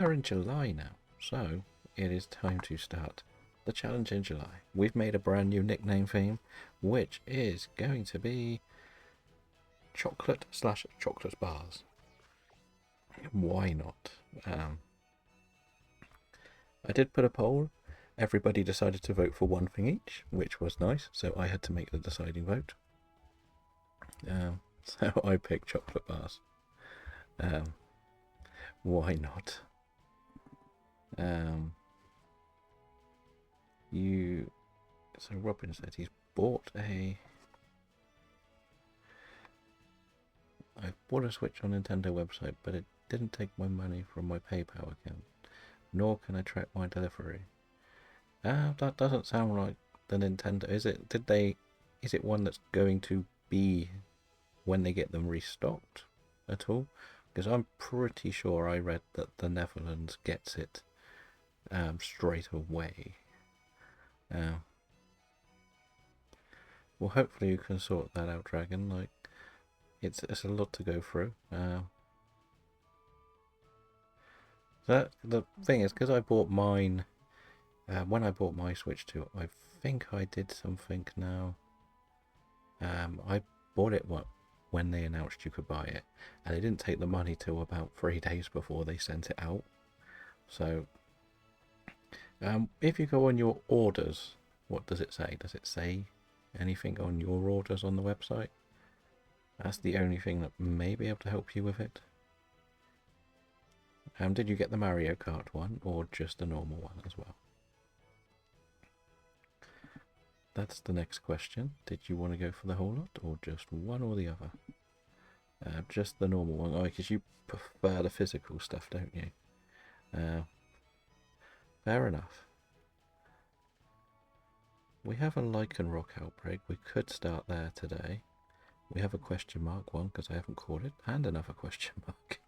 We're in July now, so it is time to start the challenge in July. We've made a brand new nickname theme, which is going to be chocolate/chocolate bars. Why not? I did put a poll. Everybody decided to vote for one thing each, which was nice, so I had to make the deciding vote. So I picked chocolate bars. Why not? So Robin said he's bought I bought a Switch on Nintendo website, but it didn't take my money from my PayPal account, nor can I track my delivery. That doesn't sound like the Nintendo. Is it? Is it one that's going to be when they get them restocked at all? Because I'm pretty sure I read that the Netherlands gets it straight away. Well, hopefully you can sort that out, Dragon. Like, it's a lot to go through. The thing is, because I bought mine when I bought my Switch 2, I think I did something now. I bought it when they announced you could buy it, and they didn't take the money till about 3 days before they sent it out. So, if you go on your orders, what does it say? Does it say anything on your orders on the website? That's the only thing that may be able to help you with it. Did you get the Mario Kart one, or just the normal one as well? That's the next question. Did you want to go for the whole lot, or just one or the other? Just the normal one. Oh, because you prefer the physical stuff, don't you? Fair enough. We have a lichen rock outbreak. We could start there today. We have a question mark one because I haven't caught it, and another question mark.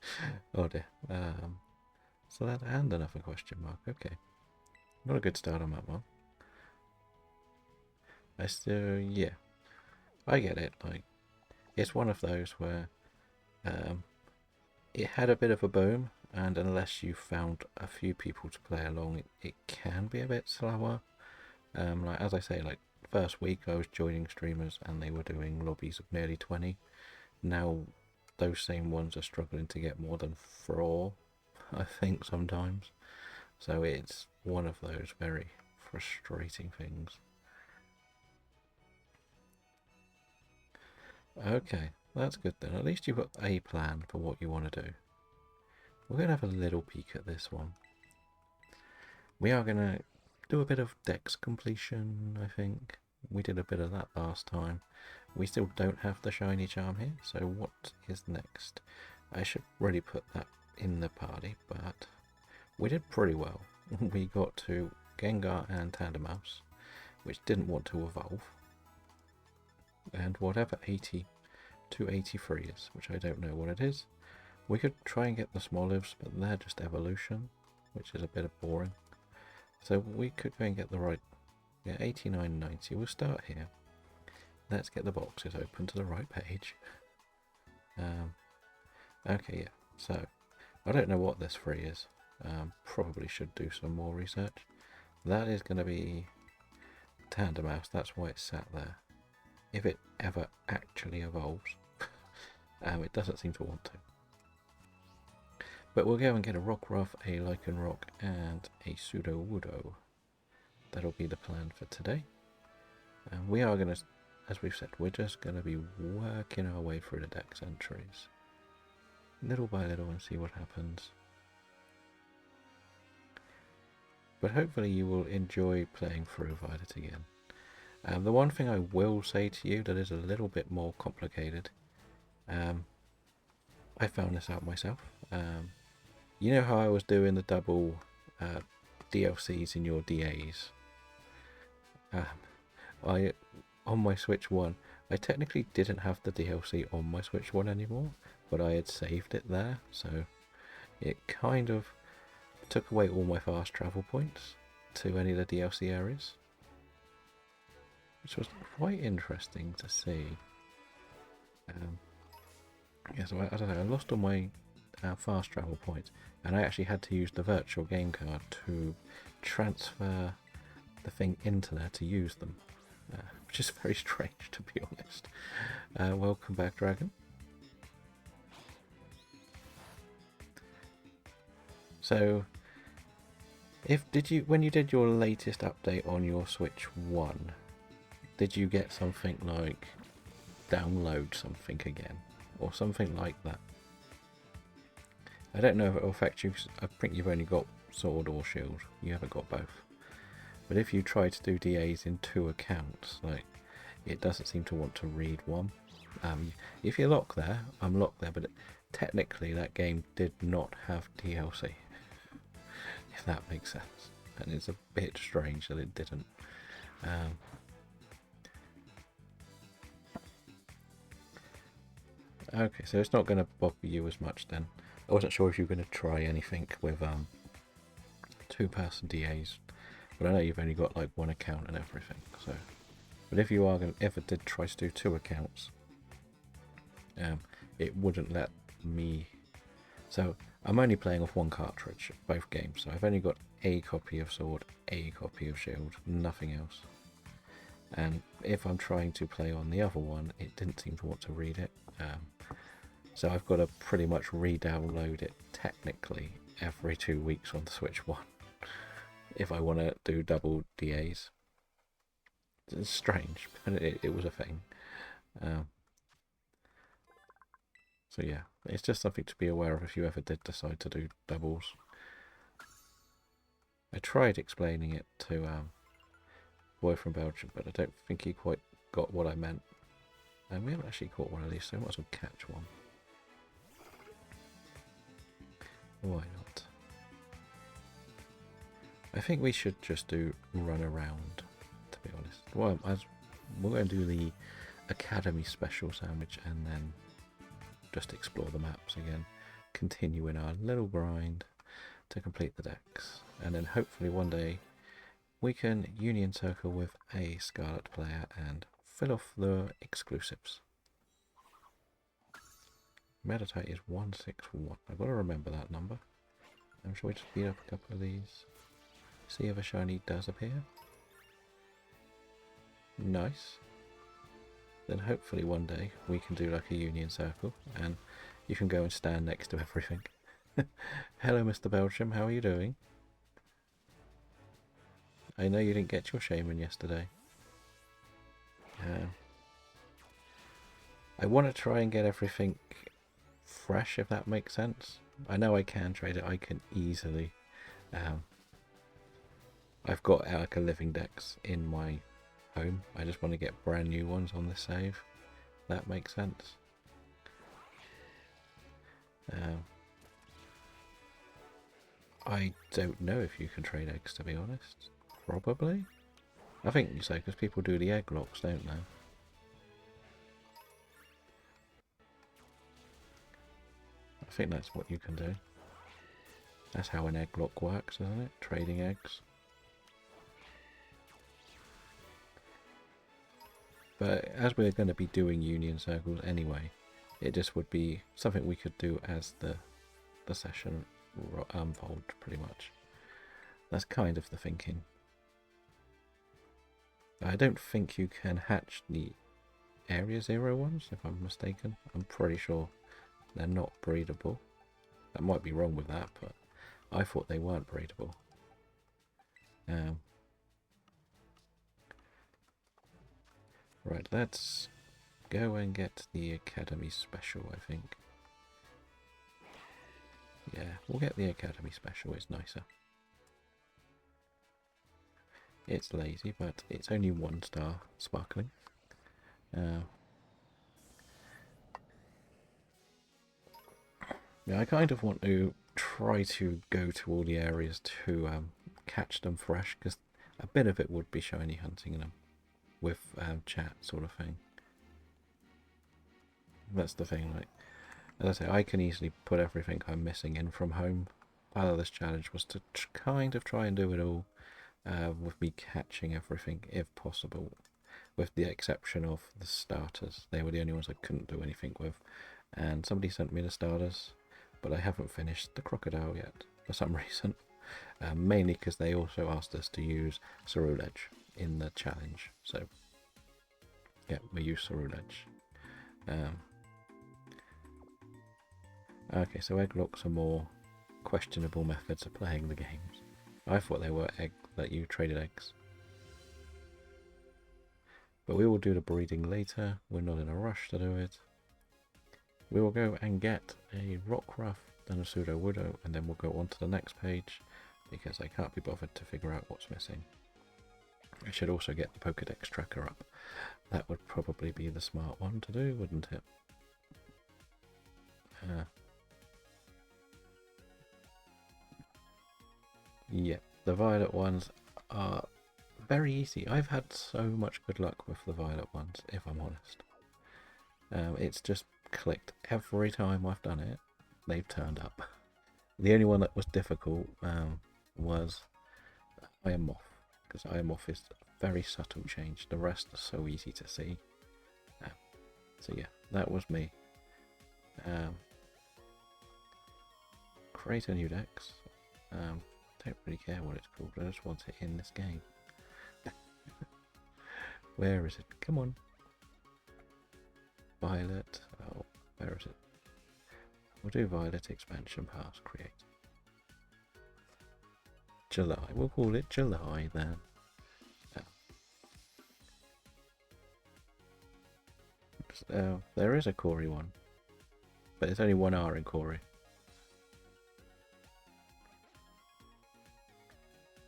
Oh dear. So that and another question mark. Okay, not a good start on that one. Yeah, I get it. Like, it's one of those where it had a bit of a boom, and unless you found a few people to play along, it can be a bit slower. Like, as I say, like, first week I was joining streamers and they were doing lobbies of nearly 20. Now those same ones are struggling to get more than 4, I think, sometimes. So it's one of those very frustrating things. Okay, that's good then. At least you've got a plan for what you want to do. We're going to have a little peek at this one. We are going to do a bit of Dex completion, I think. We did a bit of that last time. We still don't have the shiny charm here, so what is next? I should really put that in the party, but we did pretty well. We got to Gengar and Tandemaus, which didn't want to evolve. And whatever 80 to 83 is, which I don't know what it is. We could try and get the Smolives, but they're just evolution, which is a bit boring. So we could go and get the right, 89, 90. We'll start here. Let's get the boxes open to the right page. Okay, yeah. So I don't know what this 3 is. Probably should do some more research. That is going to be Tandemaus. That's why it's sat there. If it ever actually evolves, it doesn't seem to want to. But we'll go and get a Rockruff, a Lycanroc, and a Sudowoodo. That'll be the plan for today. We are going to, as we've said, we're just going to be working our way through the Dex entries. Little by little and see what happens. But hopefully you will enjoy playing through Violet again. The one thing I will say to you that is a little bit more complicated, I found this out myself. You know how I was doing the double DLCs in your DAs? On my Switch 1, I technically didn't have the DLC on my Switch 1 anymore, but I had saved it there, so it kind of took away all my fast travel points to any of the DLC areas, which was quite interesting to see. Yeah, so I don't know, I lost all my fast travel points, and I actually had to use the virtual game card to transfer the thing into there to use them, which is very strange, to be honest. Welcome back, Dragon. So, when you did your latest update on your Switch 1, did you get something like download something again, or something like that? I don't know if it will affect you, 'cause I think you've only got Sword or Shield. You haven't got both. But if you try to do DAs in 2 accounts, like, it doesn't seem to want to read one. If you lock there, I'm locked there, but technically that game did not have DLC, if that makes sense. And it's a bit strange that it didn't. Okay, so it's not going to bother you as much then. I wasn't sure if you were going to try anything with 2-person DAs, but I know you've only got like 1 account and everything. So, but if you are going to ever did try to do 2 accounts, it wouldn't let me. So I'm only playing off 1 cartridge, both games. So I've only got a copy of Sword, a copy of Shield, nothing else. And if I'm trying to play on the other one, it didn't seem to want to read it. So I've got to pretty much re-download it technically every 2 weeks on the Switch 1 if I want to do double DAs. It's strange, but it was a thing. So yeah, it's just something to be aware of if you ever did decide to do doubles. I tried explaining it to Boy from Belgium, but I don't think he quite got what I meant. And we haven't actually caught one of these, so we might as well catch one. Why not? I think we should just do run around, to be honest. Well, we're going to do the Academy Special Sandwich and then just explore the maps again. Continue in our little grind to complete the decks. And then hopefully one day we can Union Circle with a Scarlet player and fill off the exclusives. Meditate is 161. I've got to remember that number. I'm sure we just beat up a couple of these. See if a shiny does appear. Nice. Then hopefully one day we can do like a Union Circle and you can go and stand next to everything. Hello Mr. Belgium, how are you doing? I know you didn't get your shaman yesterday. I want to try and get everything fresh, if that makes sense. I know I can trade it, I can easily. I've got like a living dex in my home. I just want to get brand new ones on the save. That makes sense. I don't know if you can trade eggs, to be honest. Probably. I think so, because people do the egg locks, don't they? I think that's what you can do. That's how an egg lock works, isn't it? Trading eggs. But as we're going to be doing Union Circles anyway, it just would be something we could do as the session unfolds, pretty much. That's kind of the thinking. I don't think you can hatch the Area 0 ones, if I'm mistaken. I'm pretty sure they're not breedable. That might be wrong with that, but I thought they weren't breedable. Right, let's go and get the Academy Special, I think. Yeah, we'll get the Academy Special, it's nicer. It's lazy, but it's only 1 star sparkling. Yeah, I kind of want to try to go to all the areas to catch them fresh, because a bit of it would be shiny hunting them with chat sort of thing. That's the thing, like, as I say, I can easily put everything I'm missing in from home. Part of this challenge was to kind of try and do it all with me catching everything if possible, with the exception of the starters. They were the only ones I couldn't do anything with, and somebody sent me the starters, but I haven't finished the crocodile yet for some reason. Mainly because they also asked us to use Cerulege in the challenge. So, yeah, we use Cerulege. Okay, so egglocks are more questionable methods of playing the games. I thought they were that you traded eggs. But we will do the breeding later. We're not in a rush to do it. We will go and get a Rockruff, then a Pseudo-Woodo, and then we'll go on to the next page because I can't be bothered to figure out what's missing. I should also get the Pokedex tracker up. That would probably be the smart one to do, wouldn't it? Yeah, the violet ones are very easy. I've had so much good luck with the violet ones, if I'm honest. It's just clicked every time I've done it. They've turned up. The only one that was difficult was Iron Moth, because Iron Moth is a very subtle change. The rest are so easy to see. So yeah, that was me. Create a new dex. Don't really care what it's called. I just want it in this game. Where is it? Come on. Violet. Oh, where is it? We'll do Violet expansion pass create. July. We'll call it July then. There is a Corey one, but there's only one R in Corey.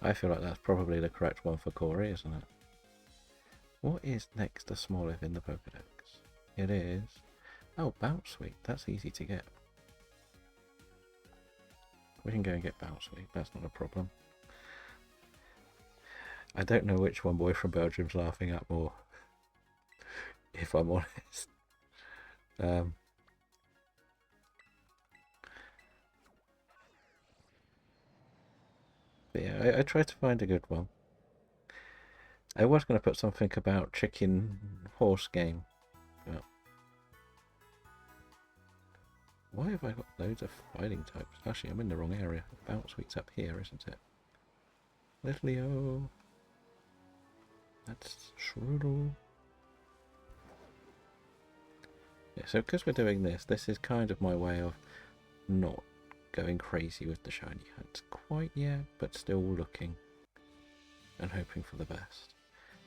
I feel like that's probably the correct one for Corey, isn't it? What is next to Smoliv in the Pokedex? It is... Oh, Bounce Sweet. That's easy to get. We can go and get Bounce Sweet. That's not a problem. I don't know which one boy from Belgium's laughing at more, if I'm honest. But yeah, I tried to find a good one. I was going to put something about chicken horse game. But why have I got loads of fighting types? Actually, I'm in the wrong area. Bounce Sweet's up here, isn't it? Litleo. That's Shroodle. Yeah, so because we're doing this, this is kind of my way of not going crazy with the shiny hunts quite yet, but still looking and hoping for the best.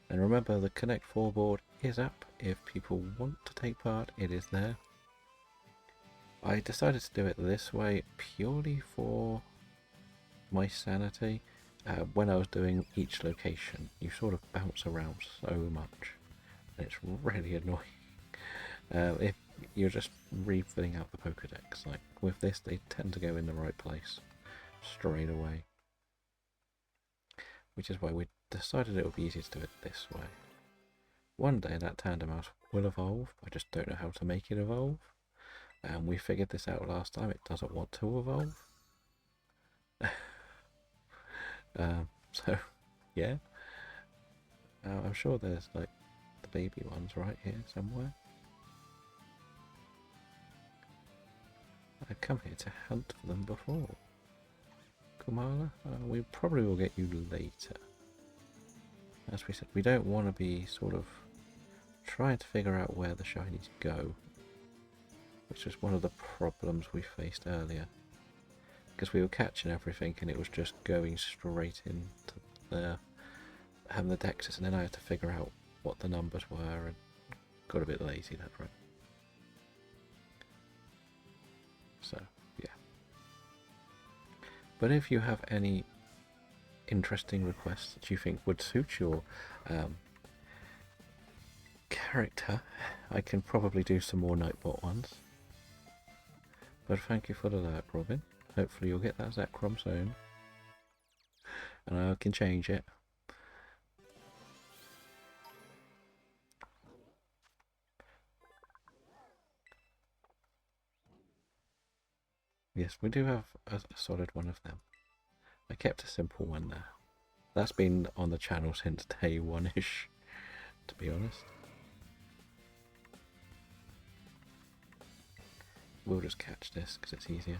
And remember, the Connect 4 board is up. If people want to take part, it is there. I decided to do it this way purely for my sanity. When I was doing each location, you sort of bounce around so much, and it's really annoying. If you're just refilling out the Pokedex, like with this, they tend to go in the right place straight away, which is why we decided it would be easier to do it this way. One day that Tandemaus will evolve. I just don't know how to make it evolve. And we figured this out last time. It doesn't want to evolve. So yeah, I'm sure there's like the baby ones right here somewhere. I've come here to hunt for them before. Kumala, we probably will get you later. As we said, we don't want to be sort of trying to figure out where the shinies go, which was one of the problems we faced earlier. Because we were catching everything and it was just going straight into the Dexys, and then I had to figure out what the numbers were and got a bit lazy, that's right. So, yeah. But if you have any interesting requests that you think would suit your character, I can probably do some more Nightbot ones. But thank you for the alert, Robin. Hopefully you'll get that Zekrom soon. And I can change it. Yes, we do have a solid one of them. I kept a simple one there. That's been on the channel since day one-ish, to be honest. We'll just catch this because it's easier.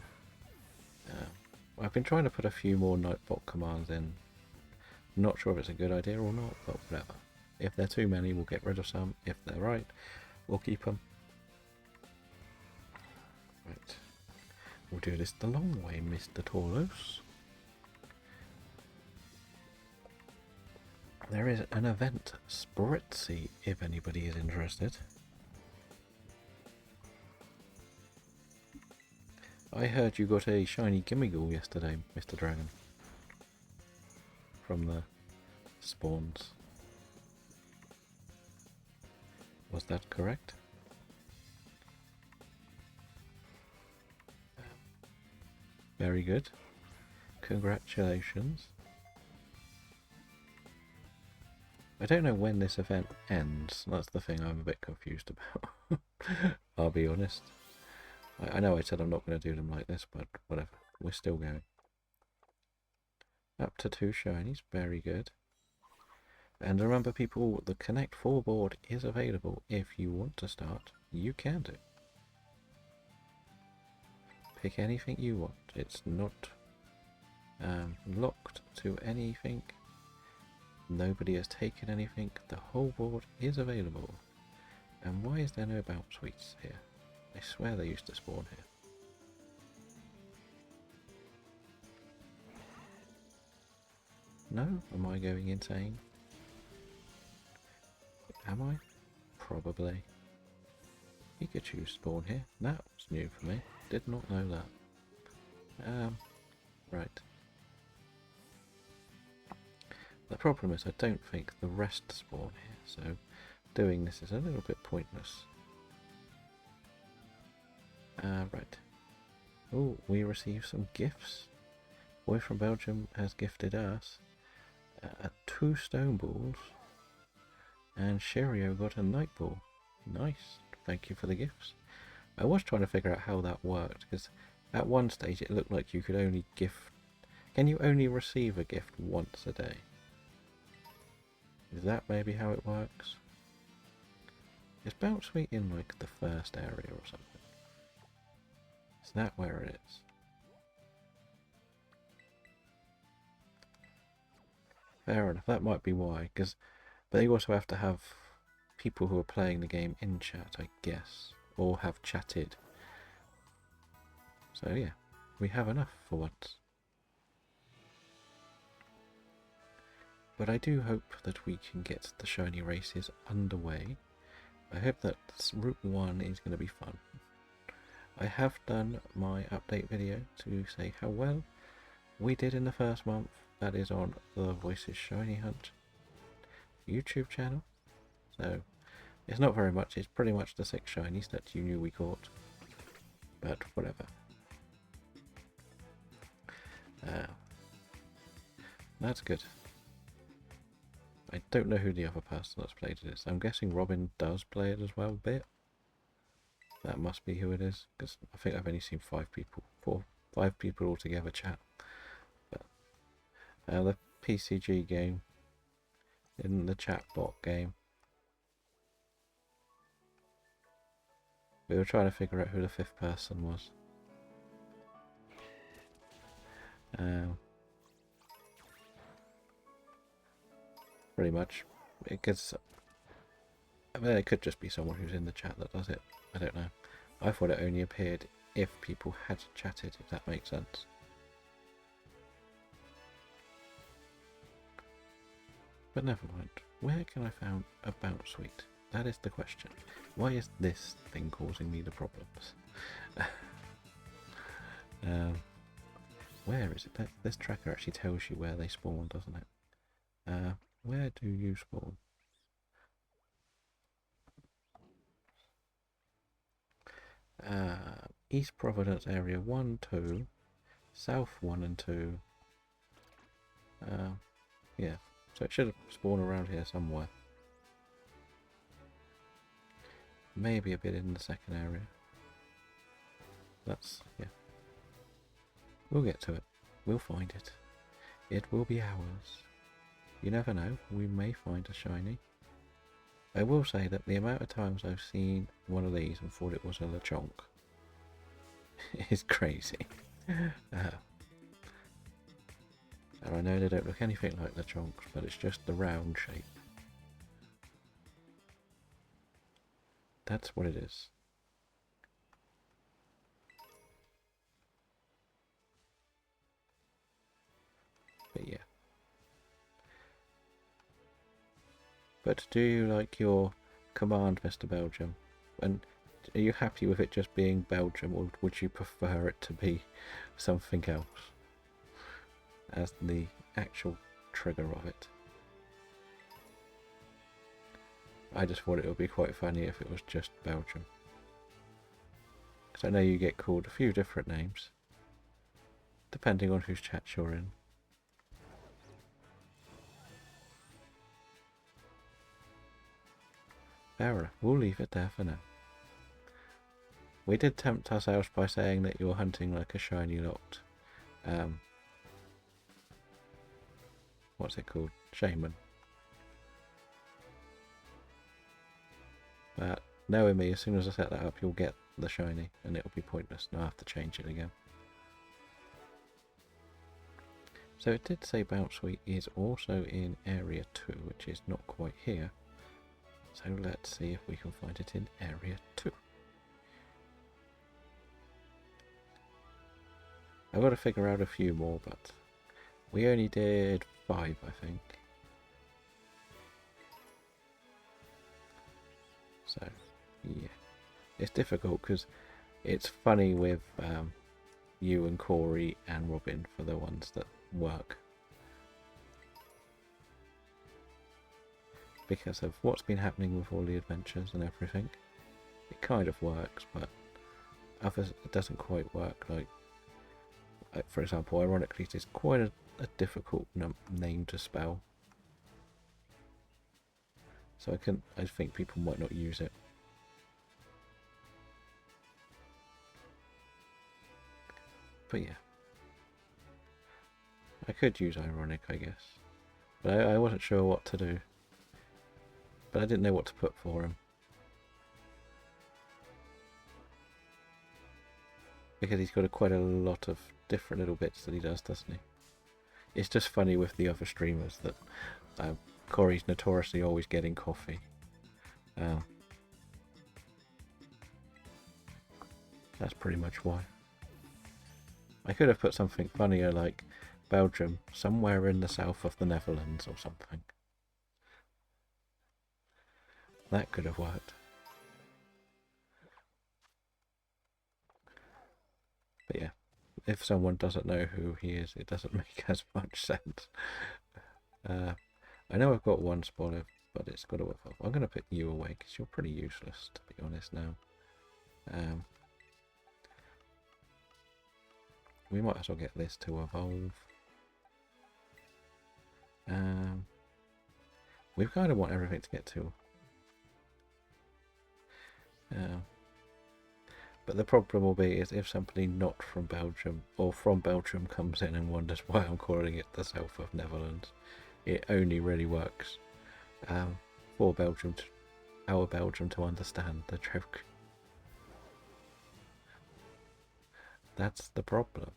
I've been trying to put a few more Nightbot commands in. Not sure if it's a good idea or not, but whatever. If they're too many, we'll get rid of some. If they're right, we'll keep them. Right. We'll do this the long way, Mr. Tauros. There is an event, Spritzy, if anybody is interested. I heard you got a shiny Gimmighoul yesterday, Mr. Dragon. From the spawns. Was that correct? Very good. Congratulations. I don't know when this event ends. That's the thing I'm a bit confused about. I'll be honest. I know I said I'm not going to do them like this, but whatever. We're still going. Up to 2 shinies. Very good. And remember, people, the Connect 4 board is available. If you want to start, you can do. Pick anything you want. It's not locked to anything. Nobody has taken anything. The whole board is available. And why is there no bounce suites here? I swear they used to spawn here. No? Am I going insane? Am I? Probably. Pikachu spawn here. That was new for me. Did not know that. Right. The problem is I don't think the rest spawn here, so doing this is a little bit pointless. Right. Oh, we received some gifts. Boy from Belgium has gifted us 2 stone balls, and Cherio got a night ball. Nice. Thank you for the gifts. I was trying to figure out how that worked, because at one stage it looked like you could only gift... Can you only receive a gift once a day? Is that maybe how it works? Is Bounce Suite in like the first area or something? Is that where it is? Fair enough, that might be why, because they also have to have people who are playing the game in chat, I guess, or have chatted. So yeah, we have enough for once. But I do hope that we can get the shiny races underway. I hope that Route 1 is going to be fun. I have done my update video to say how well we did in the first month. That is on the Voices Shiny Hunt YouTube channel. So it's not very much, it's pretty much the 6 shinies that you knew we caught. But whatever. That's good. I don't know who the other person that's played it is. I'm guessing Robin does play it as well a bit. That must be who it is, because I think I've only seen 5 people. 5 people altogether chat. But the PCG game, in the chatbot game, we were trying to figure out who the 5th person was. Pretty much, because I mean, it could just be someone who's in the chat that does it. I don't know. I thought it only appeared if people had chatted, if that makes sense. But never mind. Where can I find a bounce suite? That is the question. Why is this thing causing me the problems? Where is it? This tracker actually tells you where they spawn, doesn't it? Where do you spawn? East Providence area 1, 2, South 1 and 2. Yeah, so it should have spawned around here somewhere. Maybe a bit in the second area. That's, yeah. We'll get to it. We'll find it. It will be ours. You never know, we may find a shiny. I will say that the amount of times I've seen one of these and thought it was a Lechonk is crazy. And I know they don't look anything like the chonks, but it's just the round shape. That's what it is. But yeah. But do you like your command, Mr. Belgium? And are you happy with it just being Belgium, or would you prefer it to be something else as the actual trigger of it? I just thought it would be quite funny if it was just Belgium. Because I know you get called a few different names, depending on whose chat you're in. Fair, we'll leave it there for now. We did tempt ourselves by saying that you were hunting like a shiny locked, what's it called? Shaman. But knowing me, as soon as I set that up, you'll get the shiny, and it'll be pointless, and I'll have to change it again. So it did say Bounce Suite is also in Area 2, which is not quite here. So let's see if we can find it in Area 2. I've got to figure out a few more, but we only did 5, I think. So, yeah. It's difficult because it's funny with you and Corey and Robin for the ones that work. Because of what's been happening with all the adventures and everything. It kind of works, but others it doesn't quite work. Like for example, ironically, it is quite a difficult name to spell. So I think people might not use it. But yeah. I could use ironic, I guess. But I wasn't sure what to do. But I didn't know what to put for him. Because he's got quite a lot of different little bits that he does, doesn't he? It's just funny with the other streamers that Corey's notoriously always getting coffee. That's pretty much why. I could have put something funnier like Belgium, somewhere in the south of the Netherlands or something. That could have worked. But yeah, if someone doesn't know who he is, it doesn't make as much sense. I know I've got one spoiler, but it's got to evolve. I'm going to put you away because you're pretty useless, to be honest now. We might as well get this to evolve. We kind of want everything to get to. But the problem will be is if somebody not from Belgium or from Belgium comes in and wonders why I'm calling it the south of Netherlands, it only really works for Belgium, our Belgium, to understand the joke. That's the problem.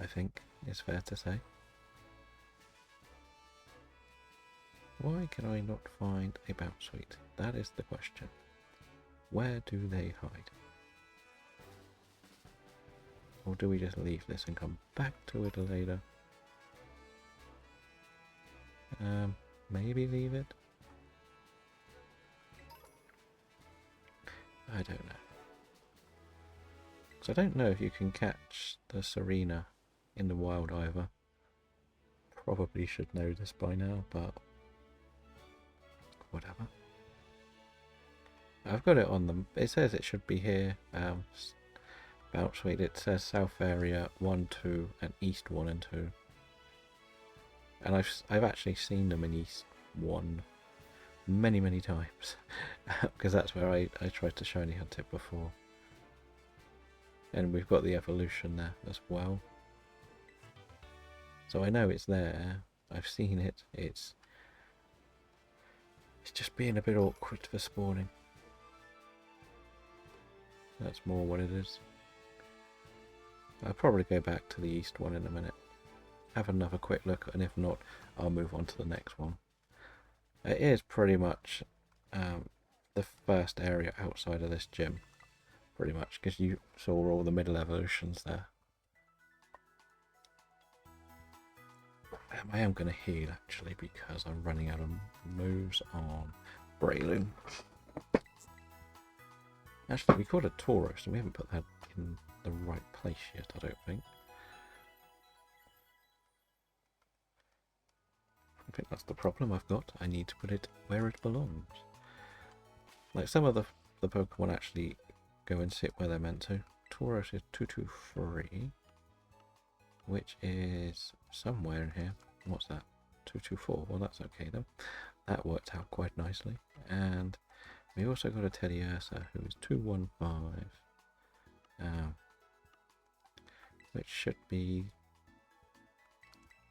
I think it's fair to say. Why can I not find a Bounce Suite? That is the question. Where do they hide? Or do we just leave this and come back to it later? Maybe leave it? I don't know. So I don't know if you can catch the Serena in the wild either. Probably should know this by now, but whatever. I've got it on them. It says it should be here. Bounce Suite. It says South Area 1, 2, and East 1 and 2. And I've actually seen them in East 1 many times because that's where I tried to shiny hunt it before. And we've got the evolution there as well. So I know it's there. I've seen it. It's just being a bit awkward for spawning. That's more what it is. I'll probably go back to the east one in a minute. Have another quick look, and if not, I'll move on to the next one. It is pretty much the first area outside of this gym, pretty much, because you saw all the middle evolutions there. I am going to heal, actually, because I'm running out of moves on Breloom. Actually, we caught a Tauros, and we haven't put that in the right place yet, I don't think. I think that's the problem I've got. I need to put it where it belongs. Like, some of the Pokemon actually go and sit where they're meant to. Tauros is 223, which is somewhere in here. What's that? 224. Well, that's okay then. That worked out quite nicely. And we also got a Teddiursa who is 215, which should be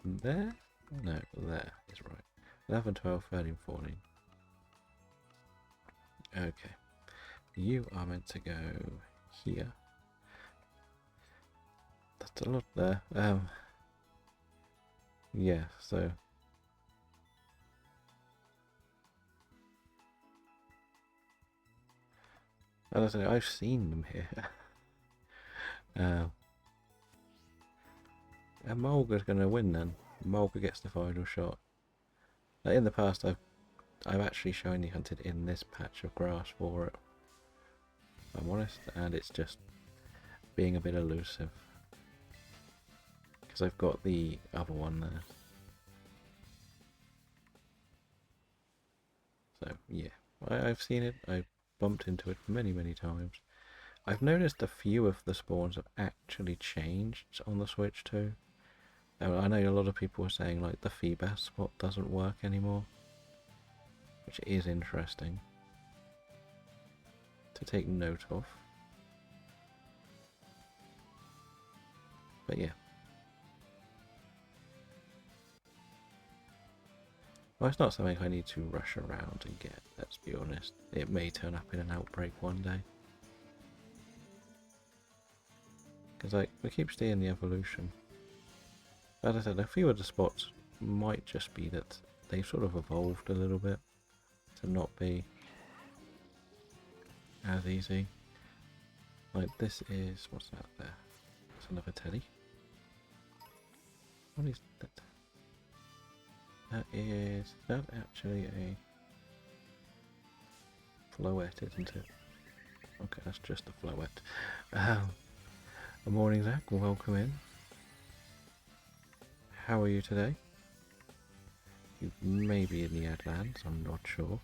there. No, there is right. 11, 12, 13, 14. Okay. You are meant to go here. That's a lot there. Yeah, so as I say, I've seen them here. And Mulga's going to win then. Mulga gets the final shot. Now, in the past, I've actually shiny hunted in this patch of grass for it, if I'm honest, and it's just being a bit elusive. Because I've got the other one there. So, yeah. I've seen it. I've bumped into it many, many times. I've noticed a few of the spawns have actually changed on the Switch too. I know a lot of people are saying like the Feebas spot doesn't work anymore, which is interesting to take note of. But yeah. Well, it's not something I need to rush around and get, let's be honest. It may turn up in an outbreak one day. Because like, we keep seeing the evolution. As I said, a few of the spots might just be that they sort of evolved a little bit to not be as easy. Like this is, what's that there? It's another Teddy. What is that? Is that actually a Floette, isn't it? Okay, that's just a Floette. Good morning, Zach. Welcome in. How are you today? You may be in the Adlands, I'm not sure.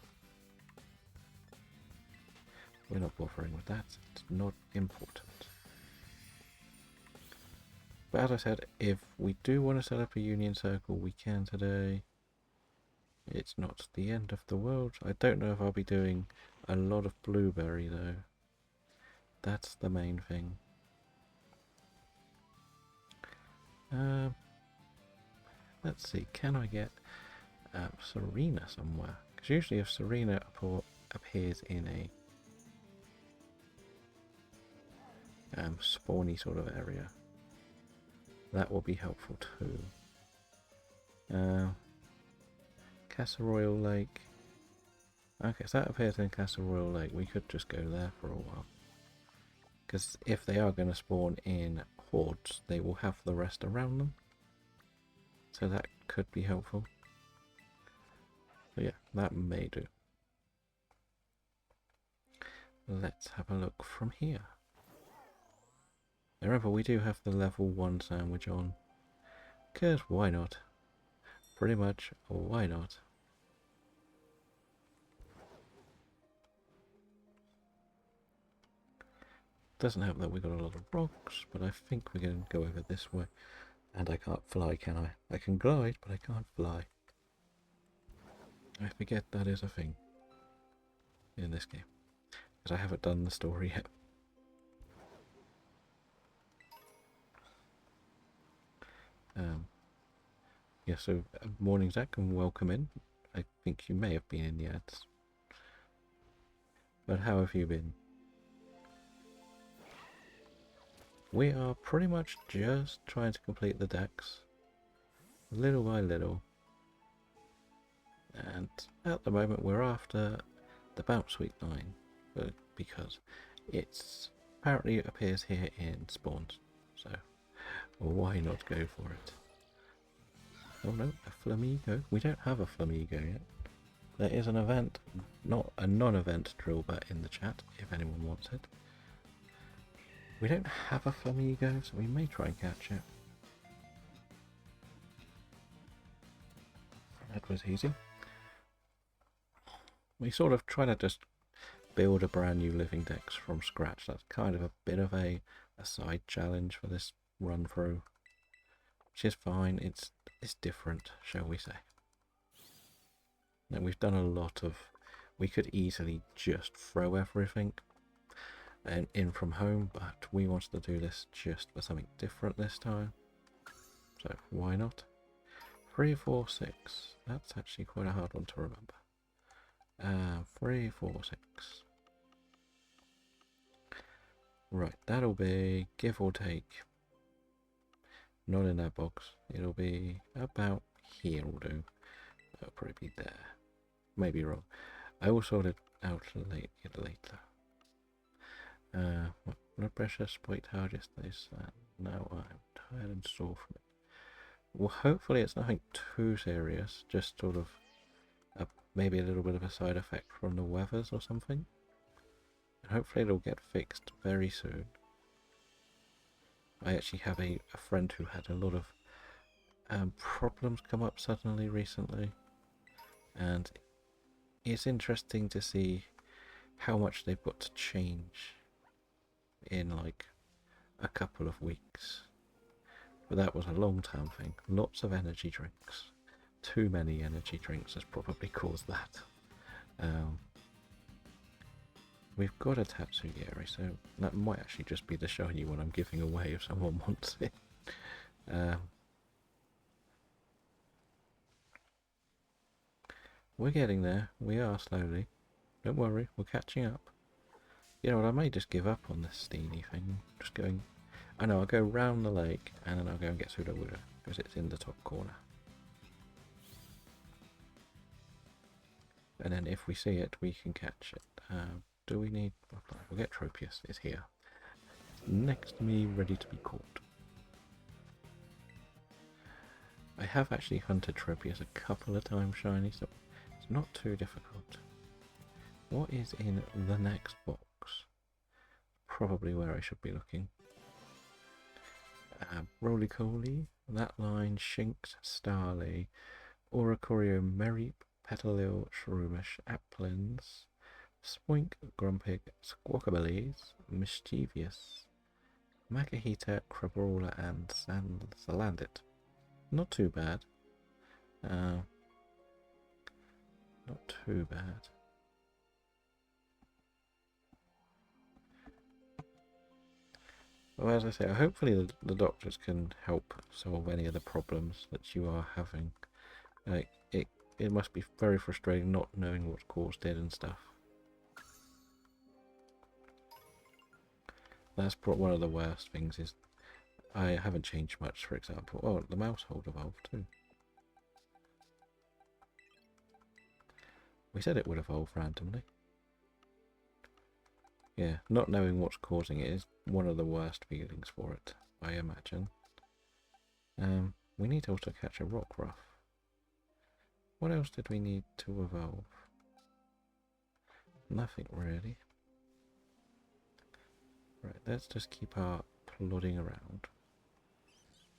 We're not bothering with that. It's not important. But as I said, if we do want to set up a union circle, we can today. It's not the end of the world. I don't know if I'll be doing a lot of blueberry though. That's the main thing. Let's see, can I get Serena somewhere? Because usually if Serena appears in a spawny sort of area, that will be helpful too. Castle Royal Lake. Okay, so that appears in Castle Royal Lake. We could just go there for a while. Because if they are going to spawn in hordes, they will have the rest around them. So that could be helpful. So yeah, that may do. Let's have a look from here. Now remember, we do have the level 1 sandwich on. Because why not? Pretty much, why not? Doesn't help that we got a lot of rocks, but I think we're going to go over this way. And I can't fly, can I? I can glide, but I can't fly. I forget that is a thing in this game, because I haven't done the story yet. Yeah, so morning Zach, and welcome in. I think you may have been in the ads. But how have you been? We are pretty much just trying to complete the decks, little by little. And at the moment we're after the Bounce Week 9, because it's apparently appears here in spawns, so why not go for it? Oh no, a Flamigo. We don't have a Flamigo yet. There is an event, not a non-event drill bet in the chat, if anyone wants it. We don't have a Flamigo, so we may try and catch it. That was easy. We sort of try to just build a brand new living dex from scratch. That's kind of a bit of a side challenge for this run through, which is fine. It's different, shall we say. Now we've done a lot of, we could easily just throw everything and in from home, but we wanted to do this just for something different this time, so why not? 3, 4, 6. That's actually quite a hard one to remember. 3, 4, 6. Right, that'll be give or take, not in that box, it'll be about here will do. That'll probably be there, maybe wrong. I will sort it out later. Blood pressure spiked hardest this. Now I'm tired and sore from it. Well, hopefully it's nothing too serious, just sort of maybe a little bit of a side effect from the weathers or something. And hopefully it'll get fixed very soon. I actually have a friend who had a lot of problems come up suddenly recently, and it's interesting to see how much they've got to change in like a couple of weeks. But that was a long-term thing. Lots of energy drinks. Too many energy drinks has probably caused that. We've got a Tatsugiri, so that might actually just be the shiny one I'm giving away if someone wants it. We're getting there. We are slowly. Don't worry, we're catching up. You know what, I may just give up on this Steenie thing. Just going... I know, I'll go round the lake and then I'll go and get Sudowoodo, because it's in the top corner. And then if we see it, we can catch it. Do we need... We'll get Tropius, it's here. Next to me, ready to be caught. I have actually hunted Tropius a couple of times shiny, so it's not too difficult. What is in the next box? Probably where I should be looking. Roly-Coly, that line, Shinx, Starly, Oricorio, Merry, Petalil, Shroomish, Applins, Spoink, Grumpig, Squawkabillies, Mischievous, Makahita, Crabrawler, and Salandit. Not too bad. Not too bad. Well, as I say, hopefully the doctors can help solve any of the problems that you are having. It must be very frustrating not knowing what's caused it and stuff. That's one of the worst things is I haven't changed much, for example. Oh, the mouse hold evolved too. We said it would evolve randomly. Yeah, not knowing what's causing it is one of the worst feelings for it, I imagine. We need to also catch a Rockruff. What else did we need to evolve? Nothing really. Right, let's just keep our plodding around.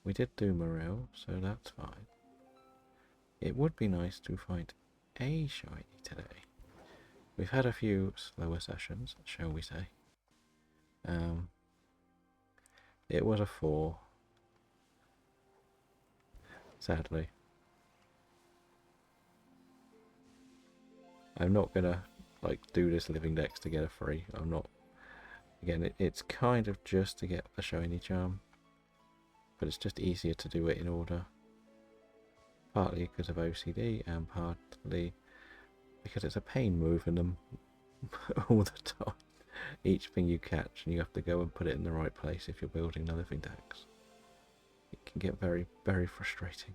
We did do Morel, so that's fine. It would be nice to find a shiny today. We've had a few slower sessions, shall we say. It was a 4. Sadly. I'm not gonna do this living dex to get a free. I'm not. Again, it's kind of just to get the shiny charm, but it's just easier to do it in order. Partly because of OCD and partly because it's a pain moving them all the time. each thing you catch, and you have to go and put it in the right place if you're building a living dex. It can get very, very frustrating.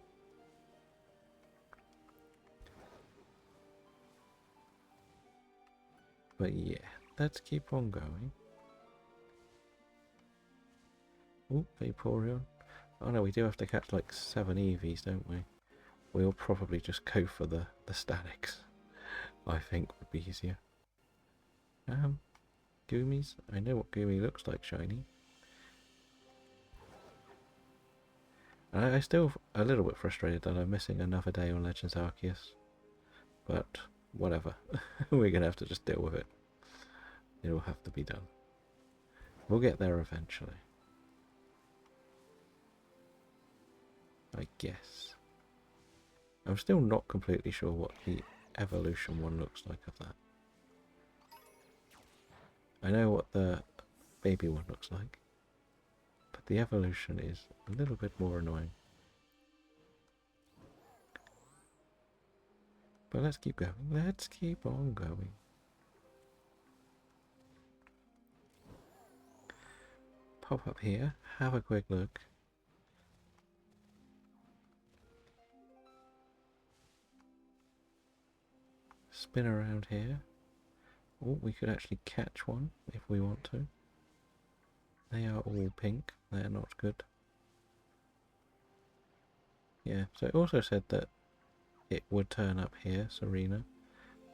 But yeah, let's keep on going. Oh, Vaporeon. Oh no, we do have to catch like 7 Eevees, don't we? We'll probably just go for the statics. I think would be easier. Goomies. I know what Goomy looks like shiny. And I'm still a little bit frustrated that I'm missing another day on Legends Arceus. But whatever. We're going to have to just deal with it. It'll have to be done. We'll get there eventually. I guess. I'm still not completely sure what the evolution one looks like of that. I know what the baby one looks like, but the evolution is a little bit more annoying. But let's keep going. Let's keep on going. Pop up here, have a quick look. Spin around here. Oh, we could actually catch one if we want to. They are all pink. They're not good. Yeah, so it also said that it would turn up here, Serena,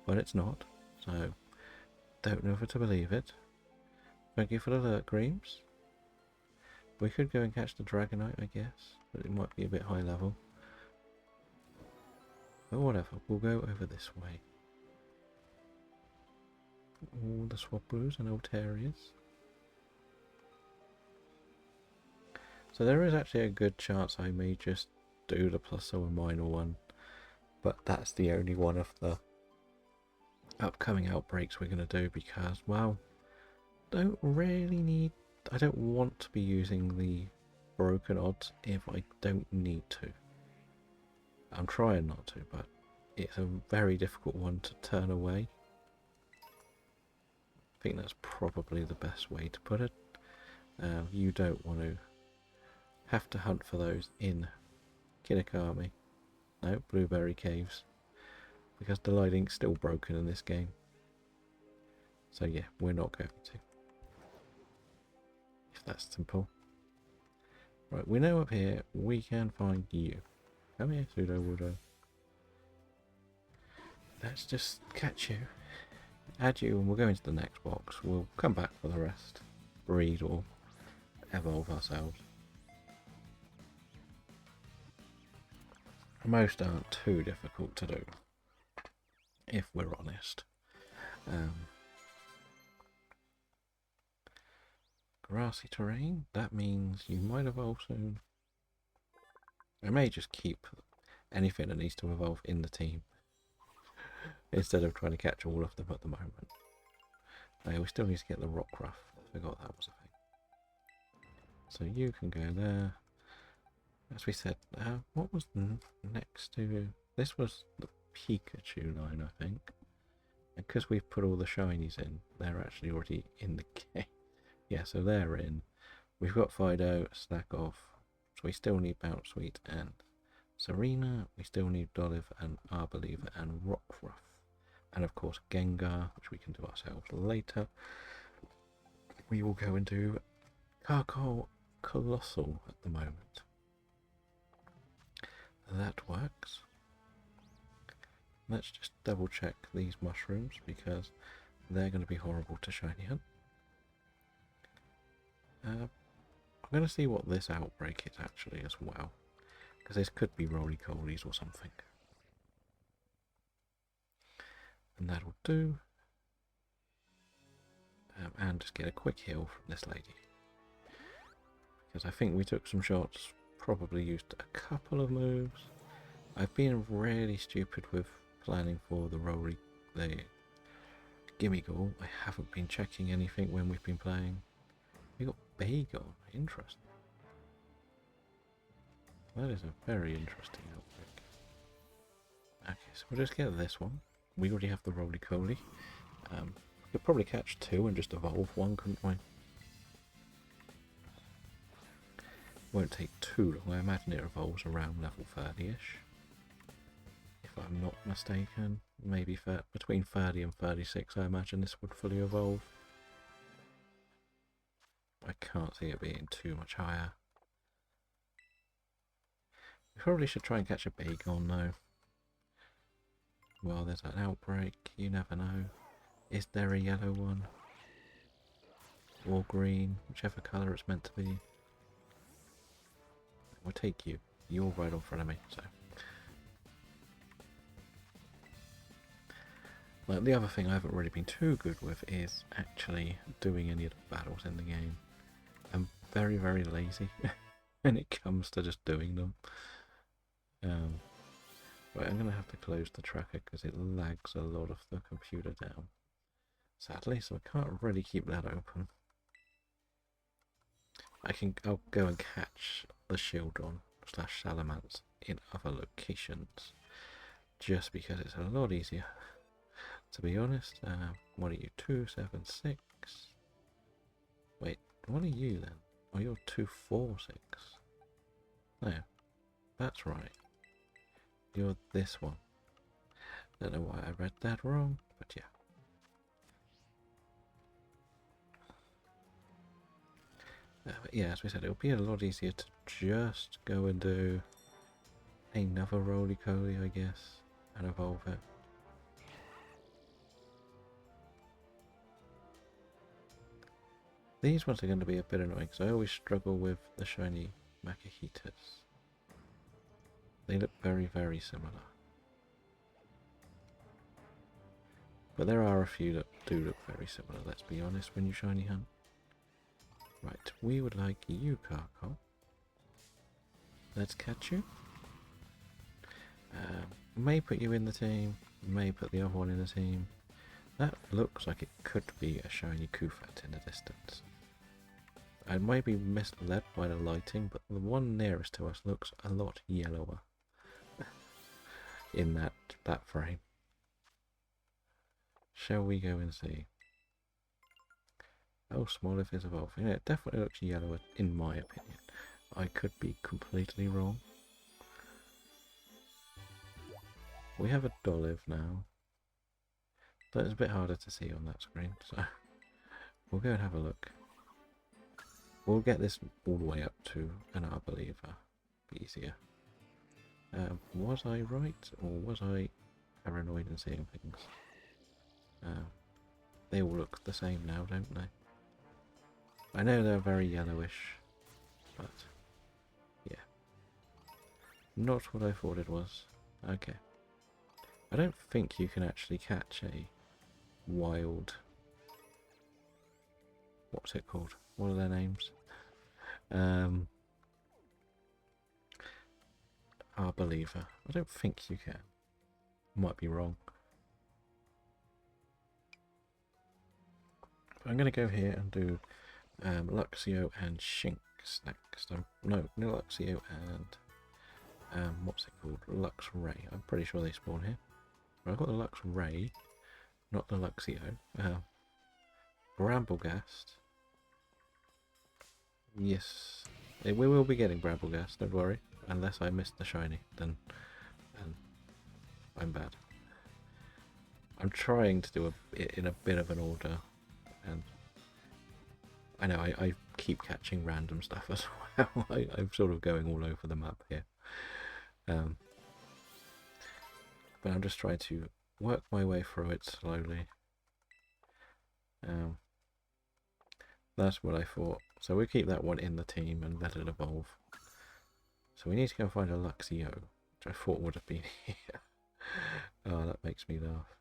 but it's not. So, don't know if to believe it. Thank you for the alert, Greaves. We could go and catch the Dragonite, I guess, but it might be a bit high level. But whatever, we'll go over this way. All the Swablues and Altarias. So there is actually a good chance I may just do the plus or minor one, but that's the only one of the upcoming outbreaks we're going to do because, well, I don't want to be using the broken odds if I don't need to. I'm trying not to, but it's a very difficult one to turn away. I think that's probably the best way to put it. You don't want to have to hunt for those in Kinnakami. No, Blueberry Caves. Because the lighting's still broken in this game. So yeah, we're not going to. If that's simple. Right, we know up here we can find you. Come here, Sudowoodo. Let's just catch you. Add you and we'll go into the next box. We'll come back for the rest. Breed or evolve ourselves. Most aren't too difficult to do, if we're honest. Grassy terrain, that means you might evolve soon. I may just keep anything that needs to evolve in the team instead of trying to catch all of them at the moment. We still need to get the Rockruff. I forgot that was a thing. So you can go there. As we said, what was next to... This was the Pikachu line, I think. And because we've put all the shinies in, they're actually already in the game. Yeah, so they're in. We've got Fido, Snackoff. So we still need Bounce Sweet and Serena. We still need Dolive and Arbaleaver and Rockruff. And of course Gengar, which we can do ourselves later. We will go and do Carkol Colossal at the moment. That works. Let's just double check these mushrooms because they're going to be horrible to shiny hunt. I'm going to see what this outbreak is actually as well, because this could be roly-colies or something. And that'll do. And just get a quick heal from this lady. Because I think we took some shots, probably used a couple of moves. I've been really stupid with planning for the Gimmighoul. I haven't been checking anything when we've been playing. We got Bagon, interesting. That is a very interesting outbreak. Okay, so we'll just get this one. We already have the roly-coly. could probably catch 2 and just evolve 1, couldn't we? Won't take too long. I imagine it evolves around level 30-ish. If I'm not mistaken. Maybe between 30 and 36 I imagine this would fully evolve. I can't see it being too much higher. We probably should try and catch a Bagon though. Well, there's an outbreak, you never know. Is there a yellow one? Or green, whichever colour it's meant to be. We'll take you. You're right in front of me, so. Like, the other thing I haven't really been too good with is actually doing any of the battles in the game. I'm very, very lazy when it comes to just doing them. Right, I'm going to have to close the tracker because it lags a lot of the computer down. Sadly, so I can't really keep that open. I'll go and catch the Shieldon / Salamence in other locations. Just because it's a lot easier. To be honest, what are you, 276? Wait, what are you then? Oh, you're 246. No, that's right. You're this one. Don't know why I read that wrong, but yeah. But yeah, as we said, it'll be a lot easier to just go and do another roly-coly, I guess, and evolve it. These ones are going to be a bit annoying because I always struggle with the shiny Macahitas. They look very, very similar. But there are a few that do look very similar, let's be honest, when you shiny hunt. Right, we would like you, Carcol. Let's catch you. May put you in the team, may put the other one in the team. That looks like it could be a shiny Kufat in the distance. I might be misled by the lighting, but the one nearest to us looks a lot yellower in that frame. Shall we go and see? Oh, Smoliv is evolving. Yeah, it definitely looks yellower in my opinion. I could be completely wrong. We have a Dolive now. But it's a bit harder to see on that screen, so we'll go and have a look. We'll get this all the way up to an Arbeliever. Be easier. Was I right, or was I paranoid in seeing things? They all look the same now, don't they? I know they're very yellowish, but yeah. Not what I thought it was. Okay. I don't think you can actually catch a wild... What's it called? What are their names? Arbeliever. I don't think you can. Might be wrong. I'm going to go here and do Luxio and Shinx next. No, Luxio and what's it called? Luxray. I'm pretty sure they spawn here. I've got the Luxray, not the Luxio. Bramblegast. Yes, we will be getting Bramblegast, don't worry. Unless I missed the shiny, then I'm bad. I'm trying to do it in a bit of an order, and I know I keep catching random stuff as well. I'm sort of going all over the map here. But I'm just trying to work my way through it slowly. That's what I thought. So we'll keep that one in the team and let it evolve. So we need to go find a Luxio, which I thought would have been here. Oh, that makes me laugh.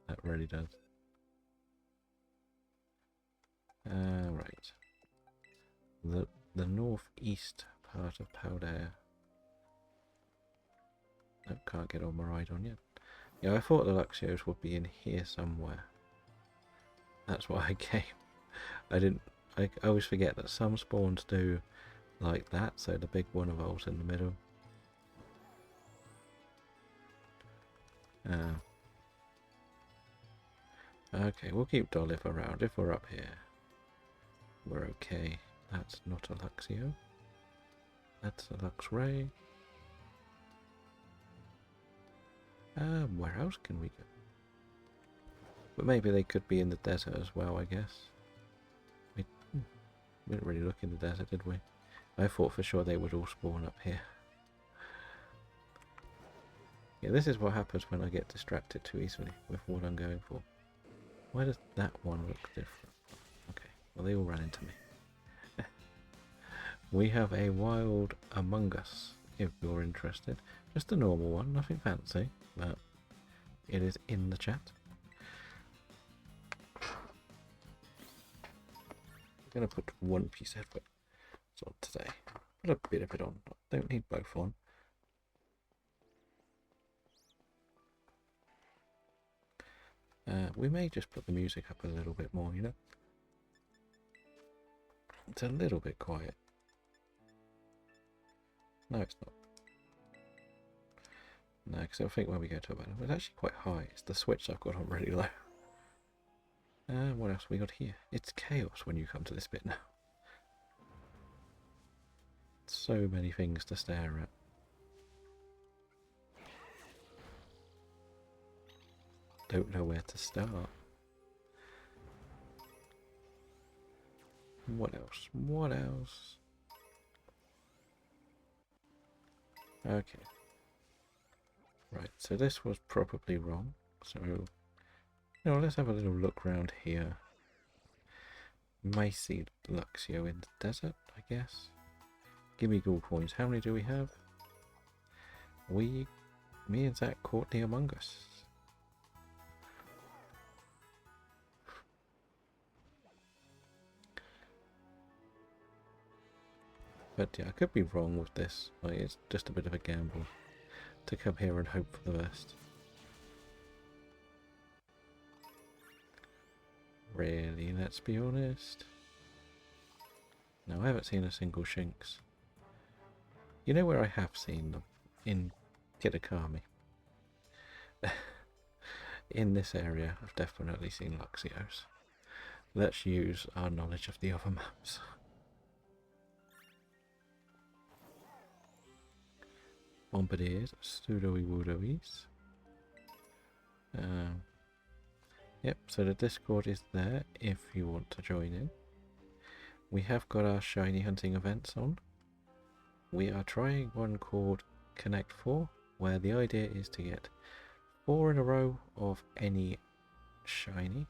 That really does. Right. The northeast part of Paldea. Nope, can't get on Miraidon yet. Yeah, I thought the Luxios would be in here somewhere. That's why I came. I always forget that some spawns do like that, so the big one evolves in the middle. Okay, we'll keep Dolliv around. If we're up here, we're okay. That's not a Luxio. That's a Luxray. Where else can we go? But maybe they could be in the desert as well, I guess. We didn't really look in the desert, did we? I thought for sure they would all spawn up here. Yeah, this is what happens when I get distracted too easily with what I'm going for. Why does that one look different? Okay, well they all ran into me. We have a wild Among Us, if you're interested. Just a normal one, nothing fancy, but it is in the chat. I'm going to put one piece headphones on today. Put a bit of it on. Don't need both on. We may just put the music up a little bit more, you know. It's a little bit quiet. No, it's not. No, because I think when we go to about it's actually quite high. It's the switch I've got on really low. What else we got here? It's chaos when you come to this bit now. So many things to stare at. Don't know where to start. What else? What else? Okay. Right, so this was probably wrong. So, let's have a little look around here. May see Luxio in the desert, I guess. Give me gold coins. How many do we have? Me and Zach caught the Among Us. But yeah, I could be wrong with this. Like, it's just a bit of a gamble to come here and hope for the best. Really, let's be honest. No, I haven't seen a single Shinx. You know where I have seen them? In Kitakami. In this area, I've definitely seen Luxios. Let's use our knowledge of the other maps. Bombardiers, Pseudo-Woodoies. Yep, so the Discord is there if you want to join in. We have got our shiny hunting events on. We are trying one called Connect 4, where the idea is to get 4 in a row of any shiny.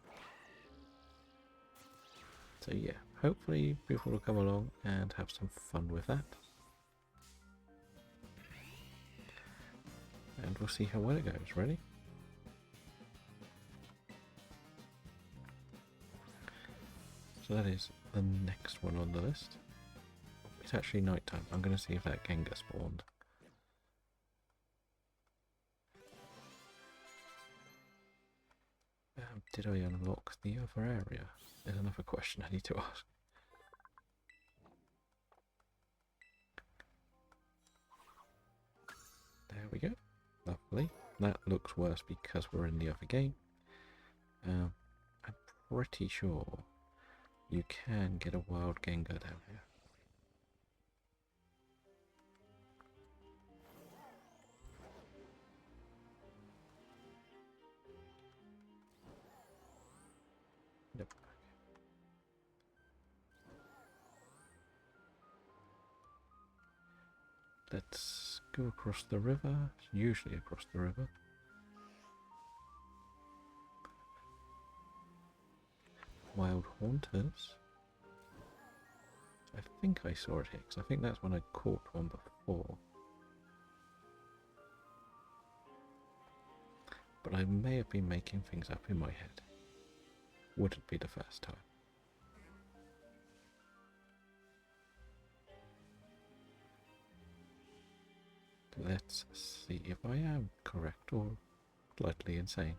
So yeah, hopefully people will come along and have some fun with that. And we'll see how well it goes. Ready? So that is the next one on the list. It's actually night time. I'm going to see if that Gengar spawned. Did I unlock the other area? There's another question I need to ask. There we go. Lovely. That looks worse because we're in the other game. I'm pretty sure you can get a wild Gengar down here. Yep. Let's go across the river. It's usually across the river. Wild Haunters. I think I saw it here, because I think that's when I caught one before. But I may have been making things up in my head. Wouldn't be the first time. Let's see if I am correct or slightly insane.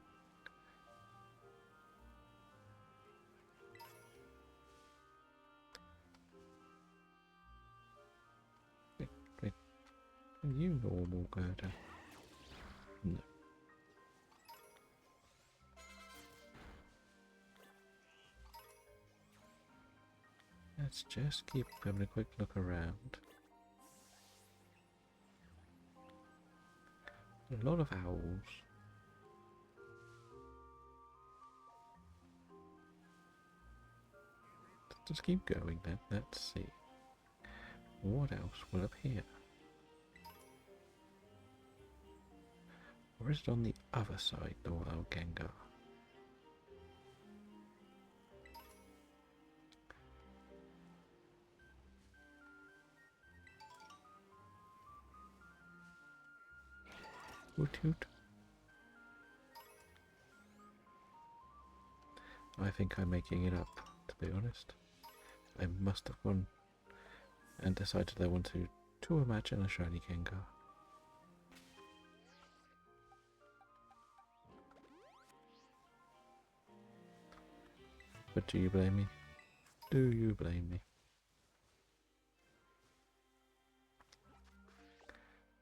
Wait. Are you normal, Gerda? No. Let's just keep having a quick look around. A lot of owls. Let's keep going then. Let's see. What else will appear? Or is it on the other side, the wild Gengar? Hoot hoot. I think I'm making it up, to be honest. I must have gone and decided I wanted to imagine a shiny Gengar. But do you blame me? Do you blame me?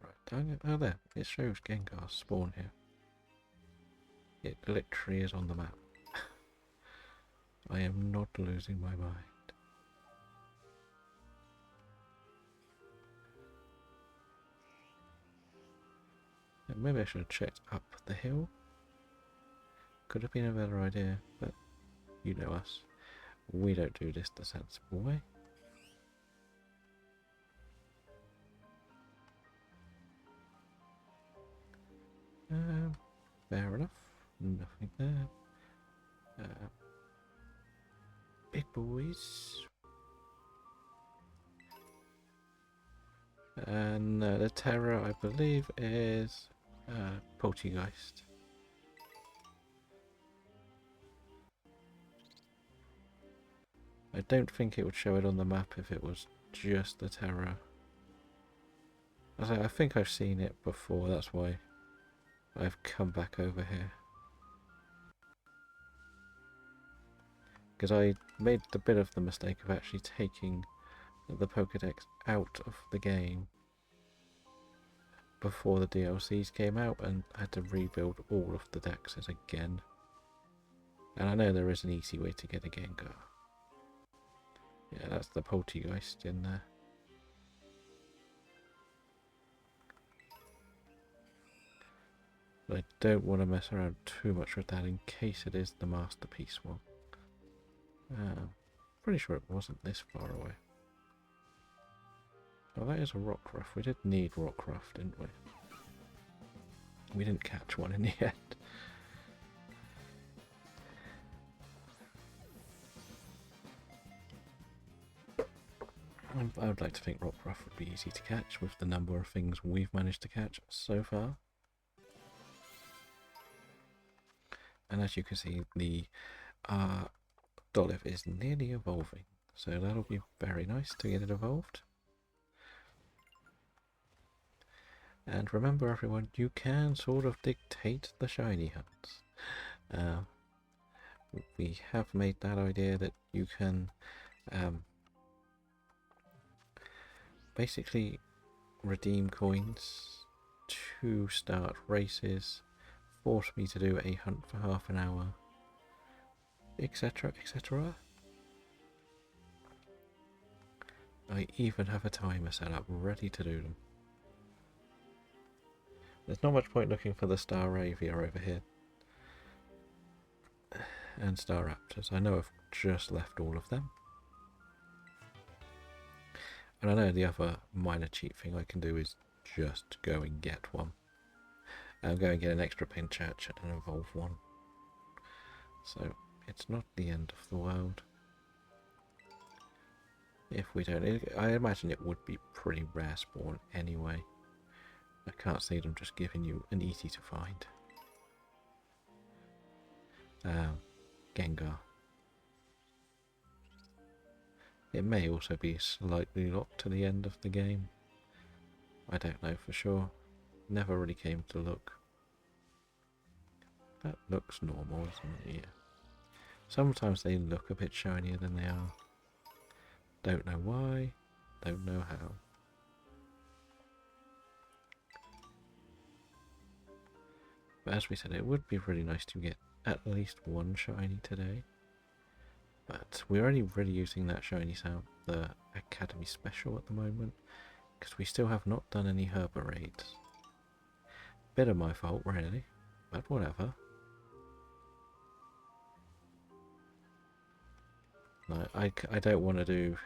Right, oh there, it shows Gengar spawn here. It literally is on the map. I am not losing my mind. Maybe I should have checked up the hill. Could have been a better idea, but you know us. We don't do this the sensible way. Fair enough. Nothing there. Big boys. And the terror, I believe, is Poltergeist. I don't think it would show it on the map if it was just the terror. I think I've seen it before, that's why I've come back over here. Because I made the bit of the mistake of actually taking the Pokedex out of the game before the DLCs came out and had to rebuild all of the dexes again. And I know there is an easy way to get a Gengar. Yeah, that's the Poltergeist in there. But I don't want to mess around too much with that in case it is the Masterpiece one. Pretty sure it wasn't this far away. Oh, that is a Rockruff. We did need Rockruff, didn't we? We didn't catch one in the end. I would like to think Rockruff would be easy to catch with the number of things we've managed to catch so far. And as you can see, the Dolliv is nearly evolving, so that'll be very nice to get it evolved. And remember everyone, you can sort of dictate the shiny hunts. We have made that idea that you can basically redeem coins to start races, force me to do a hunt for half an hour, etc, etc. I even have a timer set up ready to do them. There's not much point looking for the Staravia over here. And Staraptors. I know I've just left all of them. And I know the other minor cheat thing I can do is just go and get one. And go and get an extra Pinchatch and evolve one. So it's not the end of the world. If we don't, I imagine it would be pretty rare spawn anyway. I can't see them just giving you an easy to find. Gengar. It may also be slightly locked to the end of the game. I don't know for sure. Never really came to look. That looks normal, isn't it? Yeah. Sometimes they look a bit shinier than they are. Don't know why. Don't know how. But as we said, it would be really nice to get at least one shiny today. But we're only really using that shiny sound, the Academy Special at the moment, because we still have not done any Herba raids. Bit of my fault, really, but whatever. No, I don't want to do...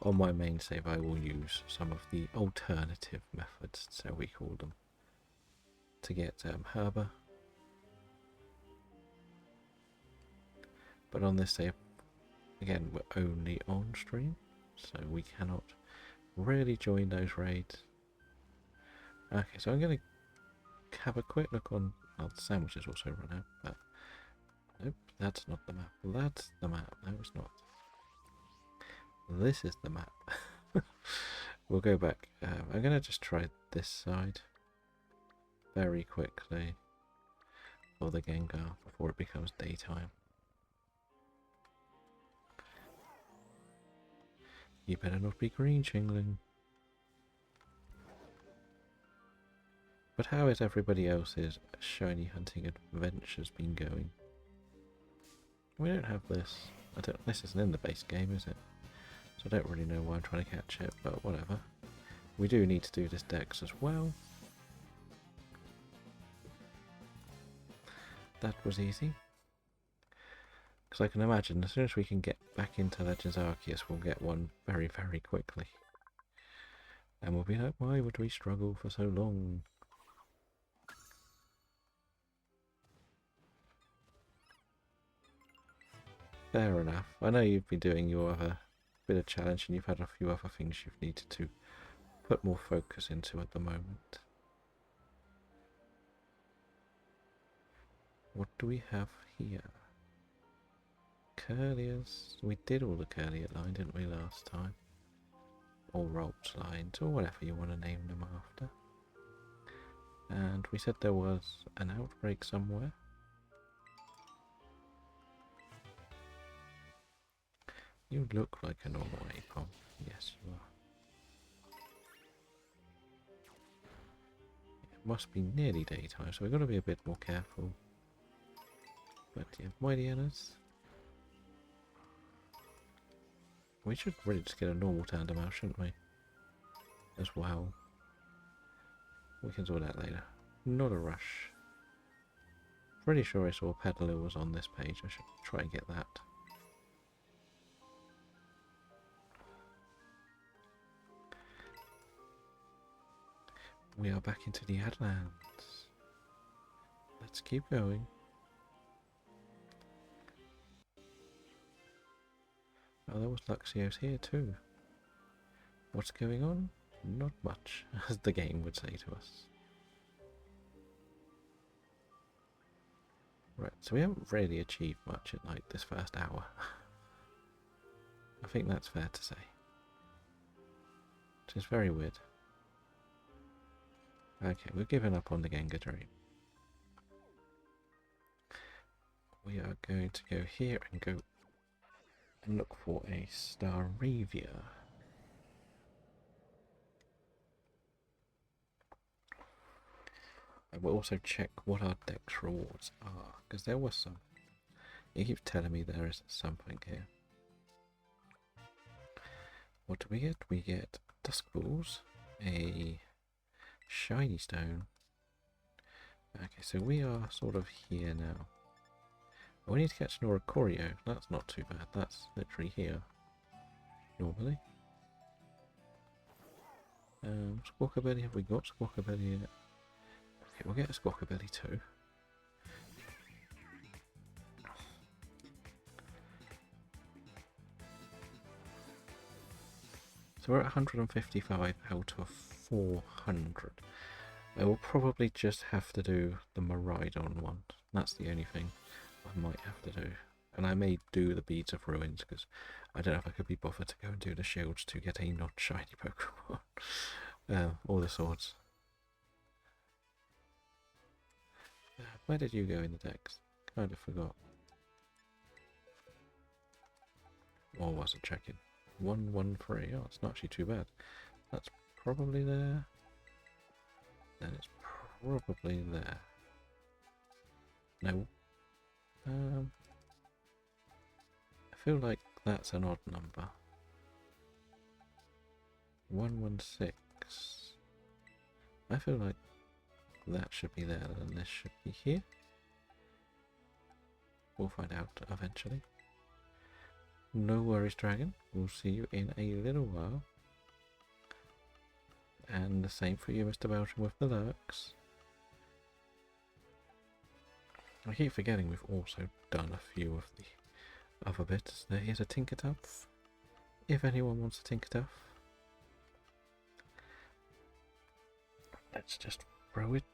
On my main save, I will use some of the alternative methods, so we call them, to get Herba. But on this save, again, we're only on stream, so we cannot really join those raids. Okay, so I'm going to have a quick look on... Oh, the sandwiches also run out, but... Nope, that's not the map. That's the map. No, it's not. This is the map. We'll go back. I'm going to just try this side very quickly for the Gengar before it becomes daytime. You better not be green, Chingling. But how is everybody else's shiny hunting adventures been going? We don't have this. This isn't in the base game, is it? So I don't really know why I'm trying to catch it, but whatever. We do need to do this dex as well. That was easy. Because I can imagine as soon as we can get back into Legends Arceus, we'll get one very, very quickly. And we'll be like, why would we struggle for so long? Fair enough. I know you've been doing your other bit of challenge and you've had a few other things you've needed to put more focus into at the moment. What do we have here? Curliers. We did all the Curlier line, didn't we, last time? Or Rolps lines, or whatever you want to name them after. And we said there was an outbreak somewhere. You look like a normal Apom. Yes, you are. It must be nearly daytime, so we've got to be a bit more careful. But yeah, Mighty Annas. We should really just get a normal tandem out, shouldn't we? As well. We can sort that later. Not a rush. Pretty sure I saw Peddler was on this page. I should try and get that. We are back into the Adlands. Let's keep going. Oh, there was Luxio's here too. What's going on? Not much, as the game would say to us. Right, so we haven't really achieved much at like this first hour. I think that's fair to say. Which is very weird. Okay, we've given up on the Gengar Dream. We are going to go here and go and look for a Staravia. And we'll also check what our Dex rewards are, because there was some. It keeps telling me there is something here. What do we get? We get Dusk Balls, a Shiny Stone. Okay, so we are sort of here now. Oh, we need to catch an Oricorio. That's not too bad. That's literally here. Normally. Squawkabilly. Have we got Squawkabilly yet? Okay, we'll get a Squawkabilly too. So we're at 155 out of 400. I will probably just have to do the Miraidon one. That's the only thing I might have to do. And I may do the Beads of Ruins, because I don't know if I could be bothered to go and do the shields to get a not shiny Pokemon. Or the swords. Where did you go in the Dex? Kind of forgot. Or was it checking? 113. Oh, it's not actually too bad. That's probably there. Then it's probably there. No. I feel like that's an odd number. 116. I feel like that should be there and this should be here. We'll find out eventually. No worries, Dragon. We'll see you in a little while. And the same for you, Mr. Belgium, with the lurks. I keep forgetting we've also done a few of the other bits. There is a Tinkertuff, if anyone wants a Tinkertuff. Let's just throw it,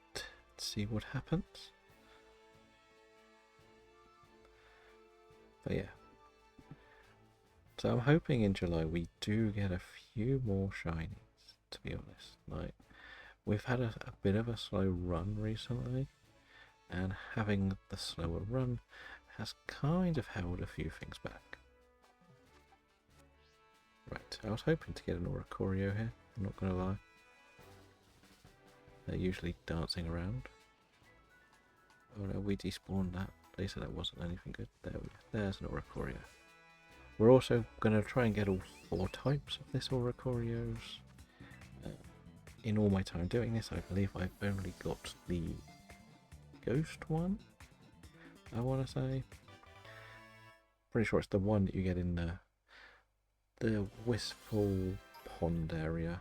see what happens. But yeah. So I'm hoping in July we do get a few more shinies, to be honest. Like, we've had a bit of a slow run recently, and having the slower run has kind of held a few things back. Right, I was hoping to get an Oricorio here, I'm not going to lie. They're usually dancing around. Oh no, we despawned that. They said that wasn't anything good. There's an Oricorio. We're also going to try and get all 4 types of this Oricorios. In all my time doing this, I believe I've only got the ghost one, I want to say. Pretty sure it's the one that you get in the Wistful Pond area.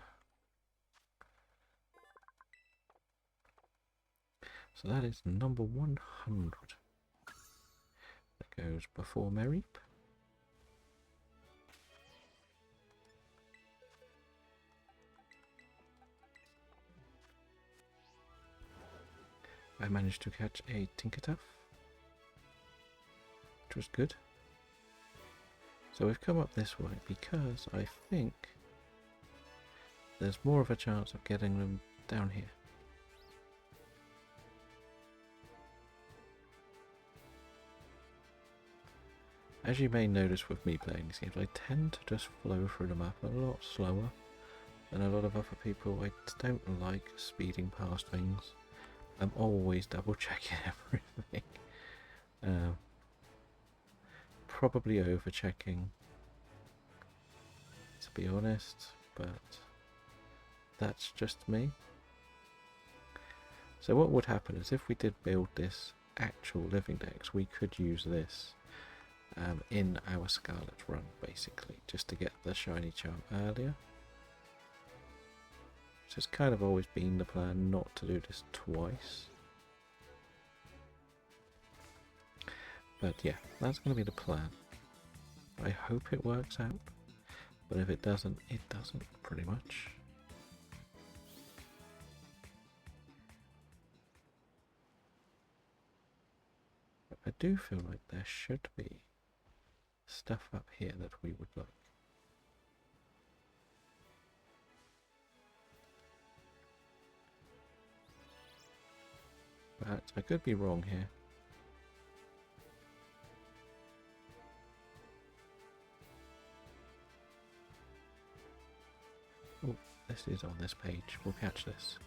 So that is number 100. That goes before Merreep. I managed to catch a Tinkertuff, which was good. So we've come up this way because I think there's more of a chance of getting them down here. As you may notice with me playing these games, I tend to just flow through the map a lot slower than a lot of other people. I don't like speeding past things. I'm always double checking everything. Probably over checking, to be honest, but that's just me. So what would happen is if we did build this actual living dex, we could use this in our Scarlet run, basically, just to get the shiny charm earlier. So it's kind of always been the plan not to do this twice. But yeah, that's going to be the plan. I hope it works out, but if it doesn't, it doesn't, pretty much. But I do feel like there should be stuff up here that we would like. But I could be wrong here. Oh, this is on this page. We'll catch this.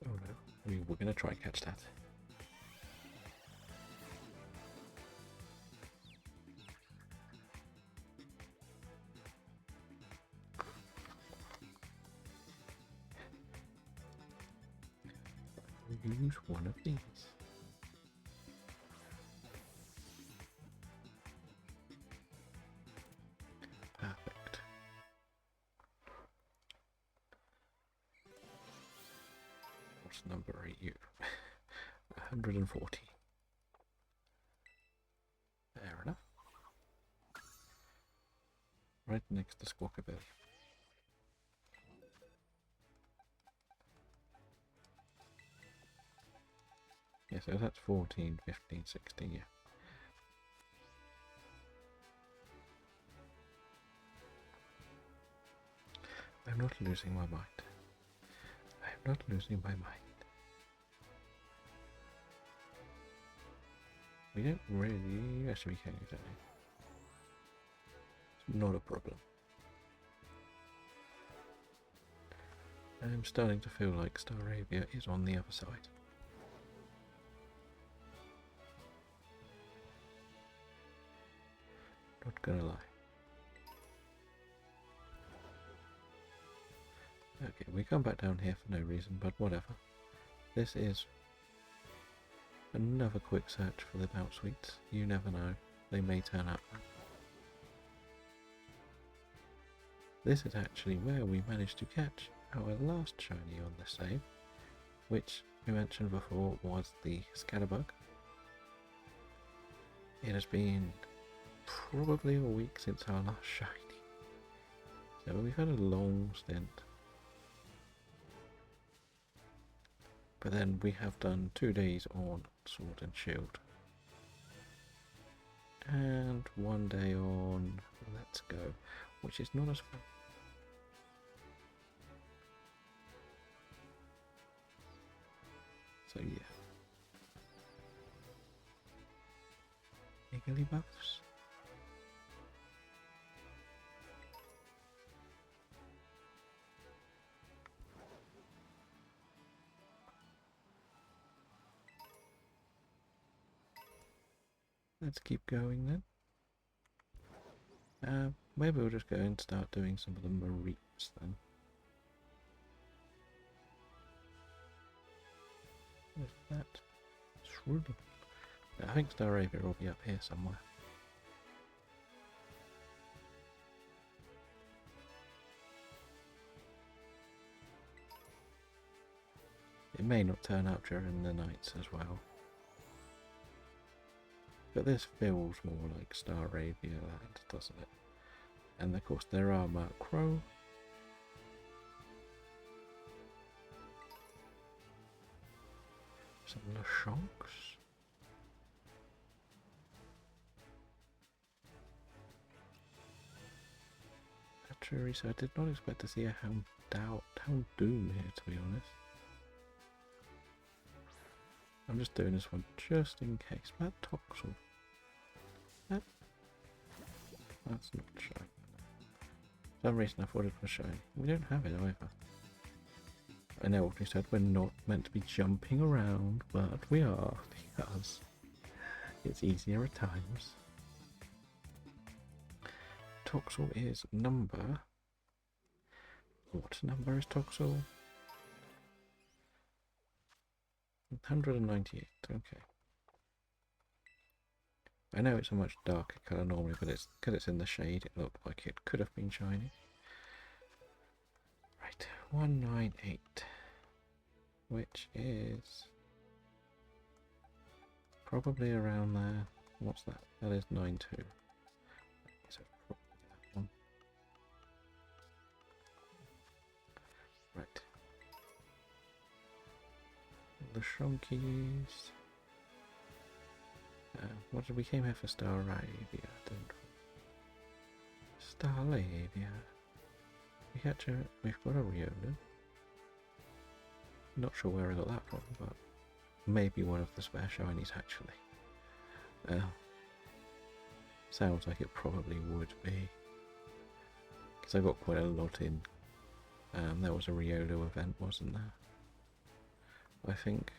Oh no, we're going to try and catch that. Use one of these. Perfect. What number are you? 140. Fair enough. Right next to Squawkabilly. Yeah, so that's 14, 15, 16, yeah. I'm not losing my mind. I'm not losing my mind. We don't really... Actually, we can use that. It's not a problem. I'm starting to feel like Staravia is on the other side. Not gonna lie. Okay, we come back down here for no reason, but whatever. This is another quick search for the Bout Sweets. You never know. They may turn up. This is actually where we managed to catch our last shiny on the save, which we mentioned before was the Scatterbug. It has been probably a week since our last shiny, so we've had a long stint. But then we have done 2 days on Sword and Shield. And 1 day on Let's Go, which is not as fun. So yeah. Jigglypuffs. Let's keep going then. Maybe we'll just go and start doing some of the Mareeps then. Where's that? Shrewd. I think Staravia will be up here somewhere. It may not turn up during the nights as well. But this feels more like Staravia land, doesn't it? And of course there are Mark Crow. Some Lechonks. Actually, so I did not expect to see a Hound Doom here, to be honest. I'm just doing this one just in case. That Toxel. That's not shiny. For some reason I thought it was shiny. We don't have it either. I know what we said, we're not meant to be jumping around, but we are, because it's easier at times. Toxel is number... What number is Toxel? 198, okay. I know it's a much darker colour normally, but it's because it's in the shade, it looked like it could have been shiny. Right, 198, which is probably around there. What's that? That is 92. So probably that one. Right. The Shonkies. What did we came here for? Staravia, didn't we? Staravia. We've got a Riolu. Not sure where I got that from, but maybe one of the spare shinies actually. Sounds like it probably would be. Because I got quite a lot in. There was a Riolu event, wasn't there? I think.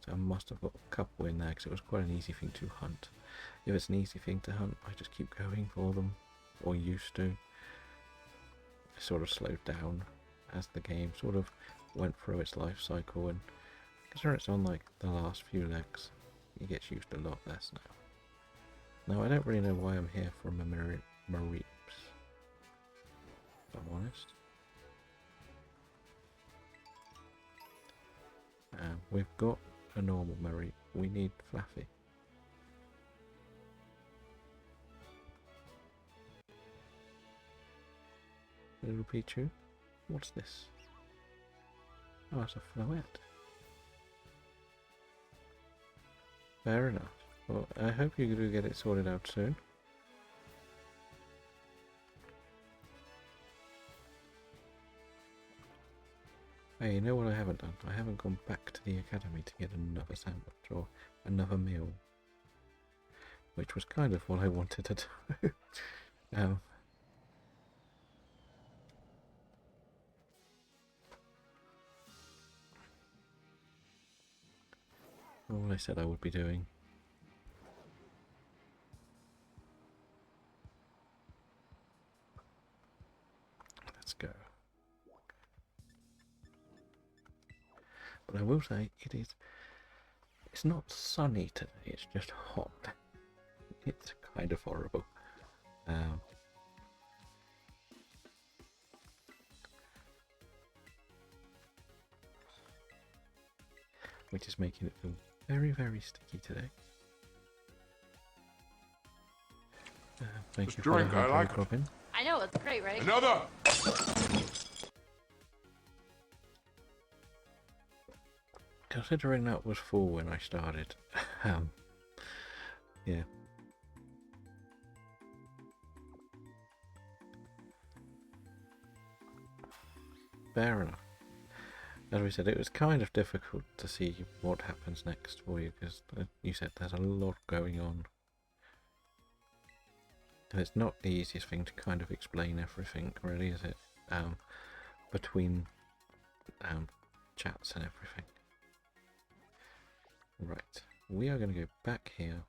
So I must have got a couple in there because it was quite an easy thing to hunt. If it's an easy thing to hunt, I just keep going for them, or used to. I sort of slowed down as the game sort of went through its life cycle, and considering it's on like the last few legs, it gets used a lot less now. Now I don't really know why I'm here for Mareeps, if I'm honest. We've got a normal Mareep. We need Fluffy. Little Pichu. What's this? Oh, it's a Floette. Fair enough. Well, I hope you do get it sorted out soon. Hey, you know what I haven't done? I haven't gone back to the academy to get another sandwich or another meal. Which was kind of what I wanted to do. All I said I would be doing. Let's go. But I will say it's not sunny today, it's just hot. It's kind of horrible. Which is making it feel very, very sticky today. Thank you for drink, I like it. Robin. I know, it's great, right? Another! Considering that was full when I started, yeah. Fair enough. As we said, it was kind of difficult to see what happens next for you, because you said there's a lot going on. And it's not the easiest thing to kind of explain everything, really, is it? Between chats and everything. Right, we are going to go back here,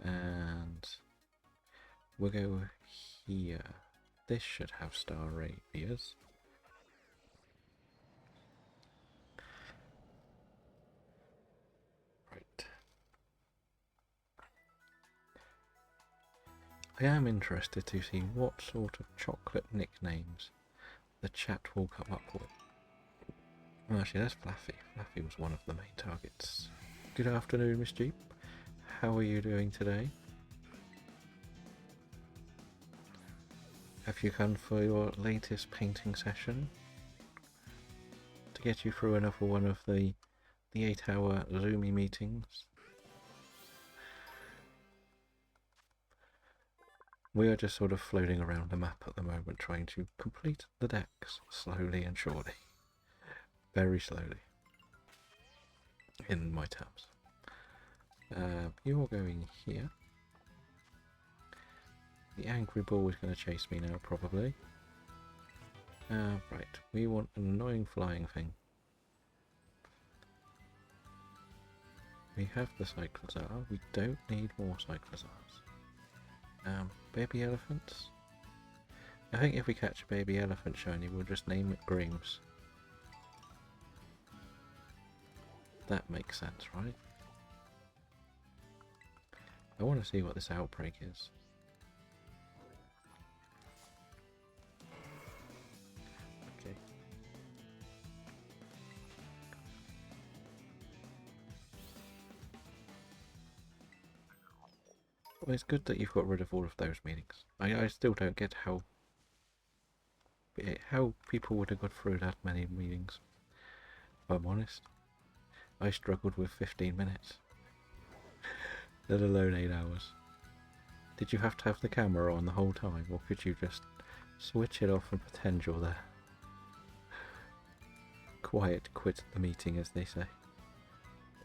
and we'll go here. This should have star rapiers. Right. I am interested to see what sort of chocolate nicknames the chat will come up with. Well, actually, that's Fluffy. Fluffy was one of the main targets. Good afternoon, Miss Jeep. How are you doing today? Have you come for your latest painting session? To get you through another one of the 8-hour Zoomy meetings? We are just sort of floating around the map at the moment, trying to complete the decks slowly and surely. Very slowly. In my terms. You're going here. The angry ball is going to chase me now, probably. Right, we want an annoying flying thing. We have the Cyclozar, we don't need more Cyclozars. Baby elephants? I think if we catch a baby elephant shiny, we'll just name it Greaves. That makes sense, right? I want to see what this outbreak is. Okay. Well, it's good that you've got rid of all of those meetings. I still don't get how people would have got through that many meetings. If I'm honest. I struggled with 15 minutes. Let alone 8 hours. Did you have to have the camera on the whole time, or could you just switch it off and pretend you're there? Quiet quit the meeting, as they say.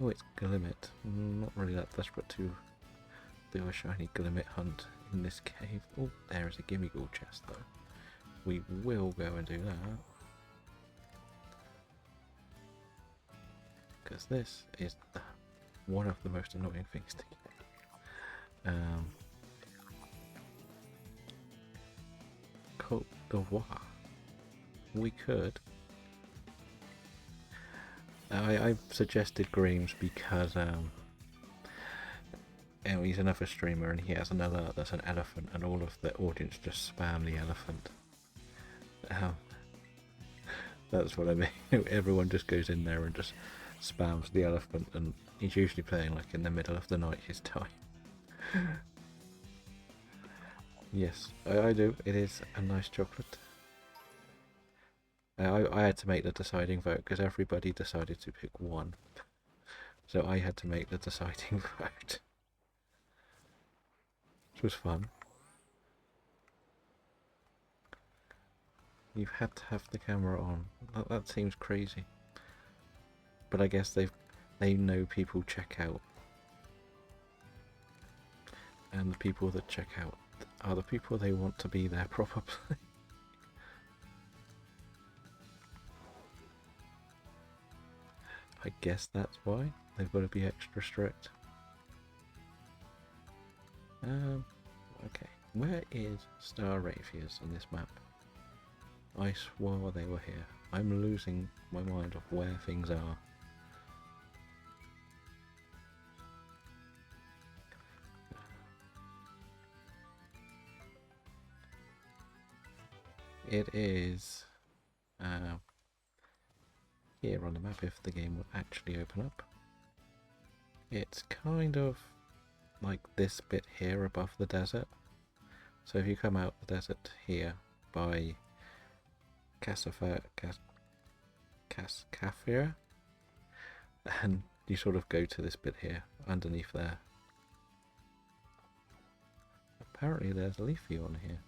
Oh, it's Glimmet. Not really that desperate to do a shiny Glimmet hunt in this cave. Oh, there is a Gimmighoul chest though. We will go and do that. Because this is one of the most annoying things to get. Cote d'Ivoire. We could. I suggested Greaves because he's another streamer and he has an alert that's an elephant, and all of the audience just spam the elephant. That's what I mean. Everyone just goes in there and just spams the elephant, and he's usually playing like in the middle of the night his time. Yes, I do. It is a nice chocolate. I had to make the deciding vote because everybody decided to pick one. So I had to make the deciding vote. Which was fun. You've had to have the camera on. That seems crazy. But I guess they know people check out. And the people that check out are the people they want to be there, probably. I guess that's why. They've got to be extra strict. Okay. Where is Star Ravias in this map? I swore they were here. I'm losing my mind of where things are. It is here on the map if the game will actually open up. It's kind of like this bit here above the desert. So if you come out the desert here by Casafia, and you sort of go to this bit here underneath there. Apparently there's a Leafy on here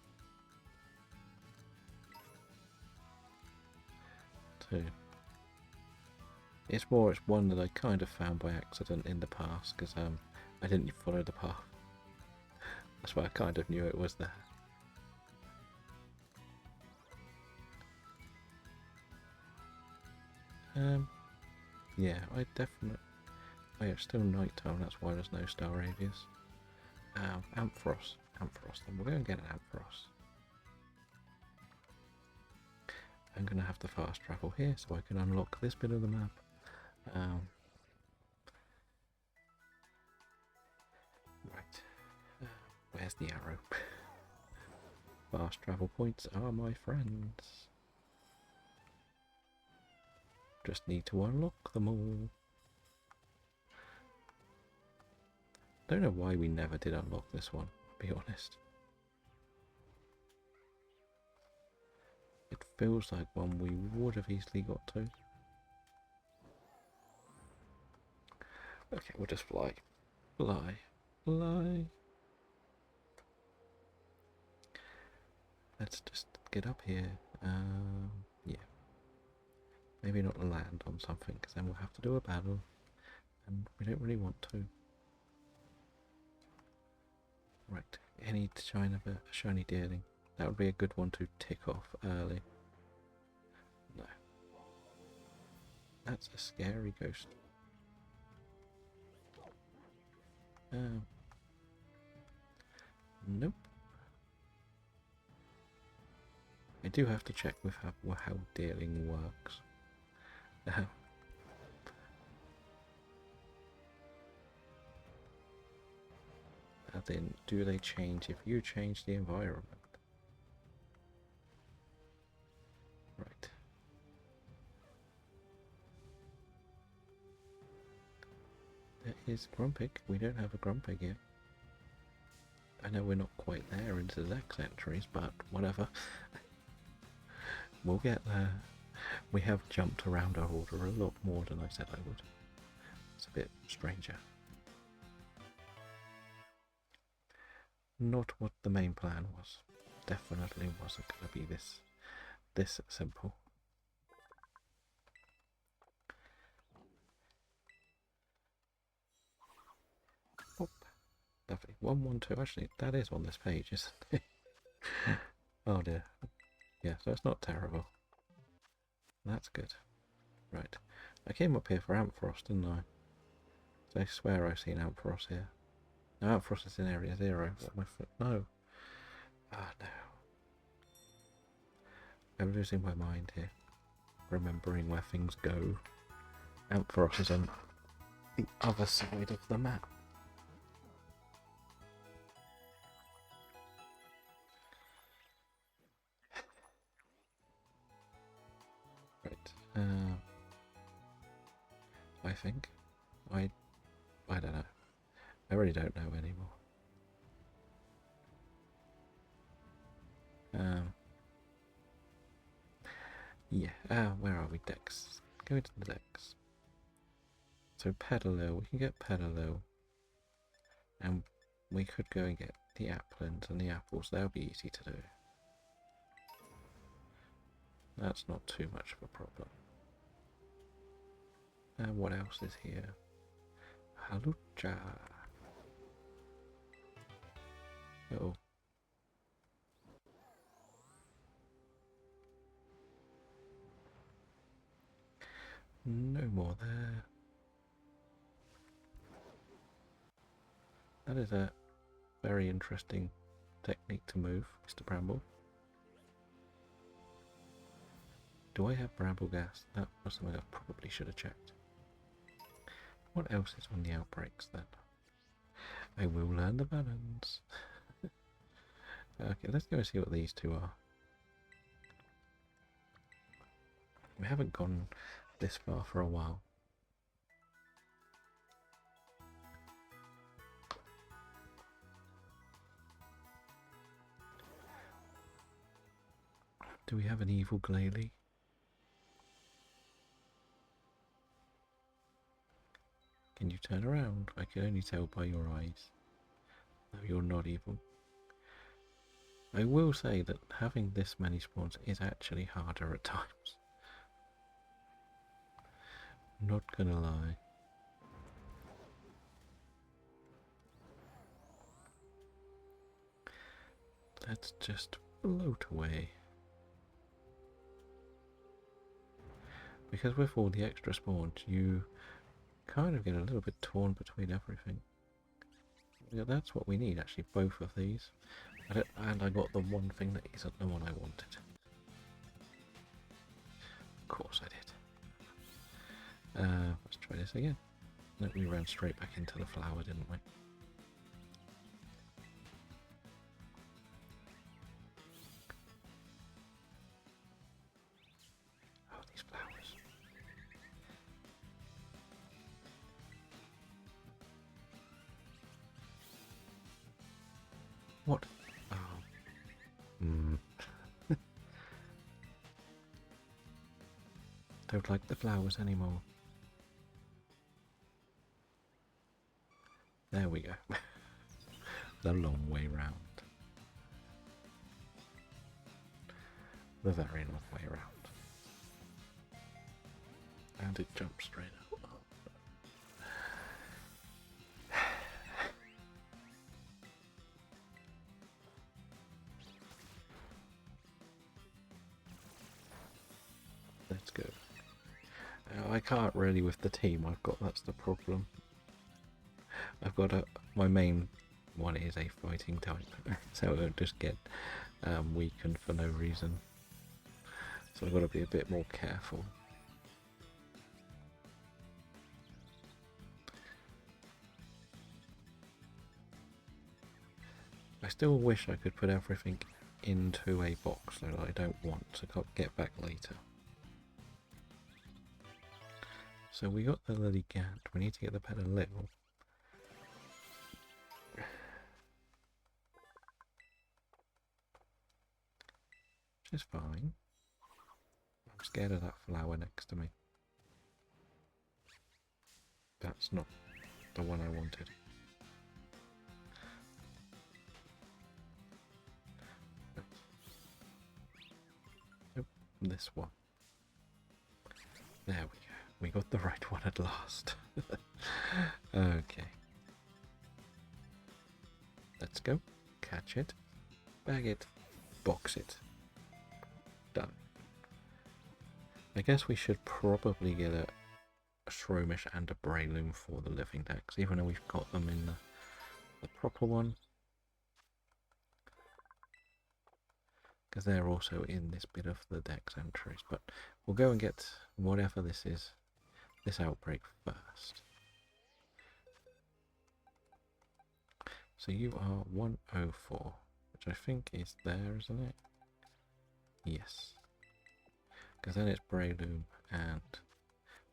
too. It's one that I kind of found by accident in the past because I didn't follow the path. That's why I kind of knew it was there. Yeah, I definitely... Oh yeah, it's still night time, that's why there's no Star Ravias. Ampharos, then we're going to get an Ampharos. I'm going to have to fast travel here so I can unlock this bit of the map. Right, where's the arrow? Fast travel points are my friends. Just need to unlock them all. Don't know why we never did unlock this one, to be honest. It feels like one we would have easily got to. Okay, we'll just fly. Fly. Fly. Let's just get up here. Yeah. Maybe not land on something, because then we'll have to do a battle. And we don't really want to. Right, any shiny deerling. That would be a good one to tick off early. No. That's a scary ghost. Nope. I do have to check with how deerling works. Then, do they change if you change the environment? Right. There is Grumpig. We don't have a Grumpig yet. I know we're not quite there into the next entries, but whatever. We'll get there. We have jumped around our order a lot more than I said I would. It's a bit stranger. Not what the main plan was. Definitely wasn't going to be this simple. Oh, lovely. 112. Actually, that is on this page, isn't it? Oh dear. Yeah, so it's not terrible. That's good. Right. I came up here for Ampharos, didn't I? So I swear I've seen Ampharos here. No, Ampharos is in Area 0. What my foot? No. Ah, no. I'm losing my mind here. Remembering where things go. Ampharos is on the other side of the map. Right. I think. I don't know. I really don't know anymore. Yeah, where are we? Dex. Go into the Dex. So Pedalil, we can get Pedalil. And we could go and get the applins and the apples. They'll be easy to do. That's not too much of a problem. And what else is here? Halucha. Oh. No more there. That is a very interesting technique to move, Mr. Bramble. Do I have bramble gas? That was something I probably should have checked. What else is on the outbreaks then? I will learn the balance. Okay, let's go and see what these two are. We haven't gone this far for a while. Do we have an evil Glalie? Can you turn around? I can only tell by your eyes. No, you're not evil. I will say that having this many spawns is actually harder at times. Not gonna lie. Let's just float away. Because with all the extra spawns, you kind of get a little bit torn between everything. Yeah, that's what we need, actually, both of these. And I got the one thing that isn't the one I wanted. Of course I did. Let's try this again. No, we ran straight back into the flower, didn't we? Oh, these flowers. What? Oh. Don't like the flowers anymore. There we go. The long way round. The very long way round. And it jumps straight up. Let's go. I can't really with the team I've got, that's the problem. I've got my main one is a fighting type, so it'll just get weakened for no reason. So I've got to be a bit more careful. I still wish I could put everything into a box that I don't want to get back later. So we got the Lily Gant, we need to get the Petalil. Which is fine. I'm scared of that flower next to me. That's not the one I wanted. Nope, this one. There we go. We got the right one at last. Okay. Let's go. Catch it. Bag it. Box it. Done. I guess we should probably get a Shroomish and a Breloom for the living decks, even though we've got them in the proper one. Because they're also in this bit of the dex entries. But we'll go and get whatever this is, this outbreak first. So you are 104, which I think is there, isn't it? Yes. Because then it's Breloom and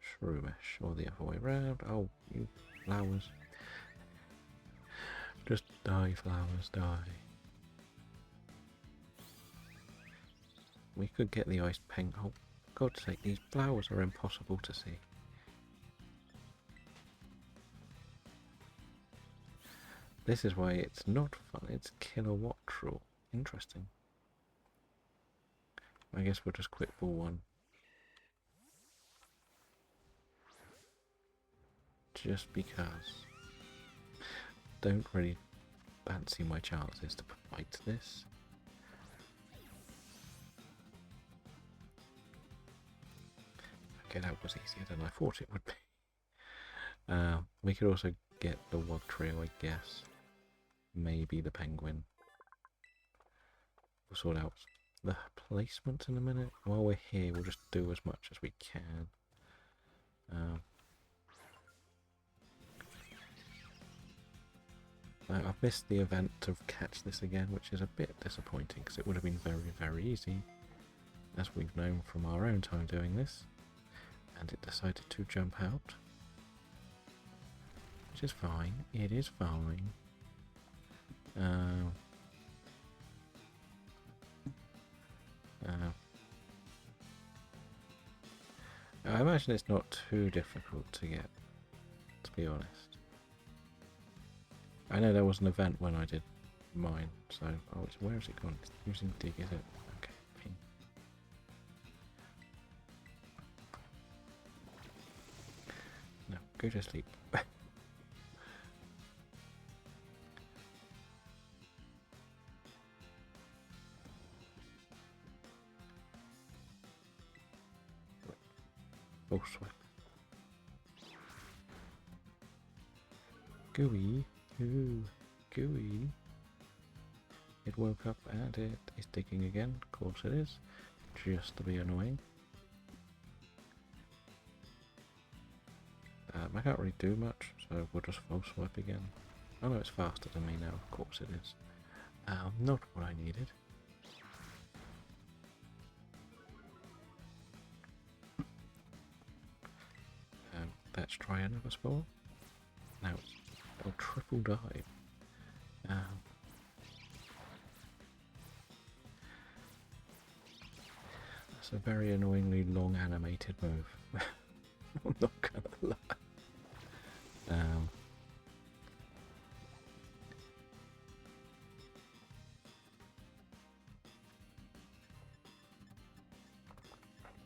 Shroomish, or the other way around. Oh, you flowers. Just die, flowers, die. We could get the ice paint. Oh, for God's sake, these flowers are impossible to see. This is why it's not fun, it's kilowattrel. Interesting. I guess we'll just quick ball one. Just because. Don't really fancy my chances to fight this. Okay, that was easier than I thought it would be. We could also get the Wug Trio, I guess. maybe the penguin. We'll sort out the placement in a minute. While we're here, we'll just do as much as we can. I've missed the event to catch this again, which is a bit disappointing because it would have been very, very easy, as we've known from our own time doing this. And it decided to jump out, which is fine. It is fine. I imagine it's not too difficult to get, to be honest. I know there was an event when I did mine, so where has it gone? It's using dig, is it? Okay. Ping. No, go to sleep. Oh, sweat. Gooey. Ooh, gooey. It woke up and it is digging again. Of course it is. Just to be annoying. I can't really do much, so we'll just full swipe again. Oh no, it's faster than me now. Of course it is. Not what I needed. Let's try another spore. Now it's a triple dive. That's a very annoyingly long animated move. I'm not gonna lie.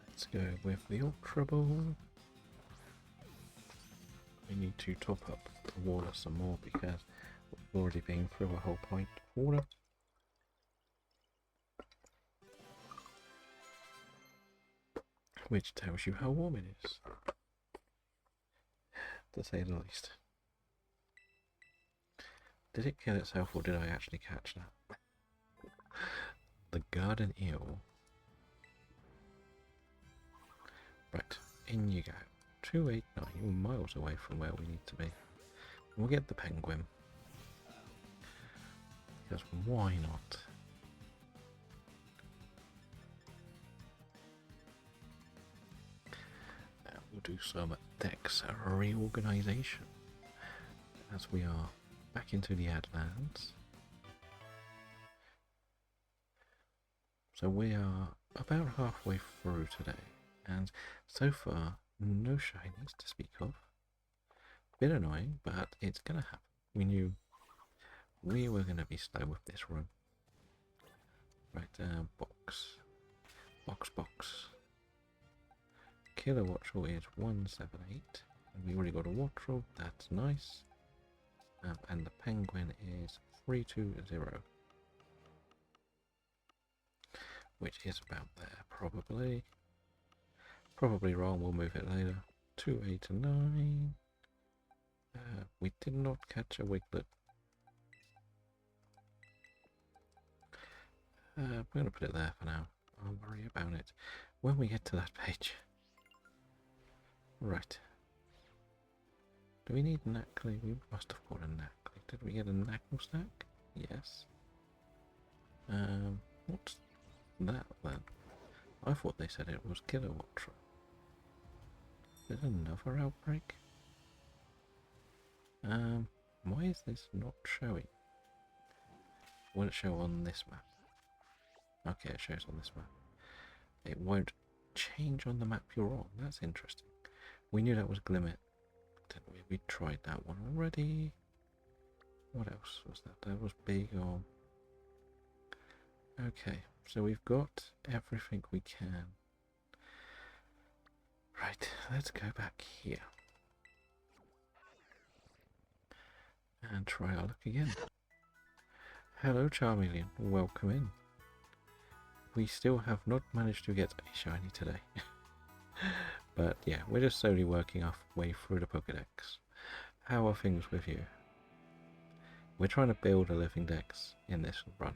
Let's go with the Ultra Ball. We need to top up the water some more because we've already been through a whole pint of water. Which tells you how warm it is, to say the least. Did it kill itself or did I actually catch that? The garden eel. Right, in you go. 289, you're miles away from where we need to be. We'll get the penguin. Because why not? Now we'll do some Dex reorganization. As we are back into the Adlands. So we are about halfway through today. And so far, no shinies to speak of. Bit annoying, but it's gonna happen. We knew we were gonna be slow with this run. Right, box. Killer Watchel is 178. And we already got a Watchel, that's nice. And the penguin is 320. Which is about there, probably. Probably wrong, we'll move it later. 289. We did not catch a Wiglet. We're going to put it there for now. I'll worry about it when we get to that page. Right. Do we need Knackly? We must have got a Knackly. Did we get a Knackle stack? Yes. What's that then? I thought they said it was Kilowatt. There's another outbreak. Why is this not showing? Will it show on this map? Okay, it shows on this map. It won't change on the map you're on. That's interesting. We knew that was Glimmet, didn't we? We tried that one already. What else was that? That was big or... Okay, so we've got everything we can. Right, let's go back here. And try our luck again. Hello Charmeleon, welcome in. We still have not managed to get a shiny today. But yeah, we're just slowly working our way through the Pokedex. How are things with you? We're trying to build a living dex in this run.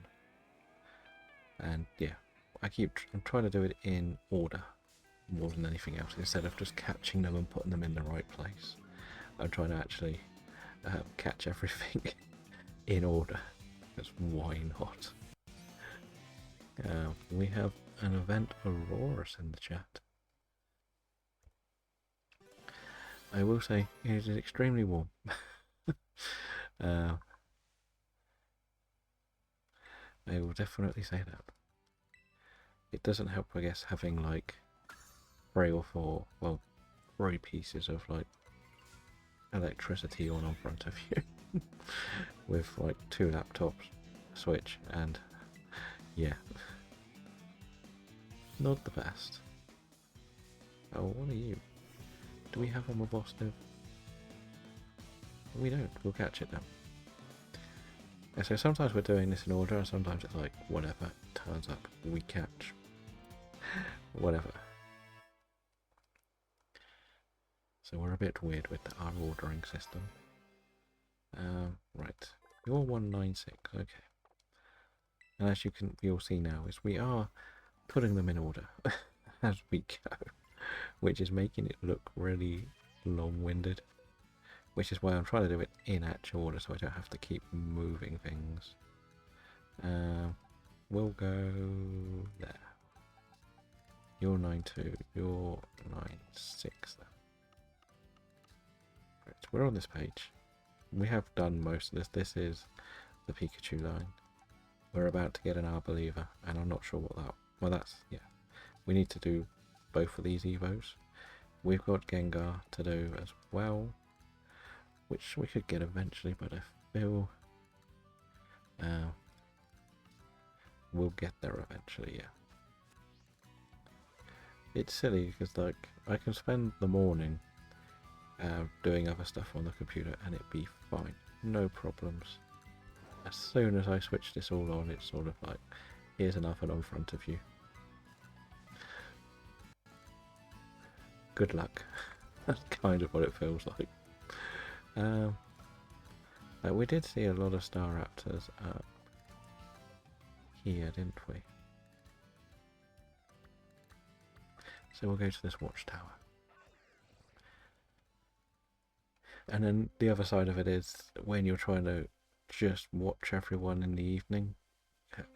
And yeah, I'm trying to do it in order more than anything else, instead of just catching them and putting them in the right place. I'm trying to actually catch everything in order, because why not? We have an event Auroras in the chat. I will say it is extremely warm. I will definitely say that. It doesn't help, I guess, having like 3 or 4, well, 3 pieces of like electricity on in front of you with like 2 laptops, Switch, and yeah, not the best. Oh, what are you? Do we have a Mabostive? We don't. We'll catch it now. And so sometimes we're doing this in order, and sometimes it's like whatever turns up, we catch. Whatever. So we're a bit weird with our ordering system. Right. You're 196, okay. And as you'll see now, is we are putting them in order as we go, which is making it look really long-winded. Which is why I'm trying to do it in actual order, so I don't have to keep moving things. We'll go there. You're 92, you're 96 then. Right, we're on this page. We have done most of this. This is the Pikachu line. We're about to get an Arboliva, and I'm not sure what that... Well, that's... yeah. We need to do both of these Evos. We've got Gengar to do as well, which we could get eventually, but I feel we'll get there eventually, yeah. It's silly because like I can spend the morning doing other stuff on the computer and it'd be fine, no problems. As soon as I switch this all on, it's sort of like, here's an oven in front of you. Good luck. That's kind of what it feels like. We did see a lot of Staraptors up here, didn't we? So we'll go to this watchtower. And then the other side of it is, when you're trying to just watch everyone in the evening,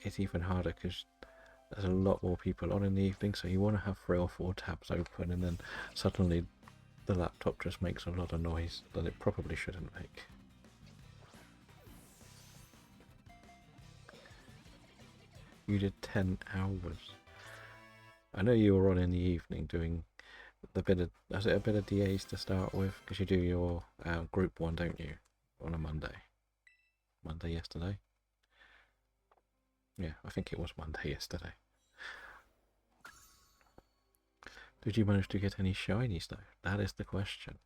it's even harder because there's a lot more people on in the evening, so you want to have 3 or 4 tabs open, and then suddenly the laptop just makes a lot of noise that it probably shouldn't make. You did 10 hours. I know you were on in the evening doing the bit of... Was it a bit of DAs to start with? Because you do your group one, don't you? On a Monday. Monday yesterday? Yeah, I think it was Monday yesterday. Did you manage to get any shinies though? That is the question.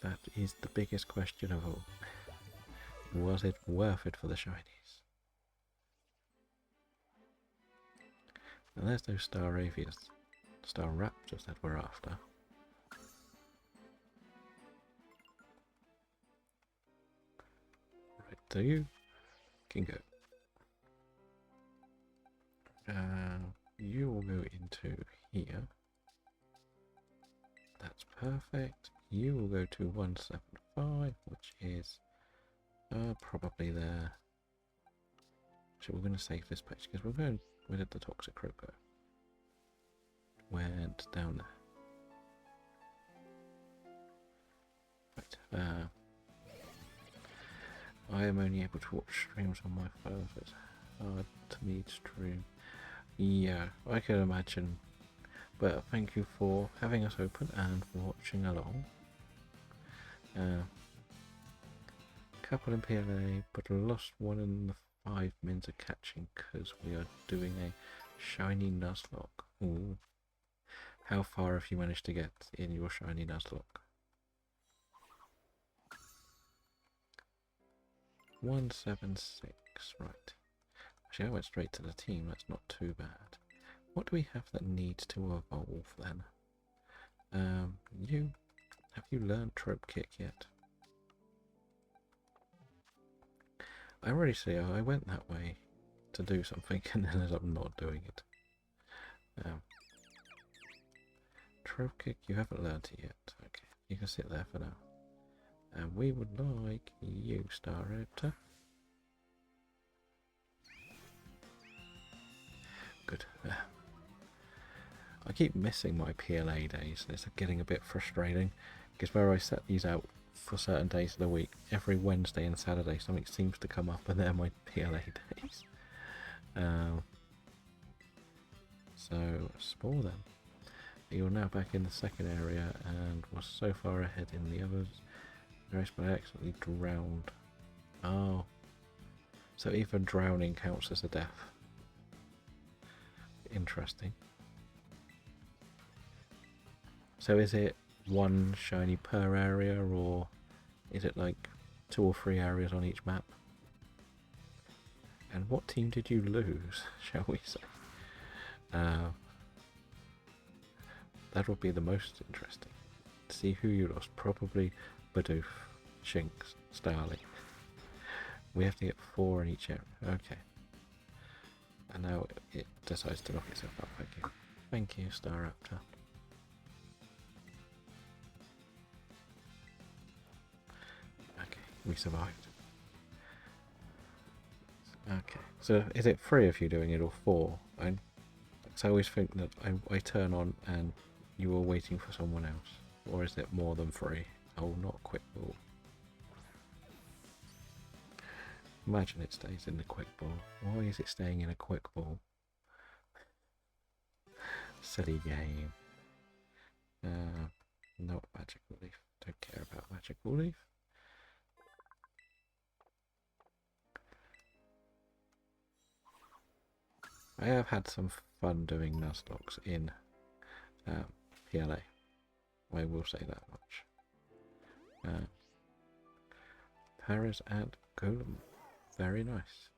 That is the biggest question of all. Was it worth it for the shinies? And there's those Staravias, Staraptors that we're after. Right, so you can go. You will go into here. That's perfect. You will go to 175, which is probably there. So we're going to save this page because we're going... Where did the Toxic Croak go? Went down there. Right. I am only able to watch streams on my phone, so it's hard to me to stream. Yeah, I can imagine. But thank you for having us open and for watching along. Couple in PLA, but lost 1 in the 5 mins of catching because we are doing a shiny Nuzlocke. Ooh. How far have you managed to get in your shiny Nuzlocke? 176, right. Actually, I went straight to the team, that's not too bad. What do we have that needs to evolve then? You Have you learned Trope Kick yet? I already see. I went that way to do something and ended up not doing it. Trope Kick, you haven't learned it yet. Okay, you can sit there for now. And we would like you, Star Raptor. Good. I keep missing my PLA days. It's getting a bit frustrating because where I set these out for certain days of the week, every Wednesday and Saturday something seems to come up and they're my PLA days. So spore them. You're now back in the second area and was so far ahead in the others. Raced by accidentally drowned. Oh. So even drowning counts as a death. Interesting. So is it one shiny per area, or is it like 2 or 3 areas on each map? And what team did you lose, shall we say? That would be the most interesting. To see who you lost. Probably Bidoof, Shinx, Starly. We have to get 4 in each area. Okay. And now it decides to knock itself up. Thank you. Thank you, Staraptor. Okay, we survived. Okay, so is it 3 of you doing it or 4? I always think that I turn on and you were waiting for someone else. Or is it more than 3? Oh, not quick ball. Imagine it stays in the quick ball. Why is it staying in a quick ball? Silly game. Not magical leaf. Don't care about magical leaf. I have had some fun doing Nuzlocke in PLA. I will say that much. Paris and Golem. Very nice.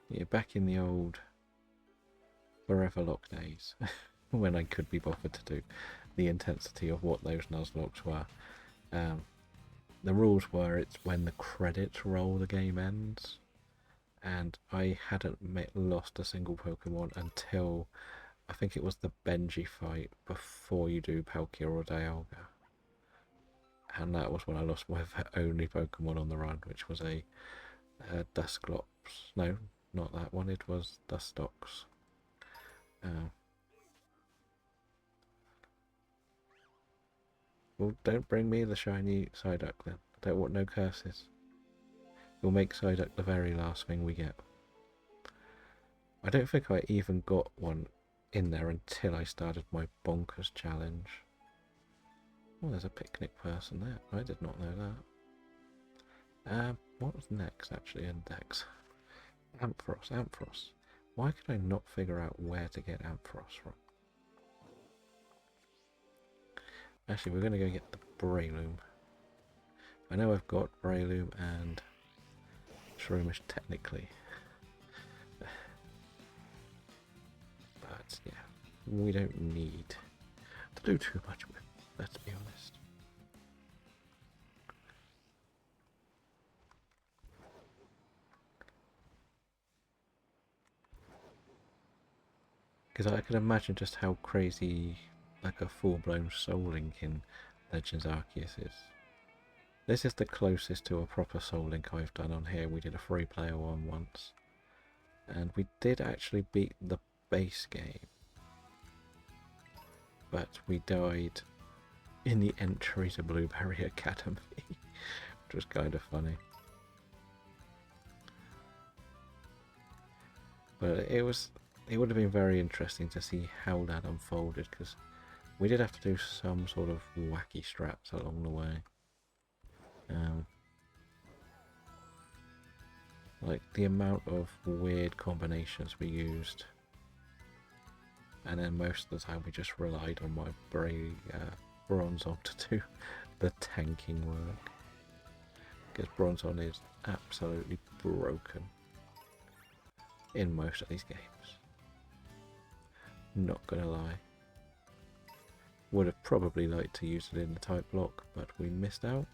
Yeah, back in the old Forever Lock days, when I could be bothered to do the intensity of what those Nuzlocke were. The rules were it's when the credits roll the game ends, and I hadn't lost a single Pokemon until I think it was the Benji fight before you do Palkia or Dialga. And that was when I lost my only Pokemon on the run, which was a Dusclops. No, not that one, it was Dustox. Well, don't bring me the shiny Psyduck then. I don't want no curses. You'll make Psyduck the very last thing we get. I don't think I even got one in there until I started my bonkers challenge. Oh, there's a picnic person there. I did not know that. What was next actually in Dex? Ampharos. Why could I not figure out where to get Ampharos from? Actually, we're going to go get the Breloom. I know I've got Breloom and Shroomish technically. But yeah, we don't need to do too much with it, let's be honest. Because I can imagine just how crazy like a full-blown Soul Link in Legends Arceus is. This is the closest to a proper Soul Link I've done on here. We did a 3-player one once. And we did actually beat the base game. But we died in the entry to Blueberry Academy, which was kind of funny. But it would have been very interesting to see how that unfolded, because we did have to do some sort of wacky straps along the way. Like the amount of weird combinations we used. And then most of the time we just relied on my Bronzong to do the tanking work. Because Bronzong is absolutely broken in most of these games. Not gonna lie. Would have probably liked to use it in the type block, but we missed out.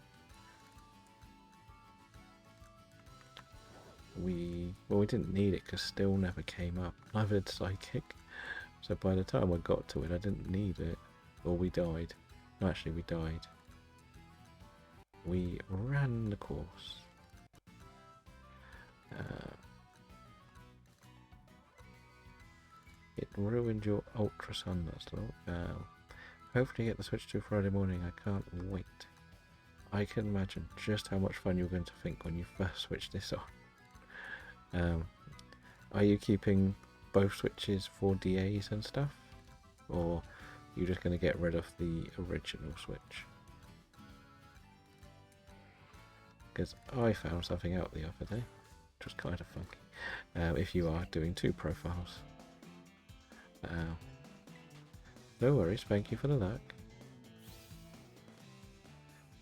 We didn't need it because still never came up. Neither did Psychic. So by the time I got to it, I didn't need it. Or we died. No, actually, we died. We ran the course. It ruined your Ultra Sun, that's all. Hopefully get the Switch to Friday morning. I can't wait. I can imagine just how much fun you're going to think when you first switch this on. Are you keeping both switches for DAs and stuff? Or are you just going to get rid of the original Switch? Because I found something out the other day, which was kind of funky. If you are doing two profiles. No worries, thank you for the luck.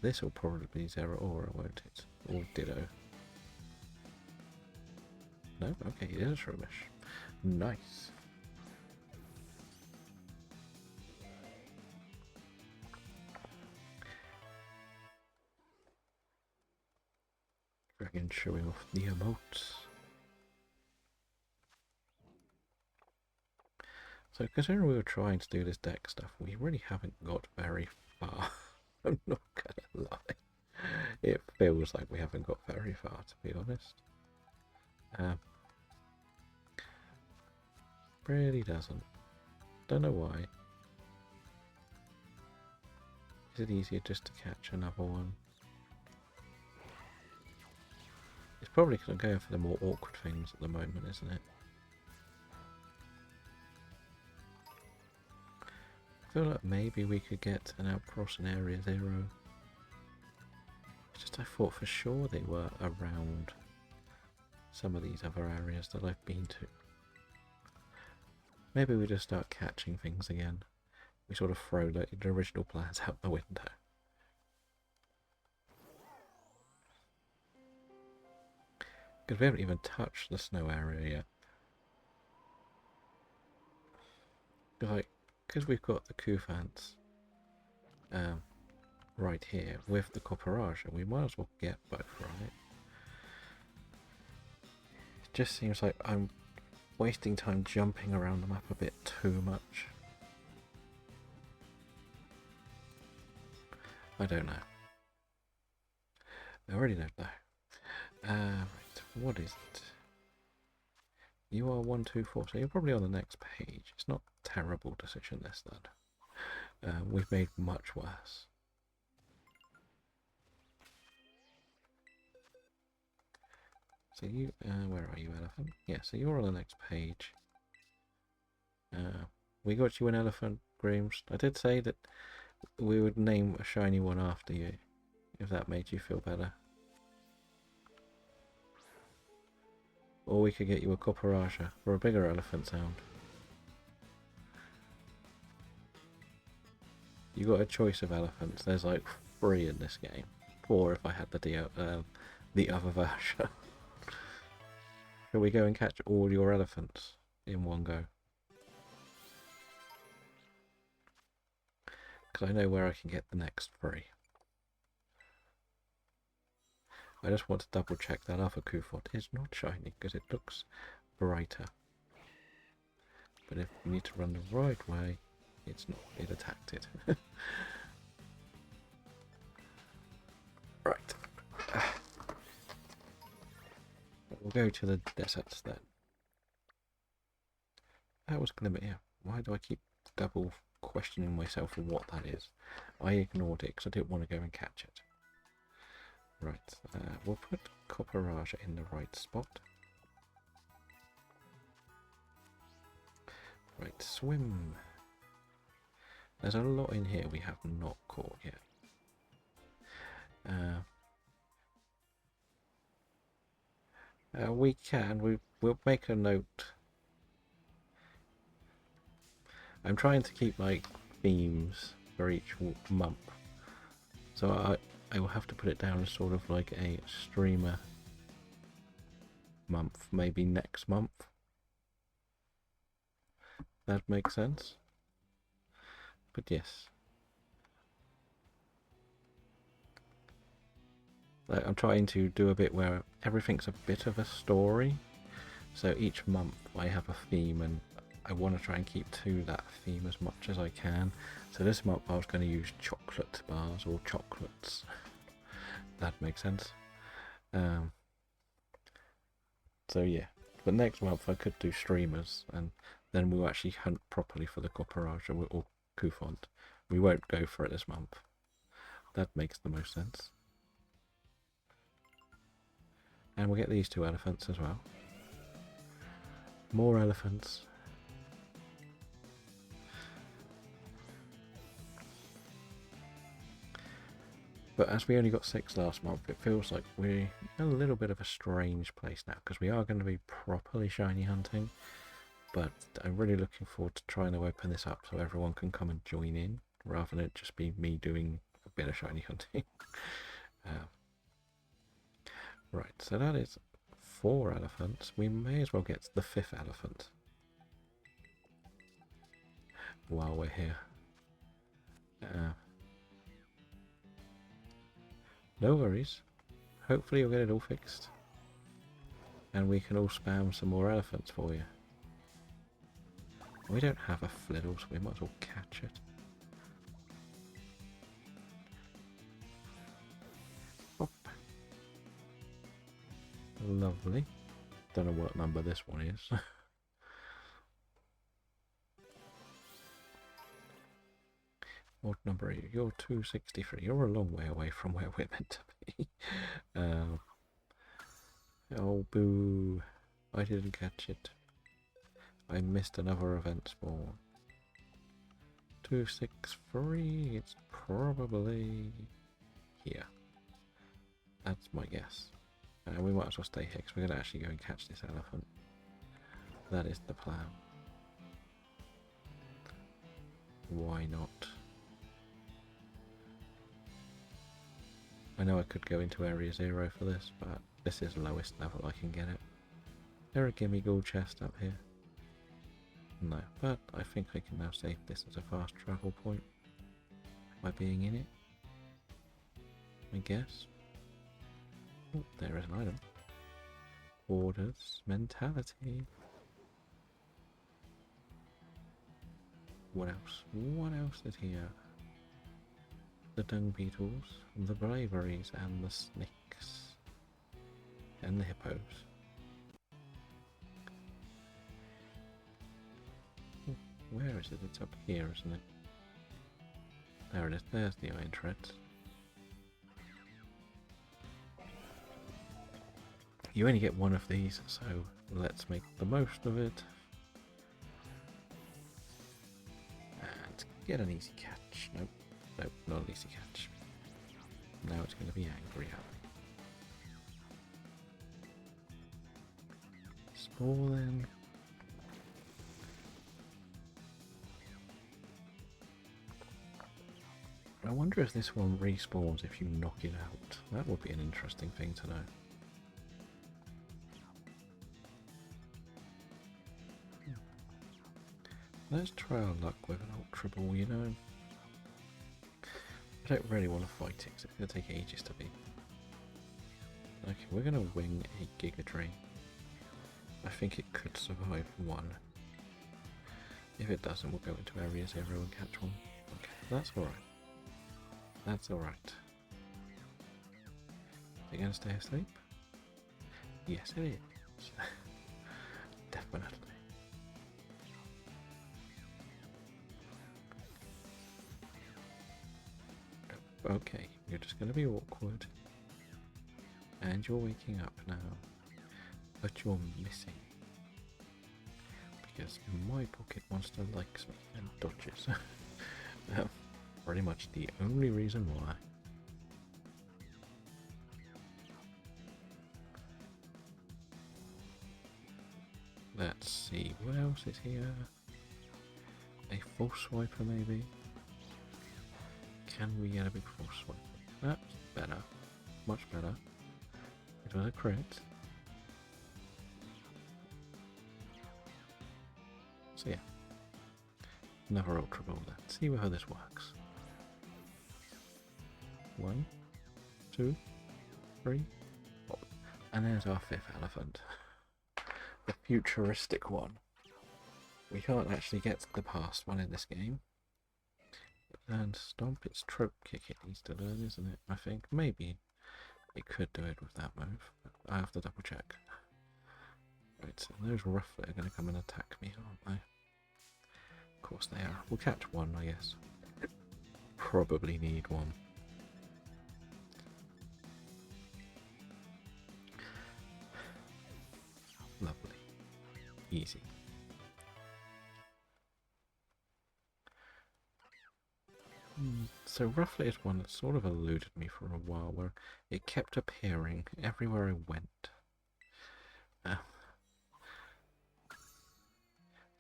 This will probably be Zero Aura, won't it? Or Ditto. No? Okay, it is a Shroomish. Nice. Dragon showing off the emotes. So considering we were trying to do this deck stuff, we really haven't got very far. I'm not gonna lie. It feels like we haven't got very far, to be honest. Really doesn't. Don't know why. Is it easier just to catch another one? It's probably because I'm going for the more awkward things at the moment, isn't it? I feel like maybe we could get an Outcross in Area 0. It's just I thought for sure they were around some of these other areas that I've been to. Maybe we just start catching things again. We sort of throw the original plans out the window. Because we haven't even touched the snow area yet. Because we've got the Kufans right here with the Copperage, we might as well get both, right? It just seems like I'm wasting time jumping around the map a bit too much. I don't know. I already don't know. Right, what is it? You are 1, 2, 4, so you're probably on the next page. It's not a terrible decision this then. We've made much worse. So you, where are you, Elephant? Yeah, so you're on the next page. We got you an elephant, Grimes. I did say that we would name a shiny one after you, if that made you feel better. Or we could get you a Copperaja for a bigger elephant sound. You got a choice of elephants. There's like 3 in this game. 4 if I had the other version. Shall we go and catch all your elephants in one go? Because I know where I can get the next 3. I just want to double check that other Kufot is not shiny because it looks brighter. But if we need to run the right way, it's not. It attacked it. Right. We'll go to the deserts then. That was Glimmer. Yeah. Why do I keep double questioning myself for what that is? I ignored it because I didn't want to go and catch it. Right, we'll put Copperaja in the right spot. Right, swim. There's a lot in here we have not caught yet. We'll make a note. I'm trying to keep like themes for each month. So I will have to put it down as sort of like a streamer month, maybe next month. That makes sense. But yes, Like, I'm trying to do a bit where everything's a bit of a story. So each month I have a theme, and I want to try and keep to that theme as much as I can. So this month I was going to use chocolate bars or chocolates. That makes sense. So yeah, but next month I could do streamers, and then we'll actually hunt properly for the Copperage or Coufont. We won't go for it this month. That makes the most sense. And we'll get these 2 elephants as well. More elephants. But as we only got 6 last month, it feels like we're in a little bit of a strange place now, because we are going to be properly shiny hunting. But I'm really looking forward to trying to open this up so everyone can come and join in, rather than it just be me doing a bit of shiny hunting. Right, so that is 4 elephants. We may as well get the 5th elephant while we're here. No worries. Hopefully you'll get it all fixed. And we can all spam some more elephants for you. We don't have a fliddle, so we might as well catch it. Hop. Lovely. Don't know what number this one is. What number are you? You're 263. You're a long way away from where we're meant to be. Oh, boo. I didn't catch it. I missed another event spawn. 263. It's probably here. That's my guess. We might as well stay here because we're going to actually go and catch this elephant. That is the plan. Why not? I know I could go into Area 0 for this, but this is lowest level I can get it. There a gimme gold chest up here? No, but I think I can now save this as a fast travel point by being in it. I guess. Oh, there is an item. Orders, mentality. What else? What else is here? The dung beetles, the braveries, and the snakes, and the hippos. Where is it? It's up here, isn't it? There it is. There's the iron treads. You only get one of these, so let's make the most of it. And get an easy catch. Nope. Nope, not an easy catch. Now it's going to be angry at me. Small then. I wonder if this one respawns if you knock it out. That would be an interesting thing to know. Let's try our luck with an Ultra Ball, you know. I don't really want to fight it because it's going to take ages to beat. Okay, we're going to wing a Giga Drain. I think it could survive one. If it doesn't, we'll go into Area 0 and catch one. Okay, that's alright. That's alright. Is it going to stay asleep? Yes, it is. Definitely. Okay, you're just going to be awkward. And you're waking up now. But you're missing. Because my pocket monster likes me and dodges. Pretty much the only reason why. Let's see, what else is here? A force swiper maybe? Can we get a big force swiper? That's better. Much better. It was a crit. So yeah. Another Ultra Ball then. See how this works. 1, 2, 3. Oh, and there's our 5th elephant. The futuristic one. We can't actually get to the past one in this game. And Stomp, it's Trope Kick it needs to learn, isn't it? I think maybe it could do it with that move. But I have to double check. Right, so those Rufflet are going to come and attack me, aren't they? Of course they are. We'll catch one, I guess. Probably need one. Lovely. Easy. So Rufflet is one that sort of eluded me for a while, where it kept appearing everywhere I went.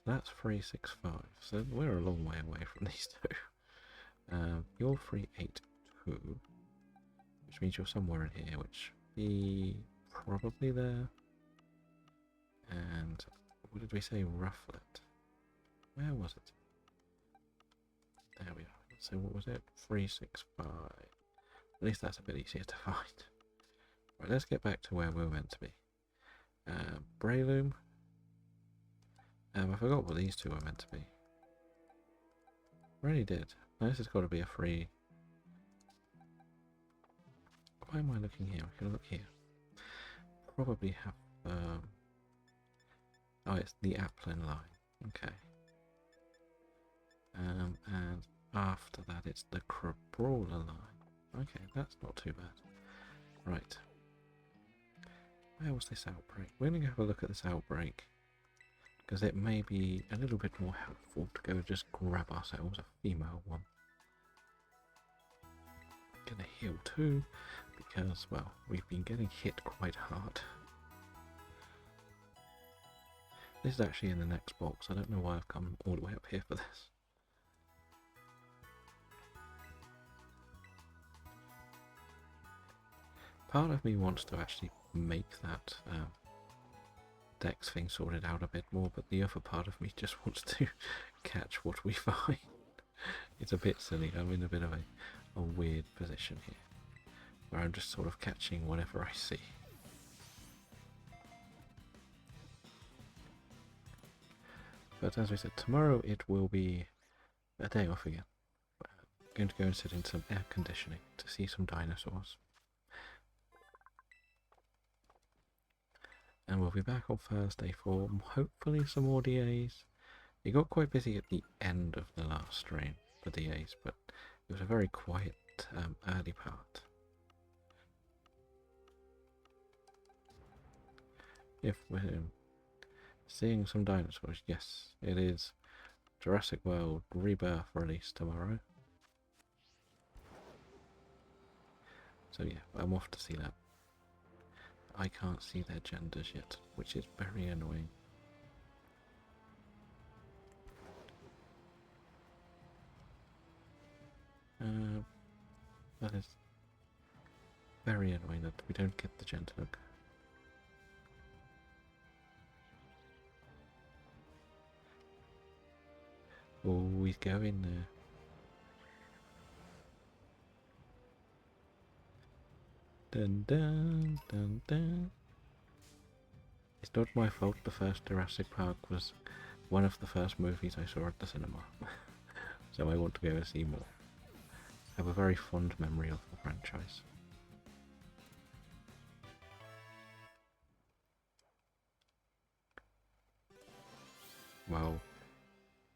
That's 365, so we're a long way away from these two. You're 382, which means you're somewhere in here, which be probably there. And what did we say? Rufflet. Where was it? There we are. So what was it? 365. At least that's a bit easier to find. Right, let's get back to where we were meant to be. Breloom. I forgot what these two were meant to be. I really did. Now this has got to be a free. Why am I looking here? I can look here. Probably have. Oh, it's the Applin line. Okay. And after that, it's the Crabrawler line. Okay, that's not too bad. Right. Where was this outbreak? We're going to have a look at this outbreak, because it may be a little bit more helpful to go just grab ourselves a female one. Gonna heal too, because, well, we've been getting hit quite hard. This is actually in the next box. I don't know why I've come all the way up here for this. Part of me wants to actually make that Dex thing sorted out a bit more, but the other part of me just wants to catch what we find. It's a bit silly. I'm in a bit of a weird position here, where I'm just sort of catching whatever I see. But as we said, tomorrow it will be a day off again. I'm going to go and sit in some air conditioning to see some dinosaurs. And we'll be back on Thursday for hopefully some more DAs. It got quite busy at the end of the last stream for DAs, but it was a very quiet early part. If we're seeing some dinosaurs, yes, it is Jurassic World Rebirth release tomorrow. So yeah, I'm off to see that. I can't see their genders yet, which is very annoying. That is very annoying that we don't get the gender look. Always go in there. Dun dun dun dun. It's not my fault the first Jurassic Park was one of the first movies I saw at the cinema. So I want to go and see more. I have a very fond memory of the franchise. Well,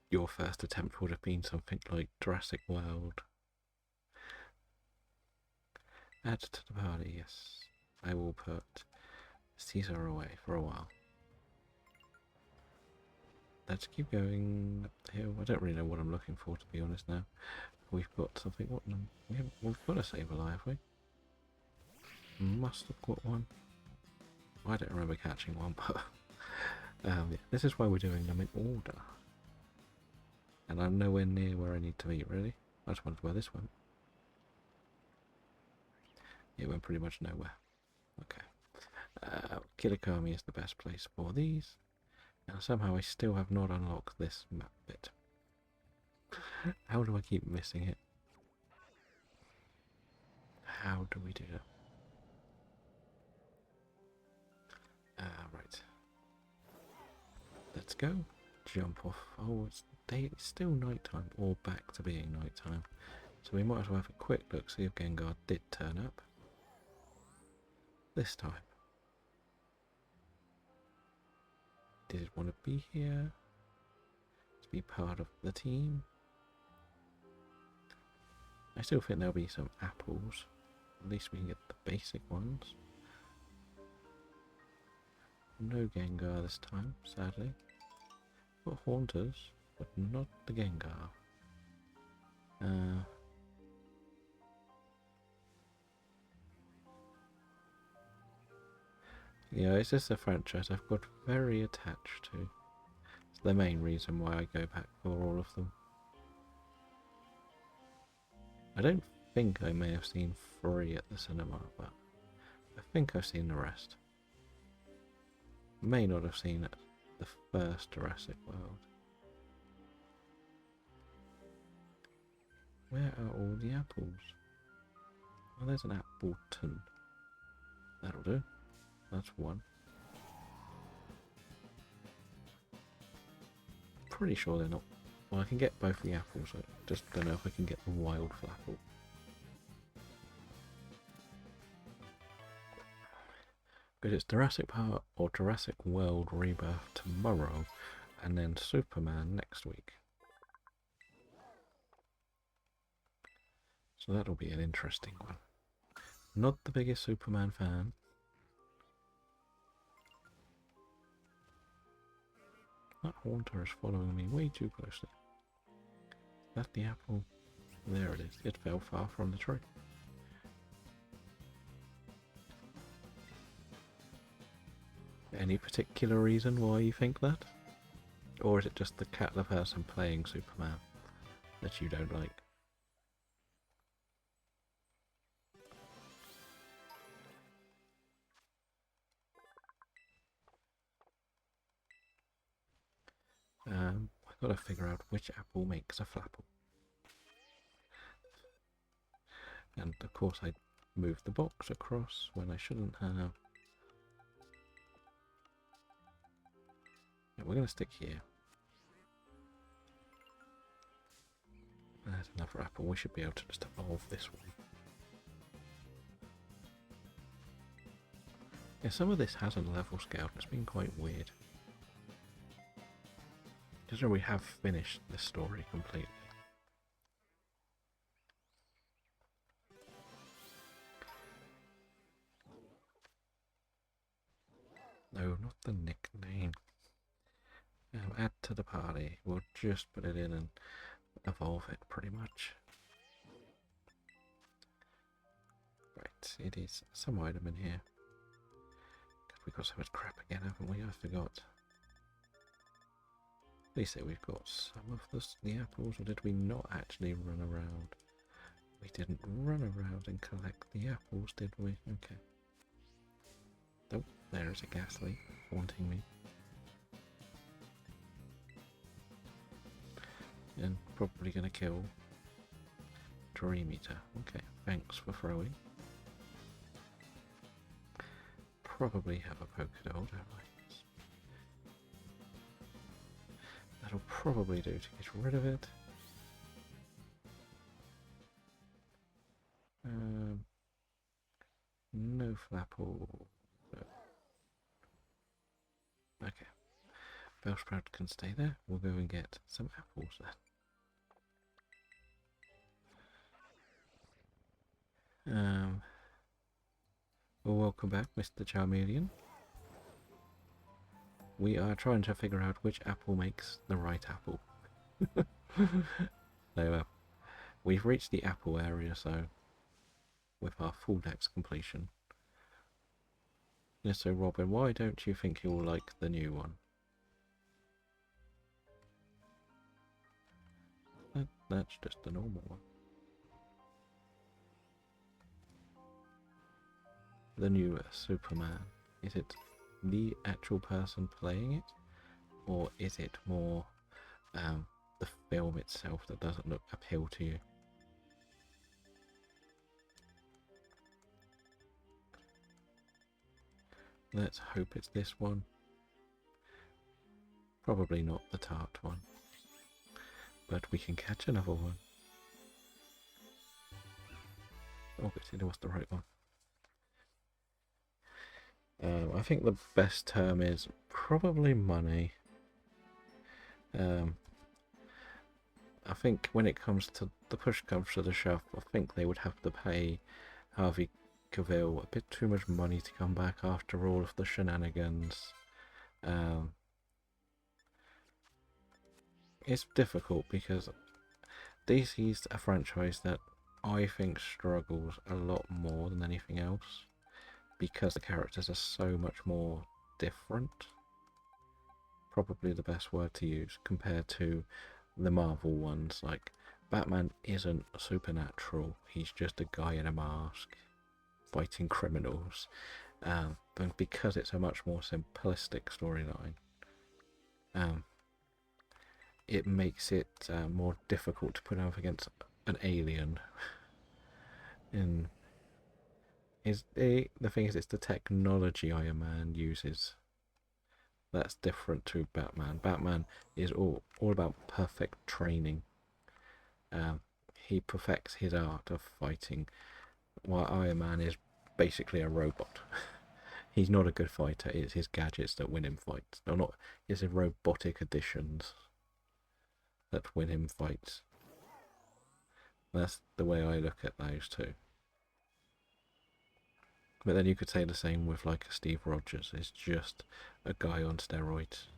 your first attempt would have been something like Jurassic World. Add to the party, yes. I will put Caesar away for a while. Let's keep going up the hill. I don't really know what I'm looking for, to be honest now. We've got something. What? We've got a Sableye, have we? Must have got one. I don't remember catching one, but yeah, this is why we're doing them in order. And I'm nowhere near where I need to be, really. I just wondered where this went. It went pretty much nowhere. Okay. Kitakami is the best place for these. And somehow I still have not unlocked this map bit. How do I keep missing it? How do we do that? Let's go. Jump off. Oh, it's still nighttime, or back to being nighttime. So we might as well have a quick look, see if Gengar did turn up. This time. Did it want to be here? To be part of the team? I still think there'll be some apples. At least we can get the basic ones. No Gengar this time, sadly. Got Haunters, but not the Gengar. Yeah, it's just a franchise I've got very attached to. It's the main reason why I go back for all of them. I don't think I may have seen 3 at the cinema, but I think I've seen the rest. May not have seen it, the first Jurassic World. Where are all the apples? Oh, there's an Appleton. That'll do. That's one. Pretty sure they're not. Well, I can get both the apples. I just don't know if I can get the wild Flapple. Because it's Jurassic Park or Jurassic World Rebirth tomorrow, and then Superman next week. So that'll be an interesting one. Not the biggest Superman fan. That Haunter is following me way too closely. Is that the apple? There it is. It fell far from the tree. Any particular reason why you think that? Or is it just the person playing Superman that you don't like? I've got to figure out which apple makes a Flapple. And of course I moved the box across when I shouldn't have. Yeah, we're going to stick here. There's another apple. We should be able to just evolve this one. Yeah, some of this has a level scale. It's been quite weird. Because we have finished the story completely. No, not the nickname. Add to the party. We'll just put it in and evolve it pretty much. Right, it is some item in here. God, we've got so much crap again, haven't we? I forgot. Please say we've got some of the apples, or did we not actually run around? We didn't run around and collect the apples, did we? Okay. Oh, there is a Ghastly haunting me. And probably going to kill Dream Eater. Okay, thanks for throwing. Probably have a Pokedex, don't I? That'll probably do to get rid of it. No Flapple. No. Okay. Bellsprout can stay there. We'll go and get some apples then. Well, welcome back, Mr. Charmeleon. We are trying to figure out which apple makes the right apple. So, we've reached the apple area, so with our full dex completion. Yeah, so Robin, why don't you think you'll like the new one? That's just the normal one. The new Superman. Is it the actual person playing it? Or is it more the film itself that doesn't appeal to you? Let's hope it's this one. Probably not the tart one. But we can catch another one. Oh, it was the right one. I think the best term is probably money. I think when it comes to the push comes to the shove, I think they would have to pay Harvey Cavill a bit too much money to come back after all of the shenanigans. It's difficult because DC's a franchise that I think struggles a lot more than anything else because the characters are so much more different. Probably the best word to use compared to the Marvel ones. Like, Batman isn't supernatural, he's just a guy in a mask fighting criminals. But because it's a much more simplistic storyline, it makes it more difficult to put up against an alien. And the thing is, it's the technology Iron Man uses that's different to Batman. Batman is all about perfect training. He perfects his art of fighting, while Iron Man is basically a robot. He's not a good fighter, it's his gadgets that win him fights. No, not it's his robotic additions that win him fights. That's the way I look at those two. But then you could say the same with like a Steve Rogers. It's just a guy on steroids.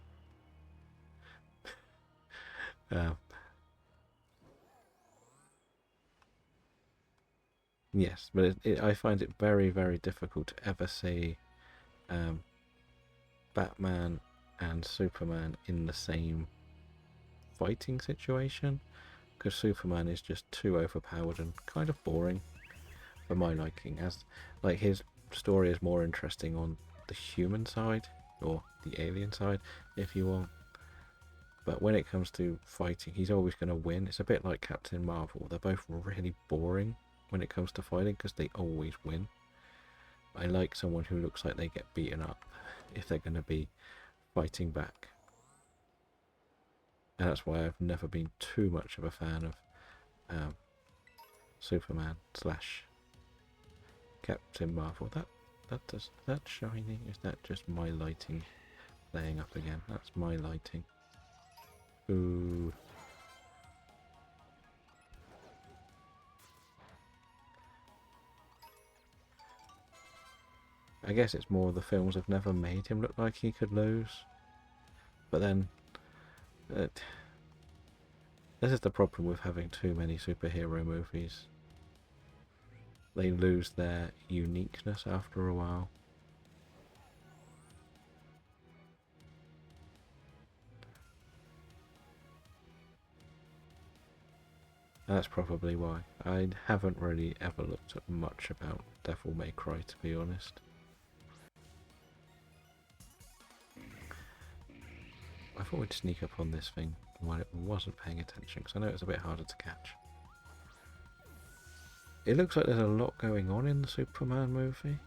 Yes, but I find it very, very difficult to ever see Batman and Superman in the same fighting situation, because Superman is just too overpowered and kind of boring for my liking. As like his story is more interesting on the human side or the alien side, if you want. But when it comes to fighting, he's always going to win. It's a bit like Captain Marvel. They're both really boring when it comes to fighting because they always win. I like someone who looks like they get beaten up if they're going to be fighting back. And that's why I've never been too much of a fan of Superman / Captain Marvel. That shining? Is that just my lighting playing up again? That's my lighting. Ooh. I guess it's more the films have never made him look like he could lose. But then, this is the problem with having too many superhero movies. They lose their uniqueness after a while. And that's probably why. I haven't really ever looked at much about Devil May Cry, to be honest. I thought we'd sneak up on this thing while it wasn't paying attention, because I know it's a bit harder to catch. It looks like there's a lot going on in the Superman movie.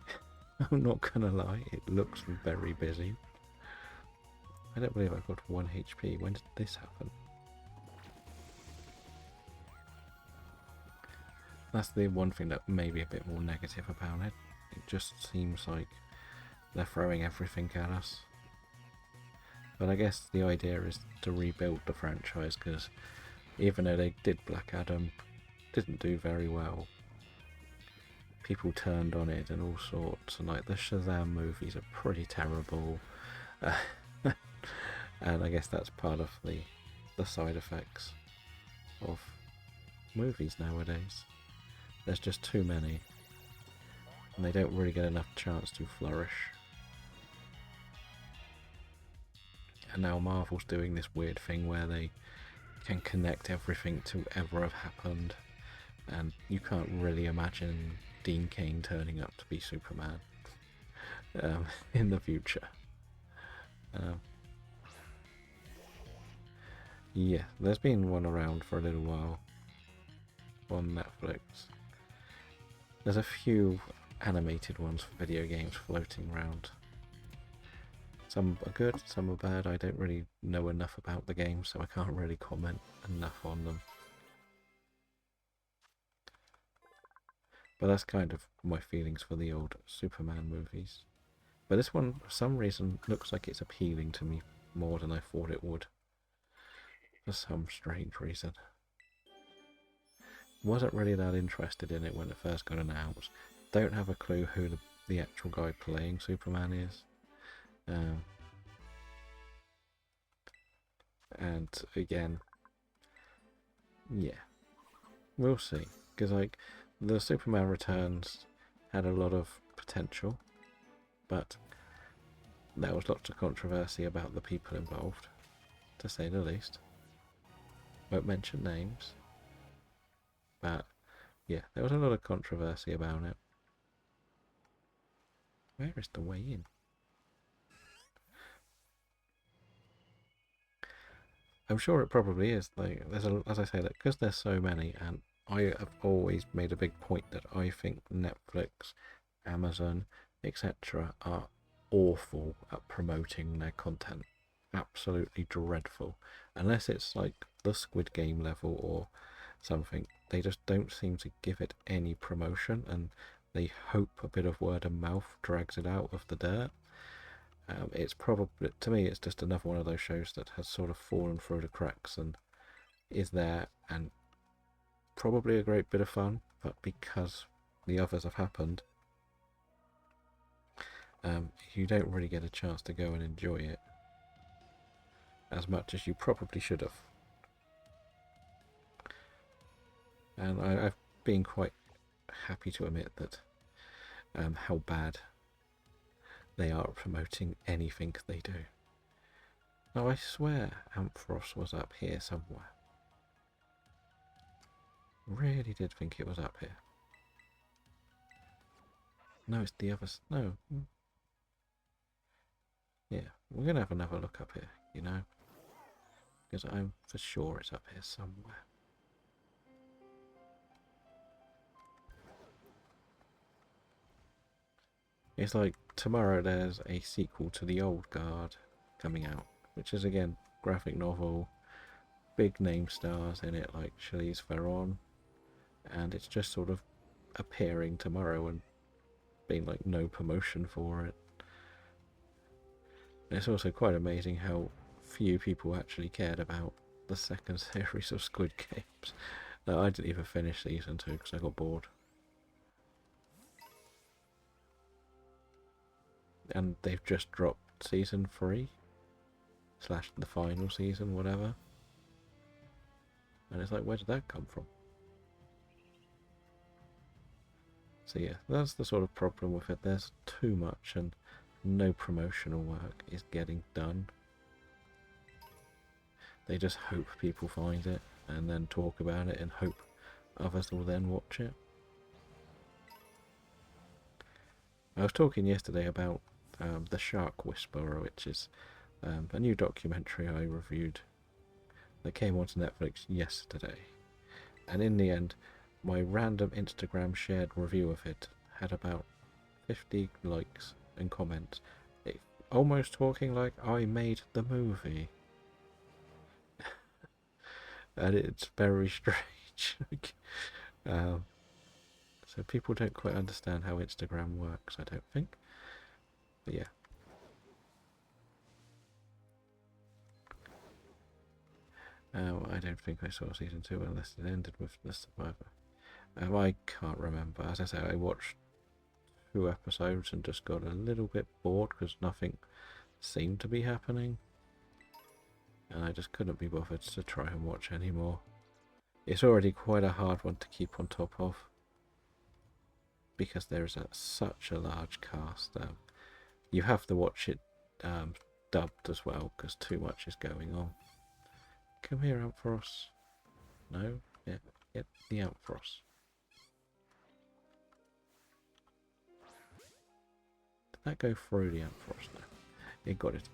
I'm not gonna lie, it looks very busy. I don't believe I've got 1 HP. When did this happen? That's the one thing that may be a bit more negative about it. It just seems like they're throwing everything at us. But I guess the idea is to rebuild the franchise, because even though they did Black Adam, didn't do very well. People turned on it and all sorts, and like the Shazam movies are pretty terrible. And I guess that's part of the side effects of movies nowadays. There's just too many, and they don't really get enough chance to flourish. And now Marvel's doing this weird thing where they can connect everything to ever have happened, and you can't really imagine Dean Cain turning up to be Superman in the future. Yeah, there's been one around for a little while on Netflix. There's a few animated ones for video games floating around. Some are good, some are bad. I don't really know enough about the game, so I can't really comment enough on them. But that's kind of my feelings for the old Superman movies. But this one, for some reason, looks like it's appealing to me more than I thought it would. For some strange reason. Wasn't really that interested in it when it first got announced. Don't have a clue who the actual guy playing Superman is. And again, yeah, we'll see. Because like the Superman Returns had a lot of potential, but there was lots of controversy about the people involved, to say the least. Won't mention names, but yeah, there was a lot of controversy about it. Where is the way in? I'm sure it probably is. Like, as I say, that because there's so many, and I have always made a big point that I think Netflix, Amazon, etc. are awful at promoting their content. Absolutely dreadful. Unless it's like the Squid Game level or something, they just don't seem to give it any promotion, and they hope a bit of word of mouth drags it out of the dirt. It's probably, to me, it's just another one of those shows that has sort of fallen through the cracks and is there and probably a great bit of fun, but because the others have happened, you don't really get a chance to go and enjoy it as much as you probably should have. And I've been quite happy to admit that how bad they are at promoting anything they do. Now I swear Ampharos was up here somewhere. Really did think it was up here. No, it's the others. No. Yeah, we're going to have another look up here, you know. Because I'm for sure it's up here somewhere. It's like tomorrow there's a sequel to The Old Guard coming out, which is again graphic novel, big name stars in it like Charlize Theron, and it's just sort of appearing tomorrow and being like no promotion for it. And it's also quite amazing how few people actually cared about the second series of Squid Games. No, I didn't even finish season 2 because I got bored. And they've just dropped season 3 / the final season, whatever. And it's like, where did that come from? So yeah, that's the sort of problem with it. There's too much and no promotional work is getting done. They just hope people find it and then talk about it and hope others will then watch it. I was talking yesterday about The Shark Whisperer, which is a new documentary I reviewed that came onto Netflix yesterday. And in the end, my random Instagram shared review of it had about 50 likes and comments. Almost talking like I made the movie. And it's very strange. So people don't quite understand how Instagram works, I don't think. But yeah. I don't think I saw season 2 unless it ended with The Survivor. I can't remember. As I say, I watched 2 episodes and just got a little bit bored because nothing seemed to be happening. And I just couldn't be bothered to try and watch anymore. It's already quite a hard one to keep on top of, because there is such a large cast. You have to watch it dubbed as well, because too much is going on. Come here, Ampharos. No? Yeah, get the Ampharos. Did that go through the Ampharos? No. It got it.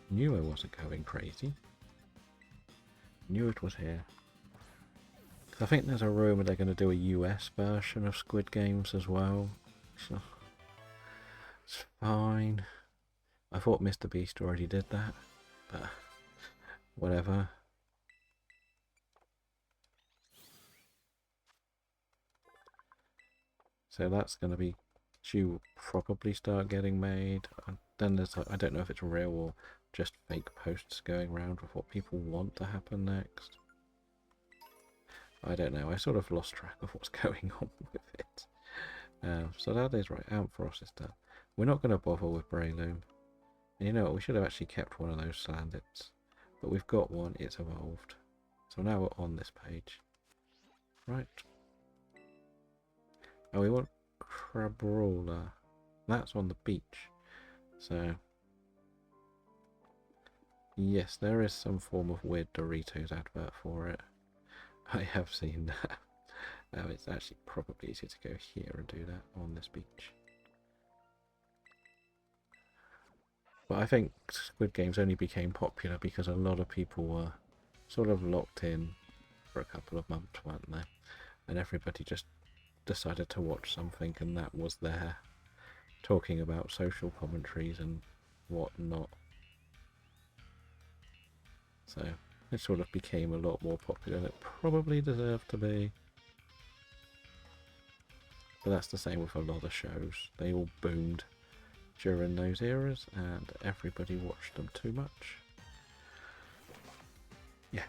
Knew I wasn't going crazy. Knew it was here. I think there's a rumour they're going to do a US version of Squid Games as well. So, It's fine. I thought Mr. Beast already did that, but whatever. So that's going to be due probably start getting made. And then there's, I don't know if it's real or just fake posts going around with what people want to happen next. I don't know. I sort of lost track of what's going on with it. So that is right. Ampharos is done. We're not going to bother with Breloom. And you know what? We should have actually kept one of those Slandits. But we've got one. It's evolved. So now we're on this page. Right. Oh, we want Crabrawler. That's on the beach. So, yes, there is some form of weird Doritos advert for it. I have seen that. It's actually probably easier to go here and do that on this beach. But I think Squid Games only became popular because a lot of people were sort of locked in for a couple of months, weren't they? And everybody just decided to watch something, and that was there, talking about social commentaries and whatnot. So it sort of became a lot more popular than it probably deserved to be. But that's the same with a lot of shows. They all boomed during those eras and everybody watched them too much. Yeah.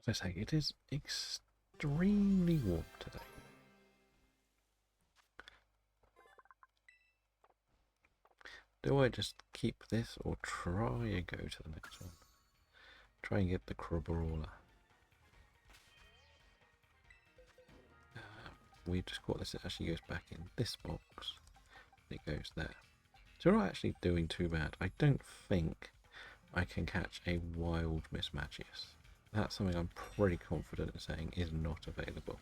As I say, it is extremely warm today. Do I just keep this or try and go to the next one? Try and get the Crabrawler. We just caught this. It actually goes back in this box. It goes there. So we're not actually doing too bad. I don't think I can catch a wild Mismagius. That's something I'm pretty confident in saying is not available.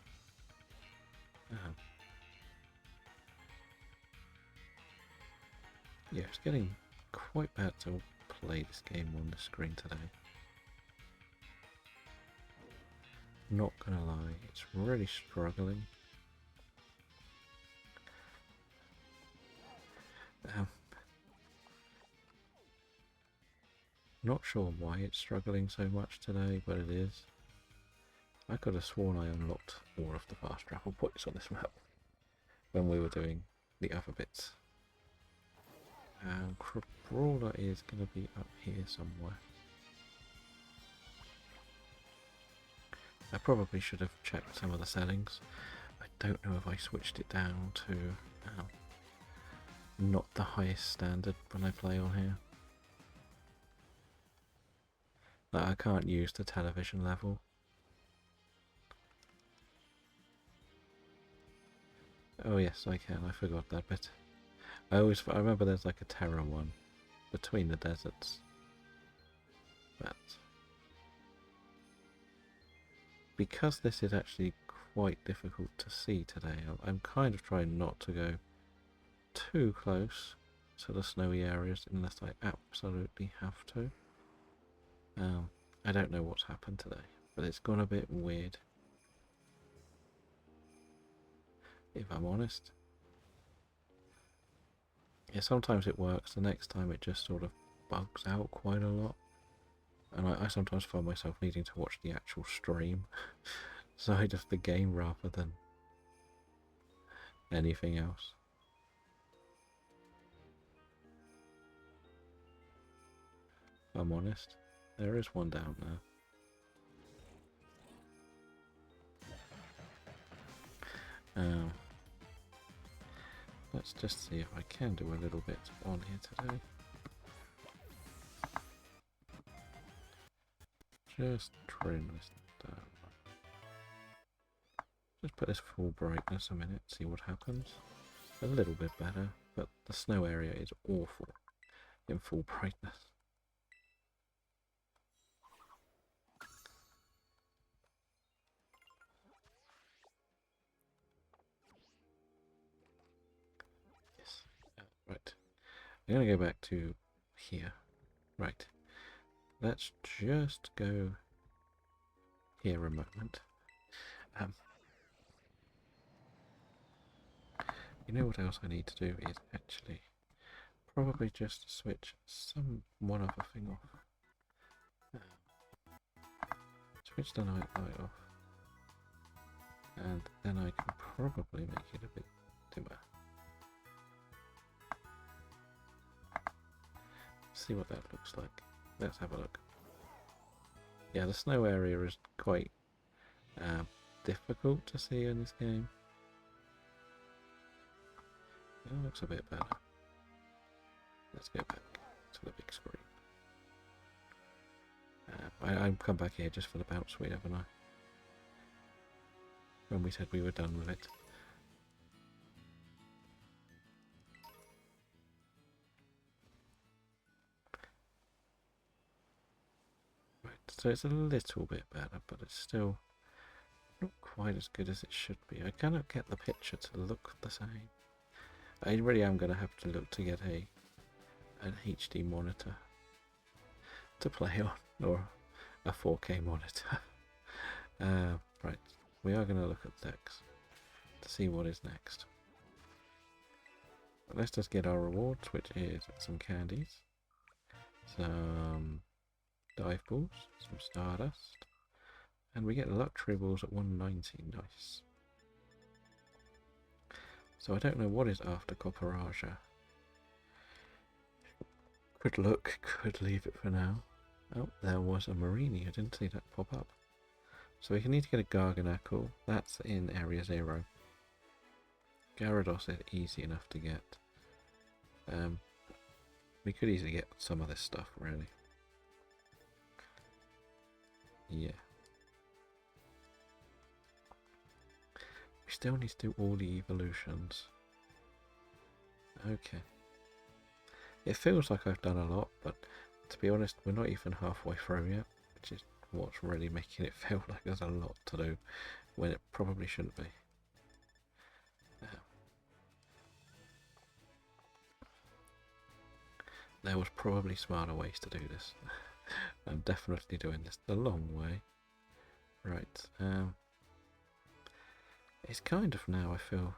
Yeah, it's getting quite bad to play this game on the screen today. Not gonna lie, it's really struggling. Not sure why it's struggling so much today, but it is. I could have sworn I unlocked all of the fast travel points on this map when we were doing the other bits. Crabrawler is going to be up here somewhere. I probably should have checked some of the settings. I don't know if I switched it down to not the highest standard when I play on here. Like, I can't use the television level. Oh yes, I can. I forgot that bit. I remember there's like a terror one between the deserts. But because this is actually quite difficult to see today, I'm kind of trying not to go too close to the snowy areas unless I absolutely have to. I don't know what's happened today, but it's gone a bit weird, if I'm honest. Yeah, sometimes it works, the next time it just sort of bugs out quite a lot. And I sometimes find myself needing to watch the actual stream side of the game rather than anything else. If I'm honest, there is one down there. Let's just see if I can do a little bit on here today. Just trim this down. Just put this full brightness a minute, see what happens. A little bit better, but the snow area is awful in full brightness. Yes. Right. I'm going to go back to here Right. Let's just go here a moment. You know what else I need to do is actually probably just switch one other thing off. Switch the night light off, and then I can probably make it a bit dimmer. See what that looks like. Let's have a look. Yeah, the snow area is quite difficult to see in this game. It looks a bit better. Let's go back to the big screen. I've come back here just for the bounce suite, haven't I? When we said we were done with it. Right, so it's a little bit better, but it's still not quite as good as it should be. I cannot get the picture to look the same. I really am going to have to look to get an HD monitor to play on, or a 4K monitor. Right, we are going to look at Dex to see what is next. But let's just get our rewards, which is some candies, some dive balls, some stardust, and we get luxury balls at 190. Nice. So I don't know what is after Copperaja. Could look, could leave it for now. Oh, there was a Marini. I didn't see that pop up. So we can need to get a Garganacle. That's in Area 0. Gyarados is easy enough to get. We could easily get some of this stuff, really. Yeah. We still need to do all the evolutions. Okay. It feels like I've done a lot, but to be honest, we're not even halfway through yet, which is what's really making it feel like there's a lot to do when it probably shouldn't be. There was probably smarter ways to do this. I'm definitely doing this the long way. Right. It's kind of now, I feel.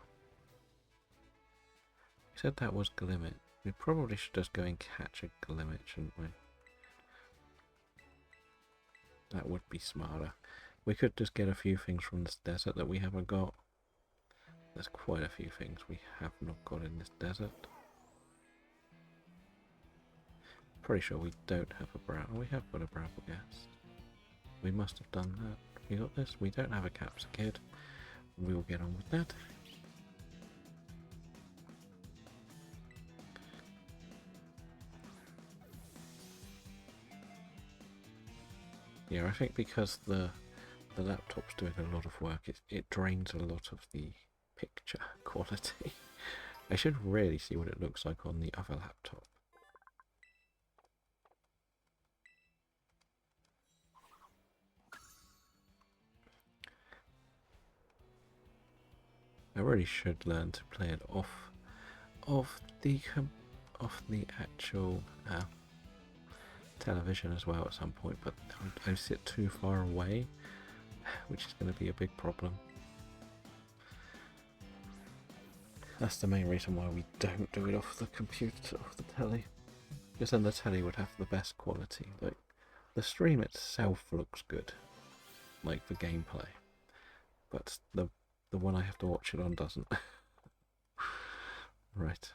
We said that was Glimmet. We probably should just go and catch a Glimmet, shouldn't we? That would be smarter. We could just get a few things from this desert that we haven't got. There's quite a few things we have not got in this desert. Pretty sure we don't have a brown. We have got a Brabogast. We must have done that. We got this. We don't have a Capsicid. We will get on with that. Yeah, I think because the laptop's doing a lot of work, it drains a lot of the picture quality. I should really see what it looks like on the other laptop. I really should learn to play it off the actual television as well at some point, but I sit too far away, which is going to be a big problem. That's the main reason why we don't do it off the computer, off the telly, because then the telly would have the best quality. Like, the stream itself looks good, like for gameplay, but the one I have to watch it on doesn't. Right.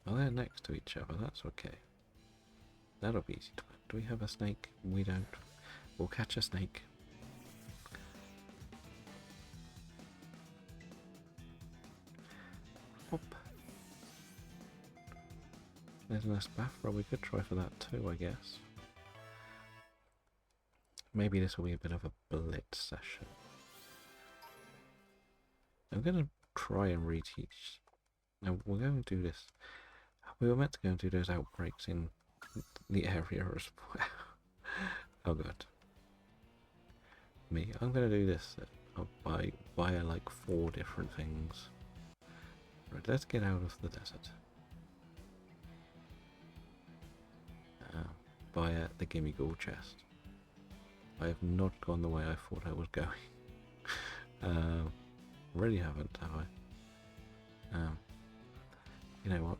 Well, they're next to each other, that's okay. That'll be easy to win. Do we have a snake? We don't. We'll catch a snake. Hop. There's an Espafra, we could try for that too, I guess. Maybe this will be a bit of a blitz session. I'm going to try and reteach. Now, we're going to do this. We were meant to go and do those outbreaks in the area as well. Oh god. Me. I'm going to do this via like 4 different things. Right, let's get out of the desert. via the Gimme Gold chest. I have not gone the way I thought I was going. Really haven't, have I? You know what?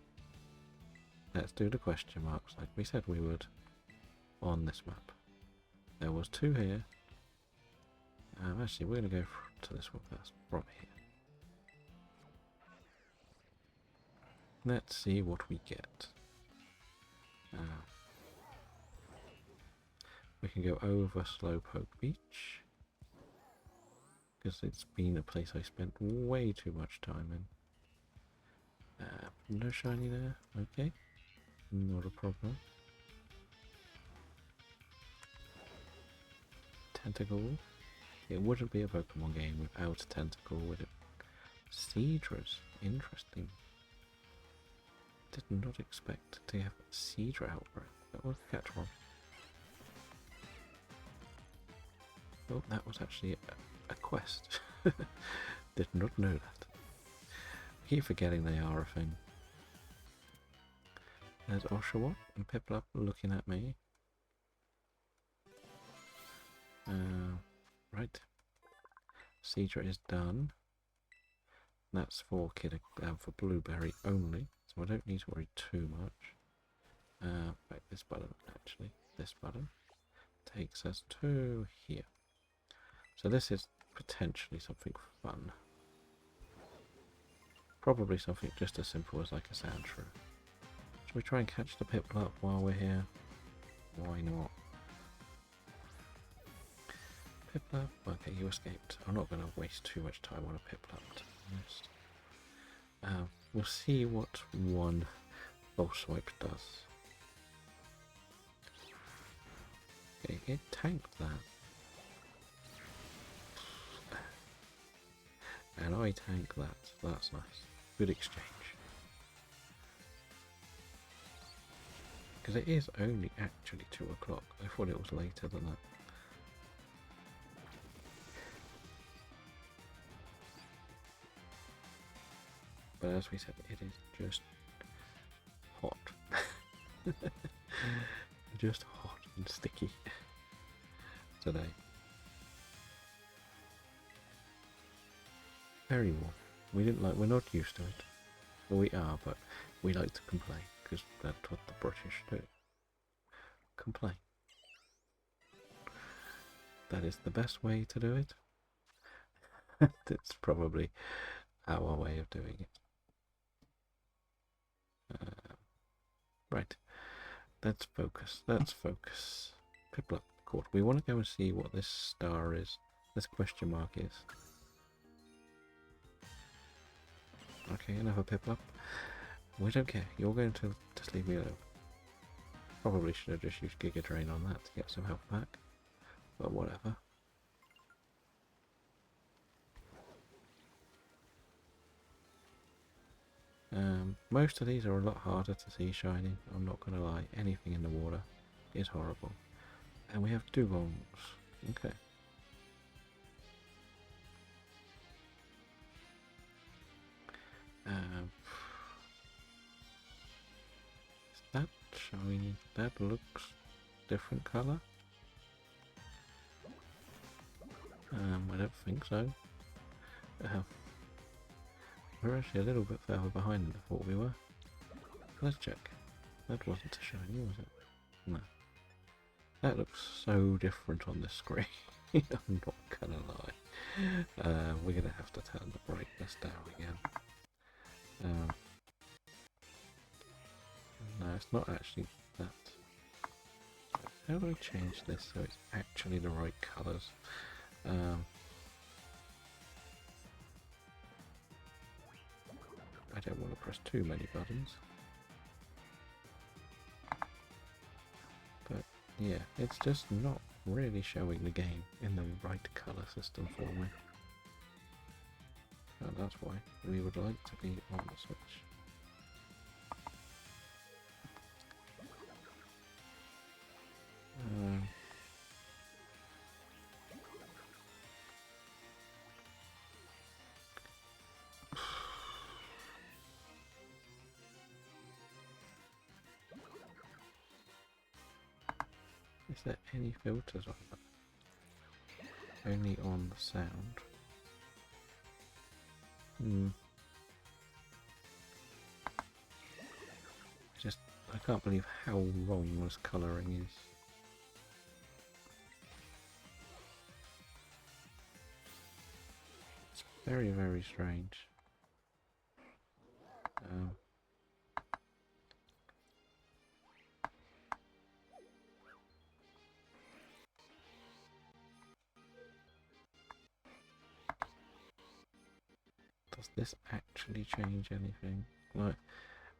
Let's do the question marks like we said we would on this map. There was 2 here. Actually, we're going to go to this one first, from here. Let's see what we get. We can go over Slowpoke Beach, because it's been a place I spent way too much time in. No shiny there, okay, not a problem. Tentacle. It wouldn't be a Pokemon game without a tentacle, would it? Seadras, interesting. Did not expect to have a Seadra outbreak. That was a catch one. Oh, that was actually a quest. Did not know that. I keep forgetting they are a thing. There's Oshawott and Piplup looking at me. Right. Seadra is done. That's for for Blueberry only, so I don't need to worry too much. Right, this button actually. This button takes us to here. So this is potentially something fun. Probably something just as simple as like a sand shrew. Should we try and catch the Piplup while we're here? Why not? Piplup? Okay, you escaped. I'm not going to waste too much time on a Piplup, to be honest. We'll see what one False Swipe does. Okay, it tanked that. And I tank that. That's nice. Good exchange. Because it is only actually 2 o'clock. I thought it was later than that. But as we said, it is just hot. Just hot and sticky today. Very warm. We're not used to it. Well, we are, but we like to complain, because that's what the British do. Complain. That is the best way to do it. That's probably our way of doing it. Right. Let's focus. Let's focus. Piplup caught. We want to go and see what this star is. This question mark is. Okay, another Piplup. We don't care. You're going to just leave me alone. Probably should have just used Giga Drain on that to get some health back. But whatever. Most of these are a lot harder to see shiny. I'm not going to lie. Anything in the water is horrible. And we have dugongs. Okay. Is that shiny? That looks different colour. I don't think so. We're actually a little bit further behind than I thought we were. Let's check. That wasn't a shiny, was it? No. That looks so different on the screen. I'm not gonna lie. We're gonna have to turn the brightness down again. No, it's not actually that. How do I change this so it's actually the right colours? I don't want to press too many buttons. But yeah, it's just not really showing the game in the right colour system for me. And that's why we would like to be on the Switch. Is there any filters on that? Only on the sound. I can't believe how wrong this colouring is. It's very, very strange. Does this actually change anything? Like,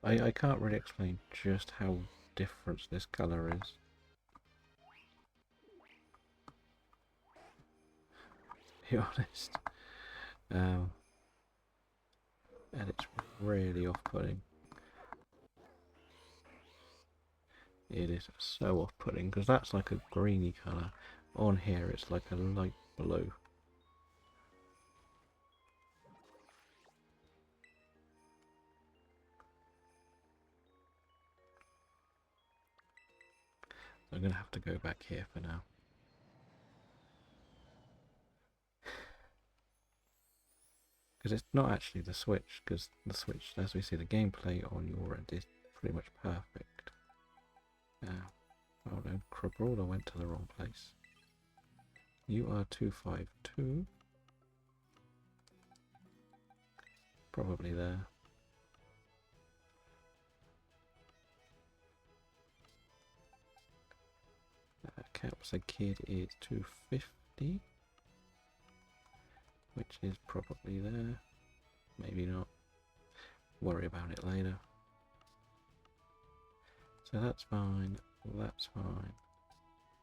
I can't really explain just how different this colour is. To be honest. And it's really off-putting. It is so off-putting because that's like a greeny colour. On here it's like a light blue. So I'm going to have to go back here for now. Because it's not actually the Switch, because the Switch, as we see, the gameplay on your end is pretty much perfect. Oh no, Crabrawler went to the wrong place. You are 252. Probably there. Capsa Kid is 250. Which is probably there. Maybe not. Worry about it later. So that's fine. That's fine.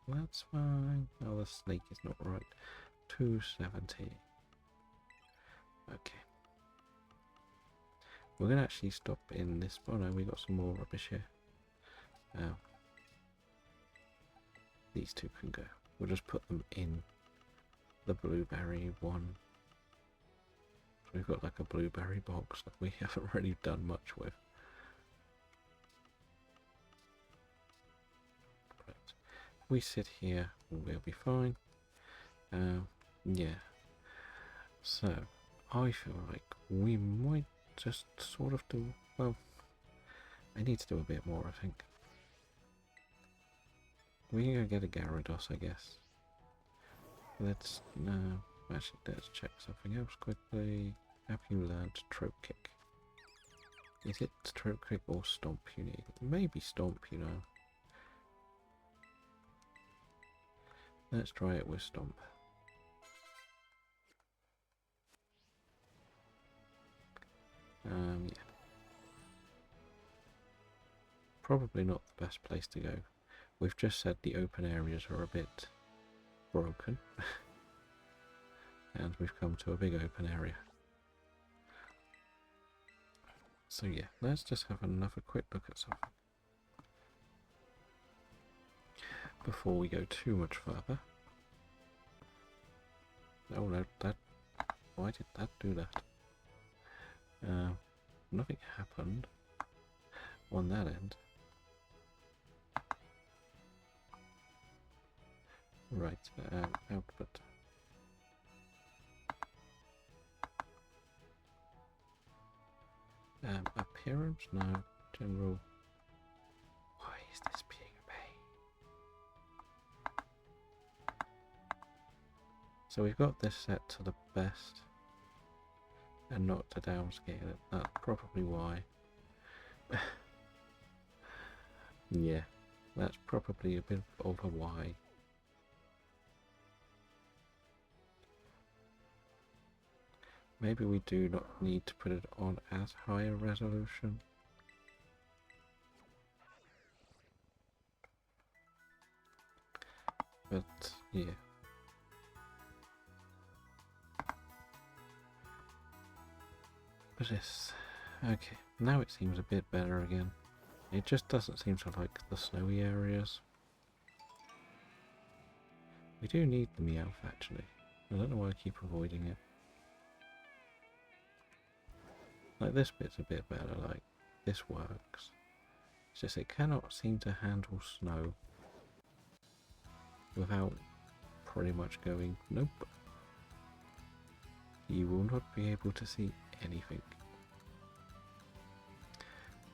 That's fine. Oh, the snake is not right. 270. Okay. We're going to actually stop in this. Oh no, we got some more rubbish here. These two can go. We'll just put them in the blueberry one. We've got like a blueberry box that we haven't really done much with. Right. If we sit here, we'll be fine. Yeah. So, I feel like we might just sort of do... Well, I need to do a bit more, I think. We can go get a Gyarados, I guess. Let's... No, actually, let's check something else quickly. Have you learned Trope Kick? Is it Trope Kick or Stomp you need? Maybe Stomp, you know. Let's try it with Stomp. Yeah. Probably not the best place to go. We've just said the open areas are a bit broken. And we've come to a big open area. So yeah, let's just have another quick look at something. Before we go too much further. Oh no, why did that do that? Nothing happened on that end. Right, output. Appearance? No. General. Why is this being a pain? So we've got this set to the best and not to downscale it. That's probably why. Yeah, that's probably a bit of a why. Maybe we do not need to put it on as high a resolution. But, yeah. But yes, okay, now it seems a bit better again. It just doesn't seem to like the snowy areas. We do need the Meowth actually. I don't know why I keep avoiding it. Like this bit's a bit better, like this works. It's just it cannot seem to handle snow. without pretty much going, nope. You will not be able to see anything.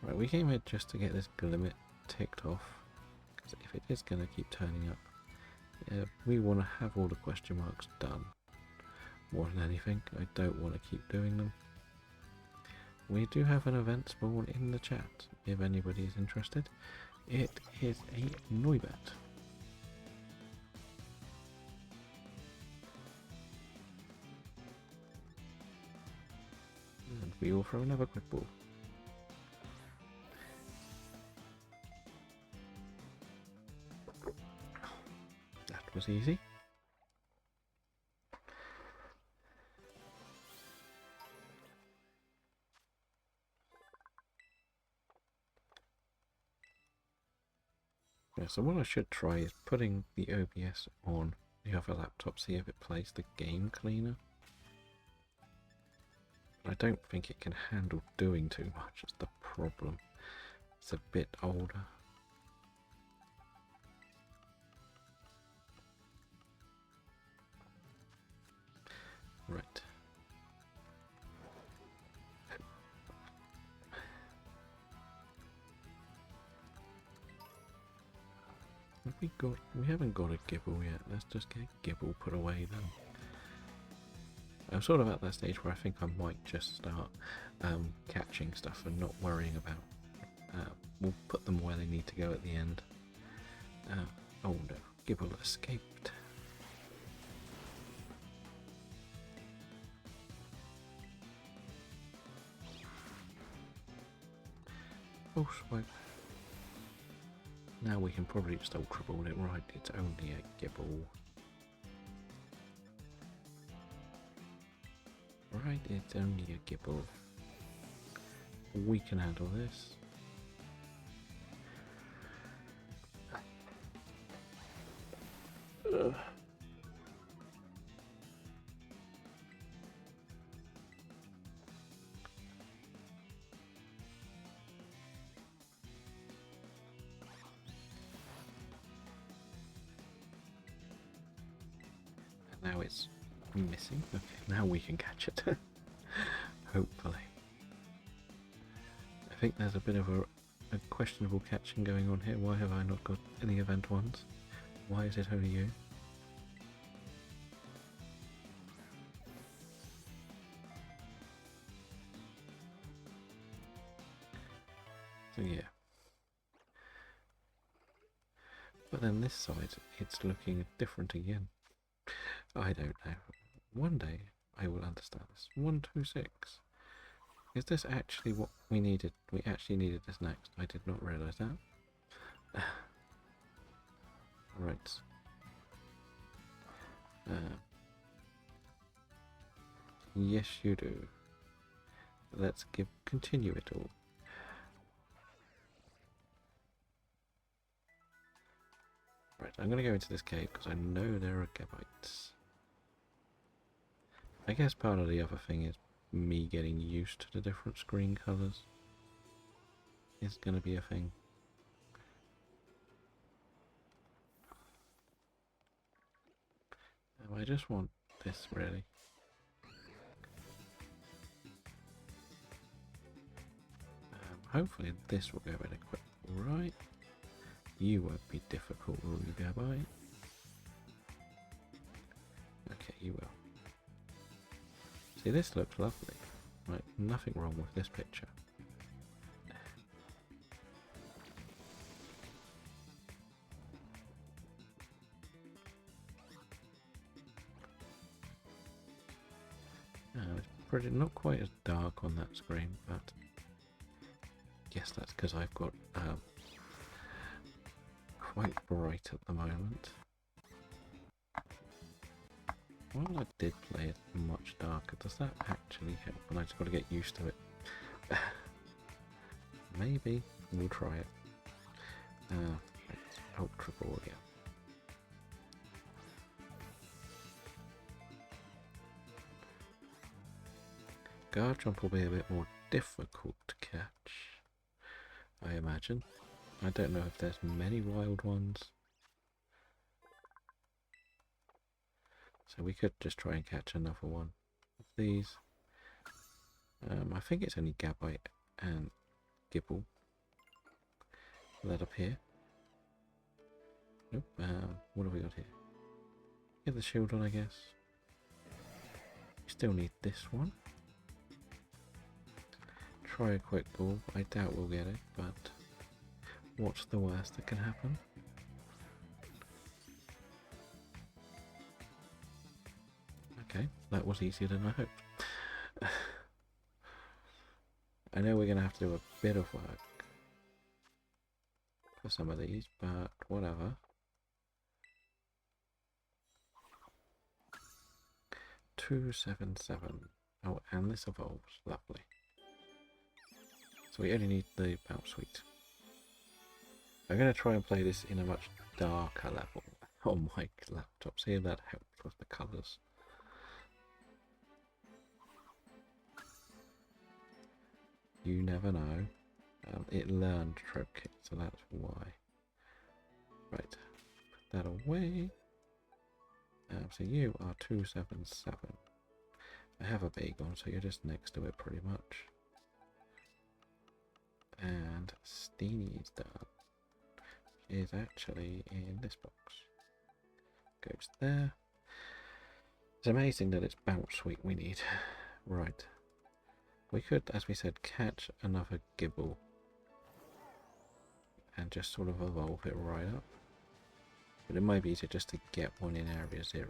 Right, we came here just to get this limit ticked off, because if it is going to keep turning up, yeah, we want to have all the question marks done. More than anything, I don't want to keep doing them. We do have an event spawn in the chat, if anybody is interested. It is a Neubet. And we will throw another quick ball. That was easy. Yeah, so what I should try is putting the OBS on the other laptop, see if it plays the game cleaner. I don't think it can handle doing too much, it's the problem. It's a bit older. Right. We haven't got a Gibble yet. Let's just get Gibble put away then. I'm sort of at that stage where I think I might just start catching stuff and not worrying about. We'll put them where they need to go at the end. Oh no, Gibble escaped. Oh, swipe. Now we can probably just ultra ball it right. It's only a Gibble. Right, it's only a Gibble. We can handle this. Ugh. Now it's missing. Okay, now we can catch it. Hopefully. I think there's a bit of a questionable catching going on here. Why have I not got any event ones? Why is it only you? So yeah. But then this side, it's looking different again. I don't know. One day I will understand this. 126. Is this actually what we needed? We actually needed this next. I did not realise that. Right. Yes, you do. Let's continue it all. Right, I'm going to go into this cave because I know there are gabites. I guess part of the other thing is me getting used to the different screen colours. Is going to be a thing. I just want this really. Hopefully this will go really quick. Right. You won't be difficult, will you, Gabite? Okay, you will. See, this looks lovely. Right, nothing wrong with this picture. It's pretty, not quite as dark on that screen, but I guess that's because I've got quite bright at the moment. Well, I did play it much darker. Does that actually help? And I just got to get used to it. Maybe we'll try it. It's ultra ball again. Guard jump will be a bit more difficult to catch, I imagine. I don't know if there's many wild ones. So we could just try and catch another one of these. I think it's only Gabite and Gibble that appear. Nope. What have we got here? Get the shield on, I guess. We still need this one. Try a quick ball. I doubt we'll get it, but what's the worst that can happen? Okay, that was easier than I hoped. I know we're going to have to do a bit of work for some of these, but whatever. 277. Oh, and this evolves. Lovely. So we only need the bounce suite. I'm going to try and play this in a much darker level on my laptop. See if that helps with the colours. You never know. It learned Trope Kit, so that's why. Right, put that away. So you are 277. I have a Bagon, so you're just next to it pretty much. And Steenie's done. Is actually in this box. Goes there. It's amazing that it's Bounce Suite we need. Right. We could, as we said, catch another Gibble. And just sort of evolve it right up. But it might be easier just to get one in Area 0.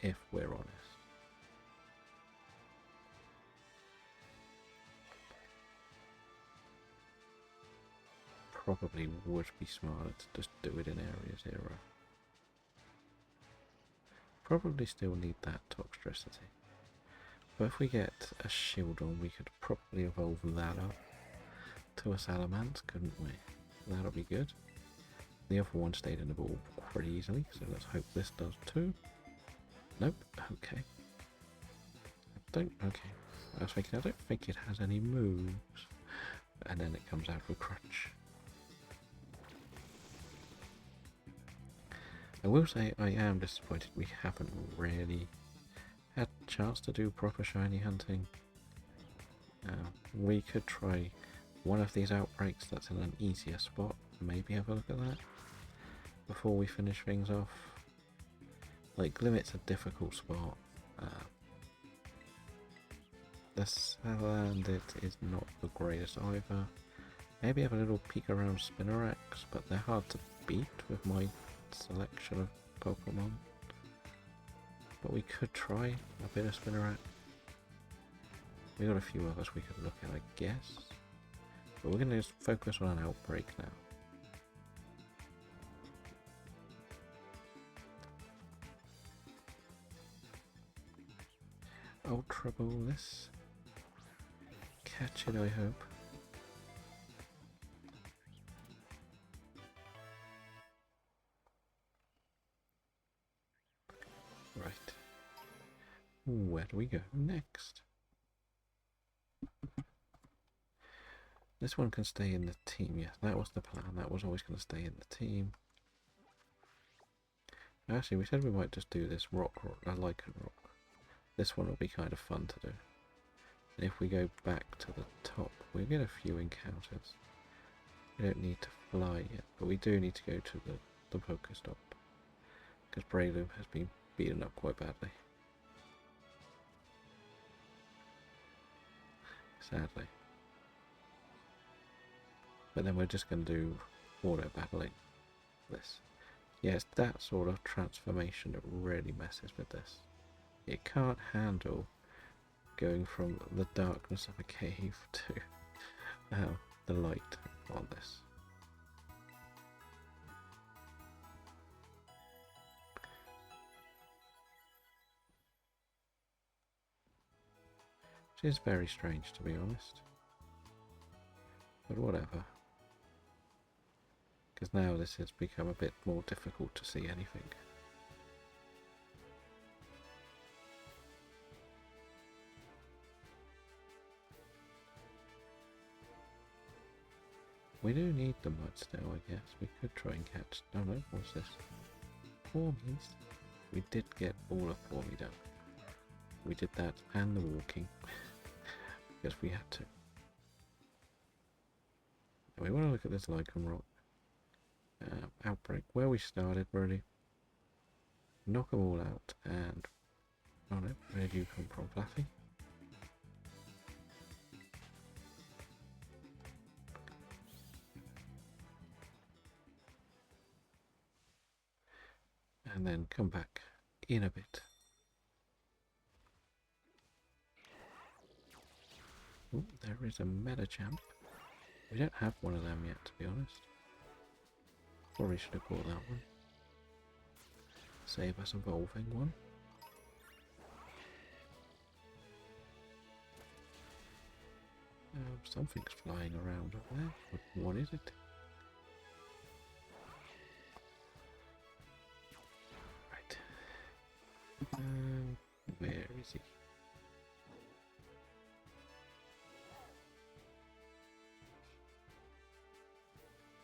If we're honest. Probably would be smarter to just do it in Area 0. Probably still need that Toxtricity. But if we get a Shieldon, we could probably evolve that up to a Salamence, couldn't we? That'll be good. The other one stayed in the ball pretty easily, so let's hope this does too. Nope, okay. Okay. I was thinking, I don't think it has any moves. And then it comes out with Crutch. I will say I am disappointed we haven't really had a chance to do proper shiny hunting. We could try one of these outbreaks that's in an easier spot. Maybe have a look at that before we finish things off. Like, Limit's a difficult spot. The Salandit is not the greatest either. Maybe have a little peek around Spinarak, but they're hard to beat with my selection of Pokemon. But we could try a bit of Spinarak. We got a few others we could look at, I guess. But we're going to just focus on an outbreak now. Ultra Ball this. Catch it, I hope. Right. Where do we go next? This one can stay in the team. Yes, that was the plan. That was always going to stay in the team. Actually, we said we might just do this rock, Lichen Rock. This one will be kind of fun to do. And if we go back to the top, we'll get a few encounters. We don't need to fly yet, but we do need to go to the Pokestop. Because Breloom has been beaten up quite badly. Sadly. But then we're just going to do auto battling this. Yes, that sort of transformation that really messes with this. It can't handle going from the darkness of a cave to the light on this. Which is very strange, to be honest. But whatever. Because now this has become a bit more difficult to see anything. We do need the mud still, I guess. We could try and catch... Oh no, what's this? Formies. We did get all of Formy done. We did that and the walking. Because we had to. And we want to look at this lichen rock. Outbreak. Where we started, really. Knock them all out and... Oh no, where did you come from, Fluffy? And then come back in a bit. Ooh, there is a Metachamp. We don't have one of them yet, to be honest. Probably should have caught that one. Save us evolving one. Something's flying around up there. What is it? Right. Where is he?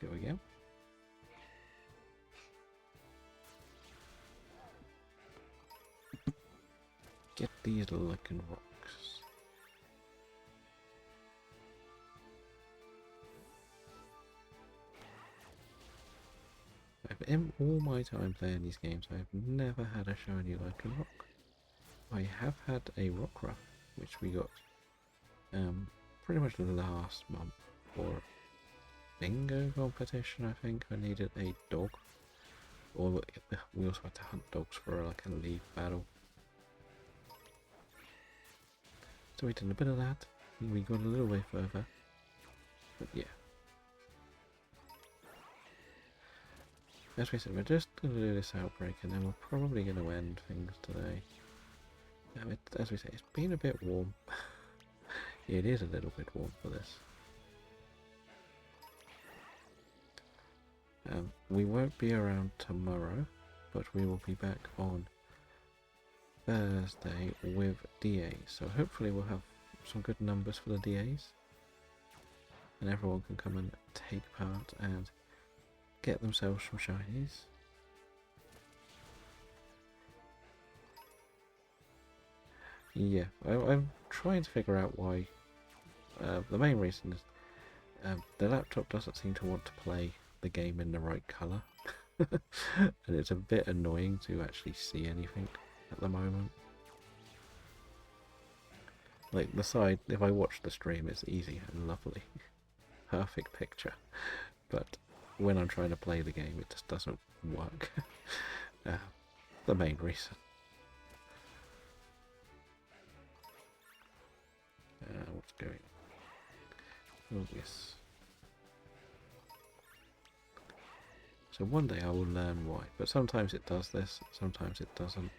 Go again. Get these lichen rocks. In all my time playing these games, I've never had a shiny lichen rock. I have had a Rockruff, which we got pretty much last month for a bingo competition. I think I needed a dog, or we also had to hunt dogs for like a league battle. So we did a bit of that. We got a little way further, but yeah. As we said, we're just going to do this outbreak and then we're probably going to end things today. As we say, it's been a bit warm. It is a little bit warm for this. We won't be around tomorrow, but we will be back on Thursday with DAs. So hopefully we'll have some good numbers for the DAs. And everyone can come and take part and get themselves some shinies. Yeah, I'm trying to figure out why. The main reason is the laptop doesn't seem to want to play the game in the right colour. And it's a bit annoying to actually see anything at the moment. Like the side, if I watch the stream, it's easy and lovely. Perfect picture. But when I'm trying to play the game, it just doesn't work. The main reason. What's going on? Oh, yes. So one day I will learn why, but sometimes it does this, sometimes it doesn't.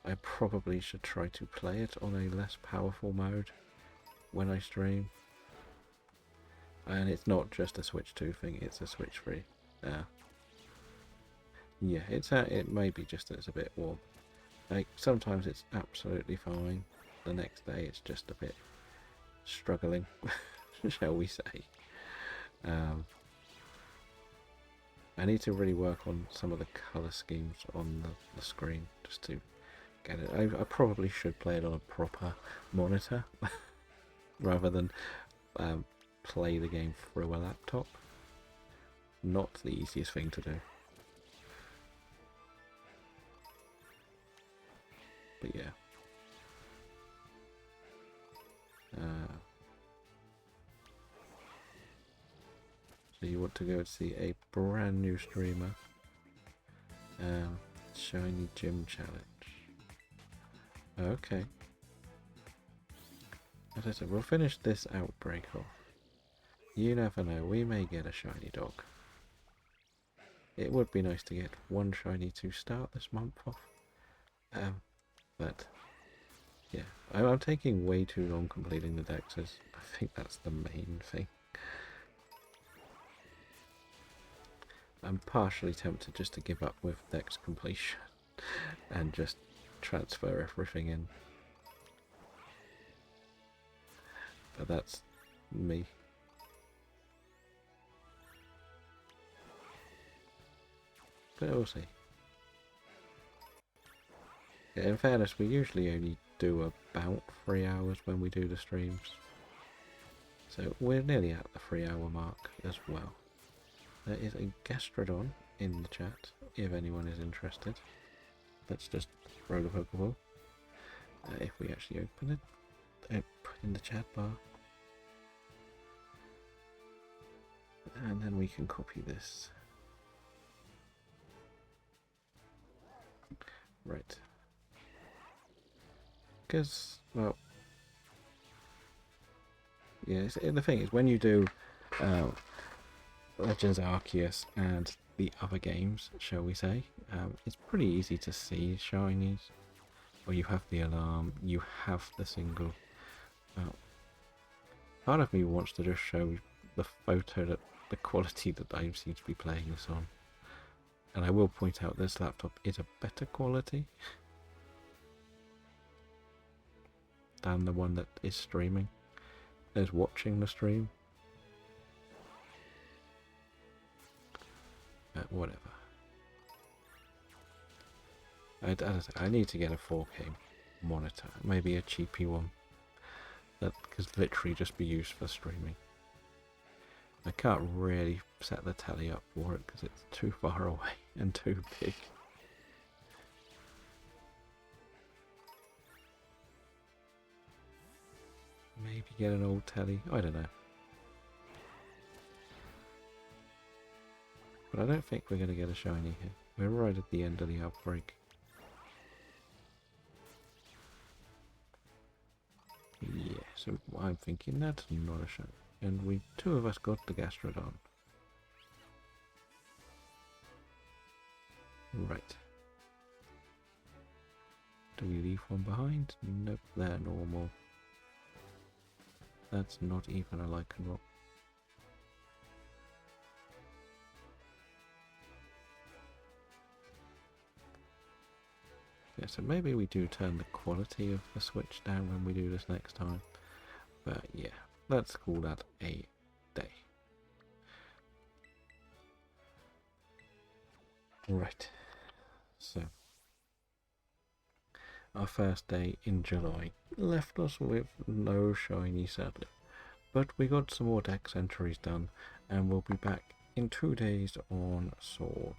I probably should try to play it on a less powerful mode when I stream. And it's not just a Switch 2 thing, it's a Switch 3. Yeah, it may be just that it's a bit warm. Like, sometimes it's absolutely fine. The next day it's just a bit struggling, shall we say. I need to really work on some of the colour schemes on the screen just to get it. I probably should play it on a proper monitor rather than play the game through a laptop. Not the easiest thing to do. But yeah. So you want to go see a brand new streamer. Shiny Gym Challenge. Okay. As I said, we'll finish this outbreak off. You never know, we may get a shiny dog. It would be nice to get one shiny to start this month off. But yeah, I'm taking way too long completing the dexes. I think that's the main thing. I'm partially tempted just to give up with dex completion and just transfer everything in. But that's me. But we'll see. In fairness, we usually only do about 3 hours when we do the streams. So we're nearly at the 3 hour mark as well. There is a Gastrodon in the chat, if anyone is interested. Let's just throw the Pokeball. If we actually open it, put in the chat bar. And then we can copy this. Right. Because, well, yeah, the thing is, when you do Legends Arceus and the other games, shall we say, it's pretty easy to see shinies. Or you have the alarm, you have the single. Part of me wants to just show the photo, that the quality that I seem to be playing this on. And I will point out this laptop is a better quality than the one that is streaming, is watching the stream. Whatever. As I say, I need to get a 4K monitor, maybe a cheapy one that could literally just be used for streaming. I can't really set the tally up for it because it's too far away and too big. Maybe get an old telly, I don't know. But I don't think we're going to get a shiny here. We're right at the end of the outbreak. Yeah, so I'm thinking that's not a shiny. And two of us got the Gastrodon. Right. Do we leave one behind? Nope, they're normal. That's not even a Lycanroc. Yeah, so maybe we do turn the quality of the Switch down when we do this next time. But yeah, let's call that a day. Right, so our first day in July left us with no shiny, sadly. But we got some more dex entries done, and we'll be back in 2 days on Sword.